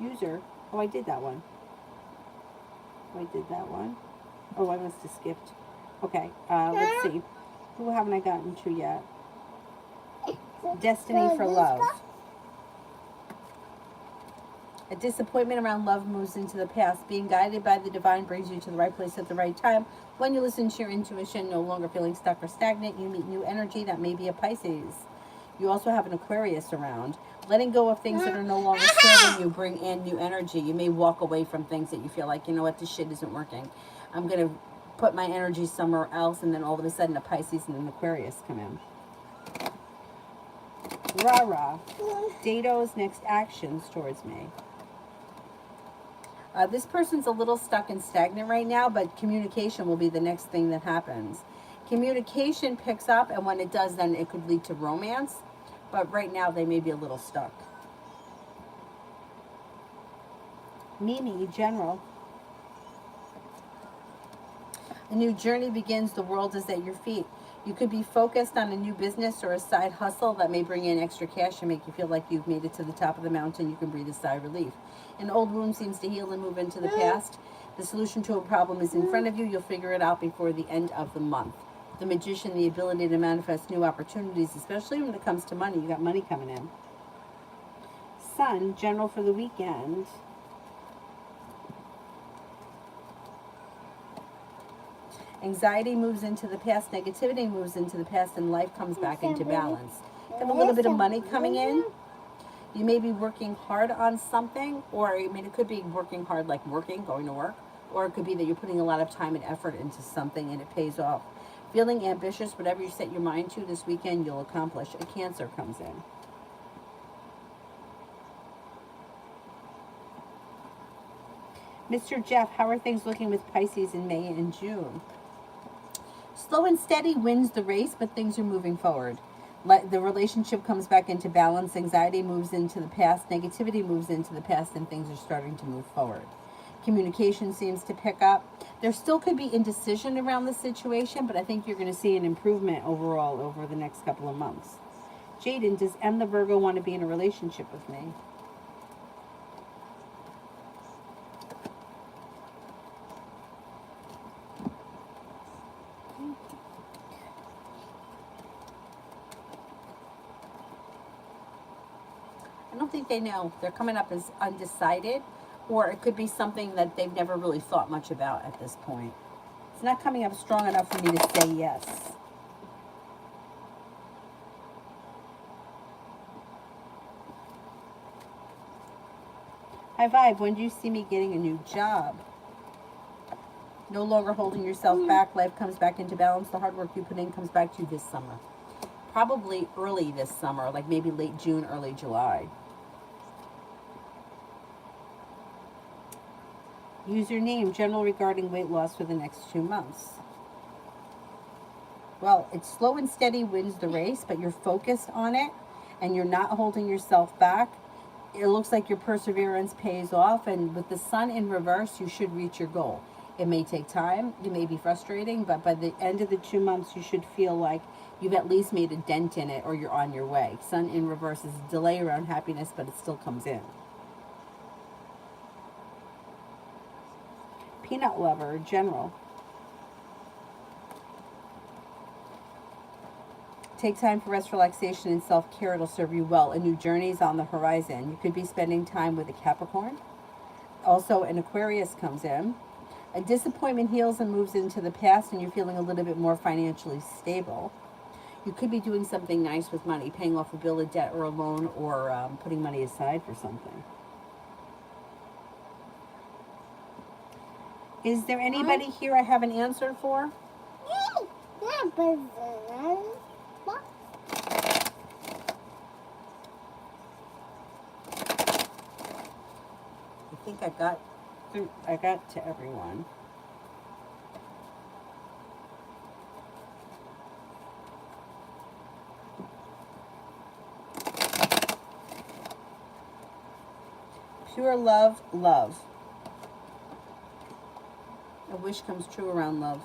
User. Oh, I did that one. Oh, I did that one. Oh, I must have skipped. Okay, let's see. Who haven't I gotten to yet? Destiny for love. A disappointment around love moves into the past. Being guided by the divine brings you to the right place at the right time. When you listen to your intuition, no longer feeling stuck or stagnant, you meet new energy. That may be a Pisces. You also have an Aquarius around. Letting go of things that are no longer serving you bring in new energy. You may walk away from things that you feel like, you know what, this shit isn't working. I'm going to put my energy somewhere else, and then all of a sudden a Pisces and an Aquarius come in. Rah-rah. Dato's next actions towards me. This person's a little stuck and stagnant right now, but communication will be the next thing that happens. Communication picks up, and when it does, then it could lead to romance. But right now, they may be a little stuck. Mimi, general. A new journey begins. The world is at your feet. You could be focused on a new business or a side hustle that may bring in extra cash and make you feel like you've made it to the top of the mountain. You can breathe a sigh of relief. An old wound seems to heal and move into the past. The solution to a problem is in front of you. You'll figure it out before the end of the month. The magician, the ability to manifest new opportunities, especially when it comes to money. You got money coming in. Sun, general for the weekend. Anxiety moves into the past, negativity moves into the past, and life comes back into balance. Got a little bit of money coming in. You may be working hard on something, or I mean, it could be working hard like working, going to work, or it could be that you're putting a lot of time and effort into something and it pays off. Feeling ambitious, whatever you set your mind to this weekend, you'll accomplish. A Cancer comes in. Mr. Jeff, how are things looking with Pisces in May and June? Slow and steady wins the race, but things are moving forward. The relationship comes back into balance. Anxiety moves into the past. Negativity moves into the past, and things are starting to move forward. Communication seems to pick up. There still could be indecision around the situation, but I think you're going to see an improvement overall over the next couple of months. Jaden, does M the Virgo want to be in a relationship with me? I don't think they know. They're coming up as undecided, or it could be something that they've never really thought much about at this point. It's not coming up strong enough for me to say yes. High vibe, when do you see me getting a new job? No longer holding yourself back. Life comes back into balance. The hard work you put in comes back to you this summer. Probably early this summer, like maybe late June, early July. Username, general regarding weight loss for the next 2 months. Well, it's slow and steady wins the race, but you're focused on it and you're not holding yourself back. It looks like your perseverance pays off, and with the sun in reverse, you should reach your goal. It may take time, you may be frustrating, but by the end of the 2 months, you should feel like you've at least made a dent in it or you're on your way. Sun in reverse is a delay around happiness, but it still comes in. Peanut lover, general. Take time for rest, relaxation, and self-care. It'll serve you well. A new journey is on the horizon. You could be spending time with a Capricorn. Also, an Aquarius comes in. A disappointment heals and moves into the past, and you're feeling a little bit more financially stable. You could be doing something nice with money, paying off a bill, a debt, or a loan, or putting money aside for something. Is there anybody here I haven't answered for? Yeah, but I think I got to everyone. Pure love, love. A wish comes true around love.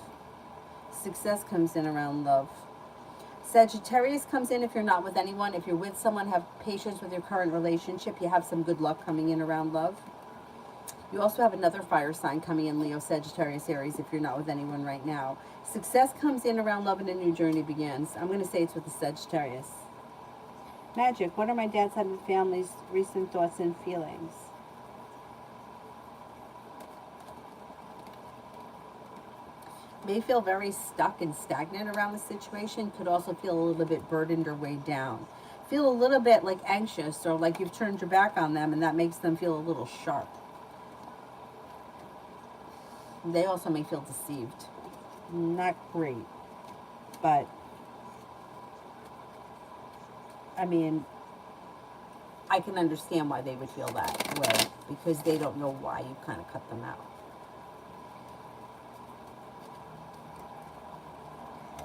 Success comes in around love. Sagittarius comes in if you're not with anyone. If you're with someone, have patience with your current relationship. You have some good luck coming in around love. You also have another fire sign coming in, Leo, Sagittarius, Aries, if you're not with anyone right now. Success comes in around love and a new journey begins. I'm going to say it's with the Sagittarius. Magic, what are my dad's side of the family's recent thoughts and feelings? May feel very stuck and stagnant around the situation. Could also feel a little bit burdened or weighed down. Feel a little bit like anxious or like you've turned your back on them, and that makes them feel a little sharp. They also may feel deceived. Not great, but I mean, I can understand why they would feel that way because they don't know why you kind of cut them out.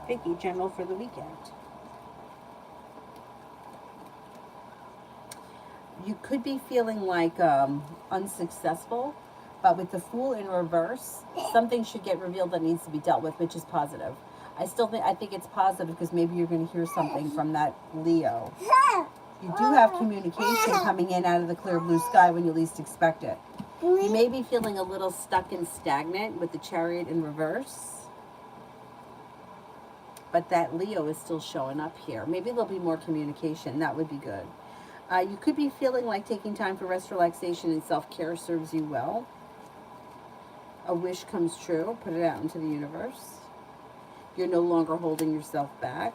Vicky, general for the weekend. You could be feeling like unsuccessful, but with the Fool in reverse, something should get revealed that needs to be dealt with, which is positive. I think it's positive because maybe you're going to hear something from that Leo. You do have communication coming in out of the clear blue sky when you least expect it. You may be feeling a little stuck and stagnant with the Chariot in reverse. But that Leo is still showing up here. Maybe there'll be more communication. That would be good. You could be feeling like taking time for rest, relaxation, and self-care serves you well. A wish comes true. Put it out into the universe. You're no longer holding yourself back.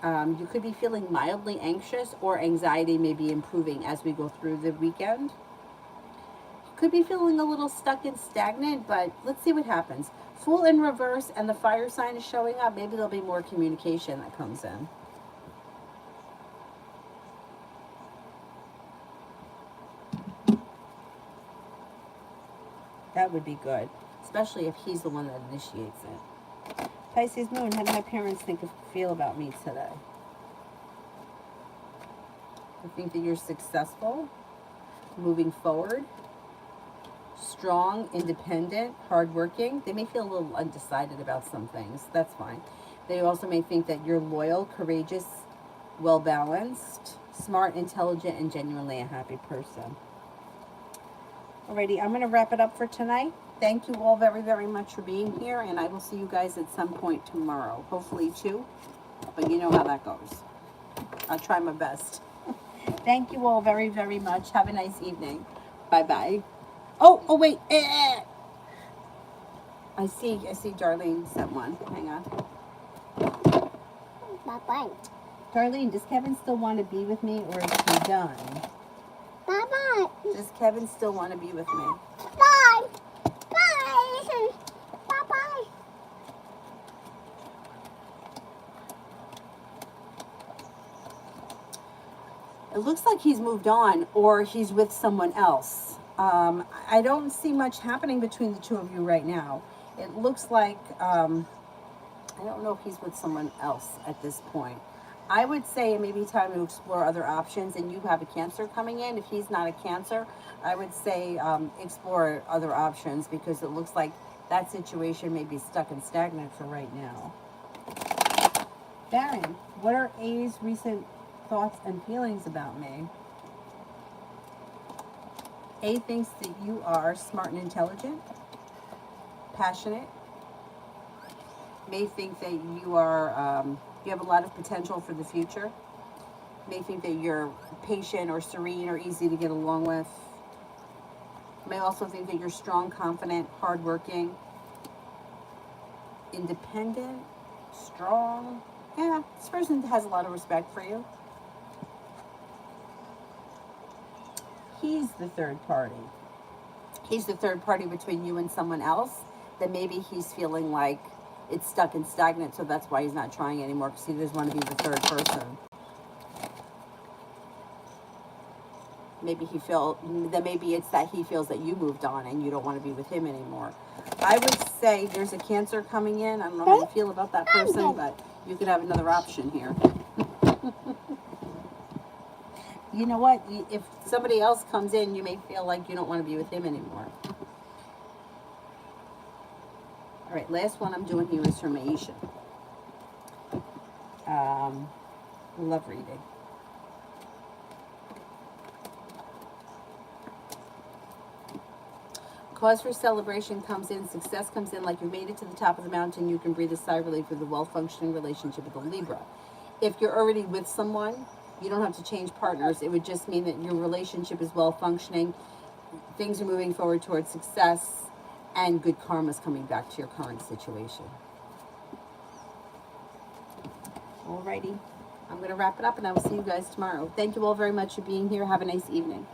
You could be feeling mildly anxious, or anxiety may be improving as we go through the weekend. You could be feeling a little stuck and stagnant, but let's see what happens. Fool in reverse and the fire sign is showing up. Maybe there'll be more communication that comes in. That would be good, especially if he's the one that initiates it. Pisces moon, how do my parents feel about me today? I think that you're successful, moving forward, strong, independent, hardworking. They may feel a little undecided about some things. That's fine. They also may think that you're loyal, courageous, well-balanced, smart, intelligent, and genuinely a happy person. Alrighty, I'm going to wrap it up for tonight. Thank you all very, very much for being here, and I will see you guys at some point tomorrow. Hopefully 2, but you know how that goes. I'll try my best. Thank you all very, very much. Have a nice evening. Bye-bye. Oh, wait. I see Darlene sent one. Hang on. Bye-bye. Darlene, does Kevin still want to be with me, or is he done? Bye-bye. Does Kevin still want to be with me? Bye. Bye. Bye-bye. It looks like he's moved on, or he's with someone else. I don't see much happening between the two of you right now. It looks like, I don't know if he's with someone else at this point. I would say it may be time to explore other options, and you have a Cancer coming in. If he's not a Cancer, I would say explore other options because it looks like that situation may be stuck and stagnant for right now. Baron, what are A's recent thoughts and feelings about me? A thinks that you are smart and intelligent, passionate. May think that you are you have a lot of potential for the future. May think that you're patient or serene or easy to get along with. May also think that you're strong, confident, hardworking, independent, strong. Yeah, this person has a lot of respect for you. He's the third party. He's the third party between you and someone else. That maybe he's feeling like it's stuck and stagnant, so that's why he's not trying anymore because he doesn't want to be the third person. Maybe maybe it's that he feels that you moved on and you don't want to be with him anymore. I would say there's a Cancer coming in. I don't know how you feel about that person, but you could have another option here. You know what? If somebody else comes in, you may feel like you don't want to be with him anymore. All right, last one I'm doing here is from Aisha. Love reading. Cause for celebration comes in, success comes in, like you made it to the top of the mountain, you can breathe a sigh of relief with a well-functioning relationship with a Libra. If you're already with someone, you don't have to change partners. It would just mean that your relationship is well-functioning, things are moving forward towards success, and good karma is coming back to your current situation. Alrighty, I'm going to wrap it up, and I will see you guys tomorrow. Thank you all very much for being here. Have a nice evening.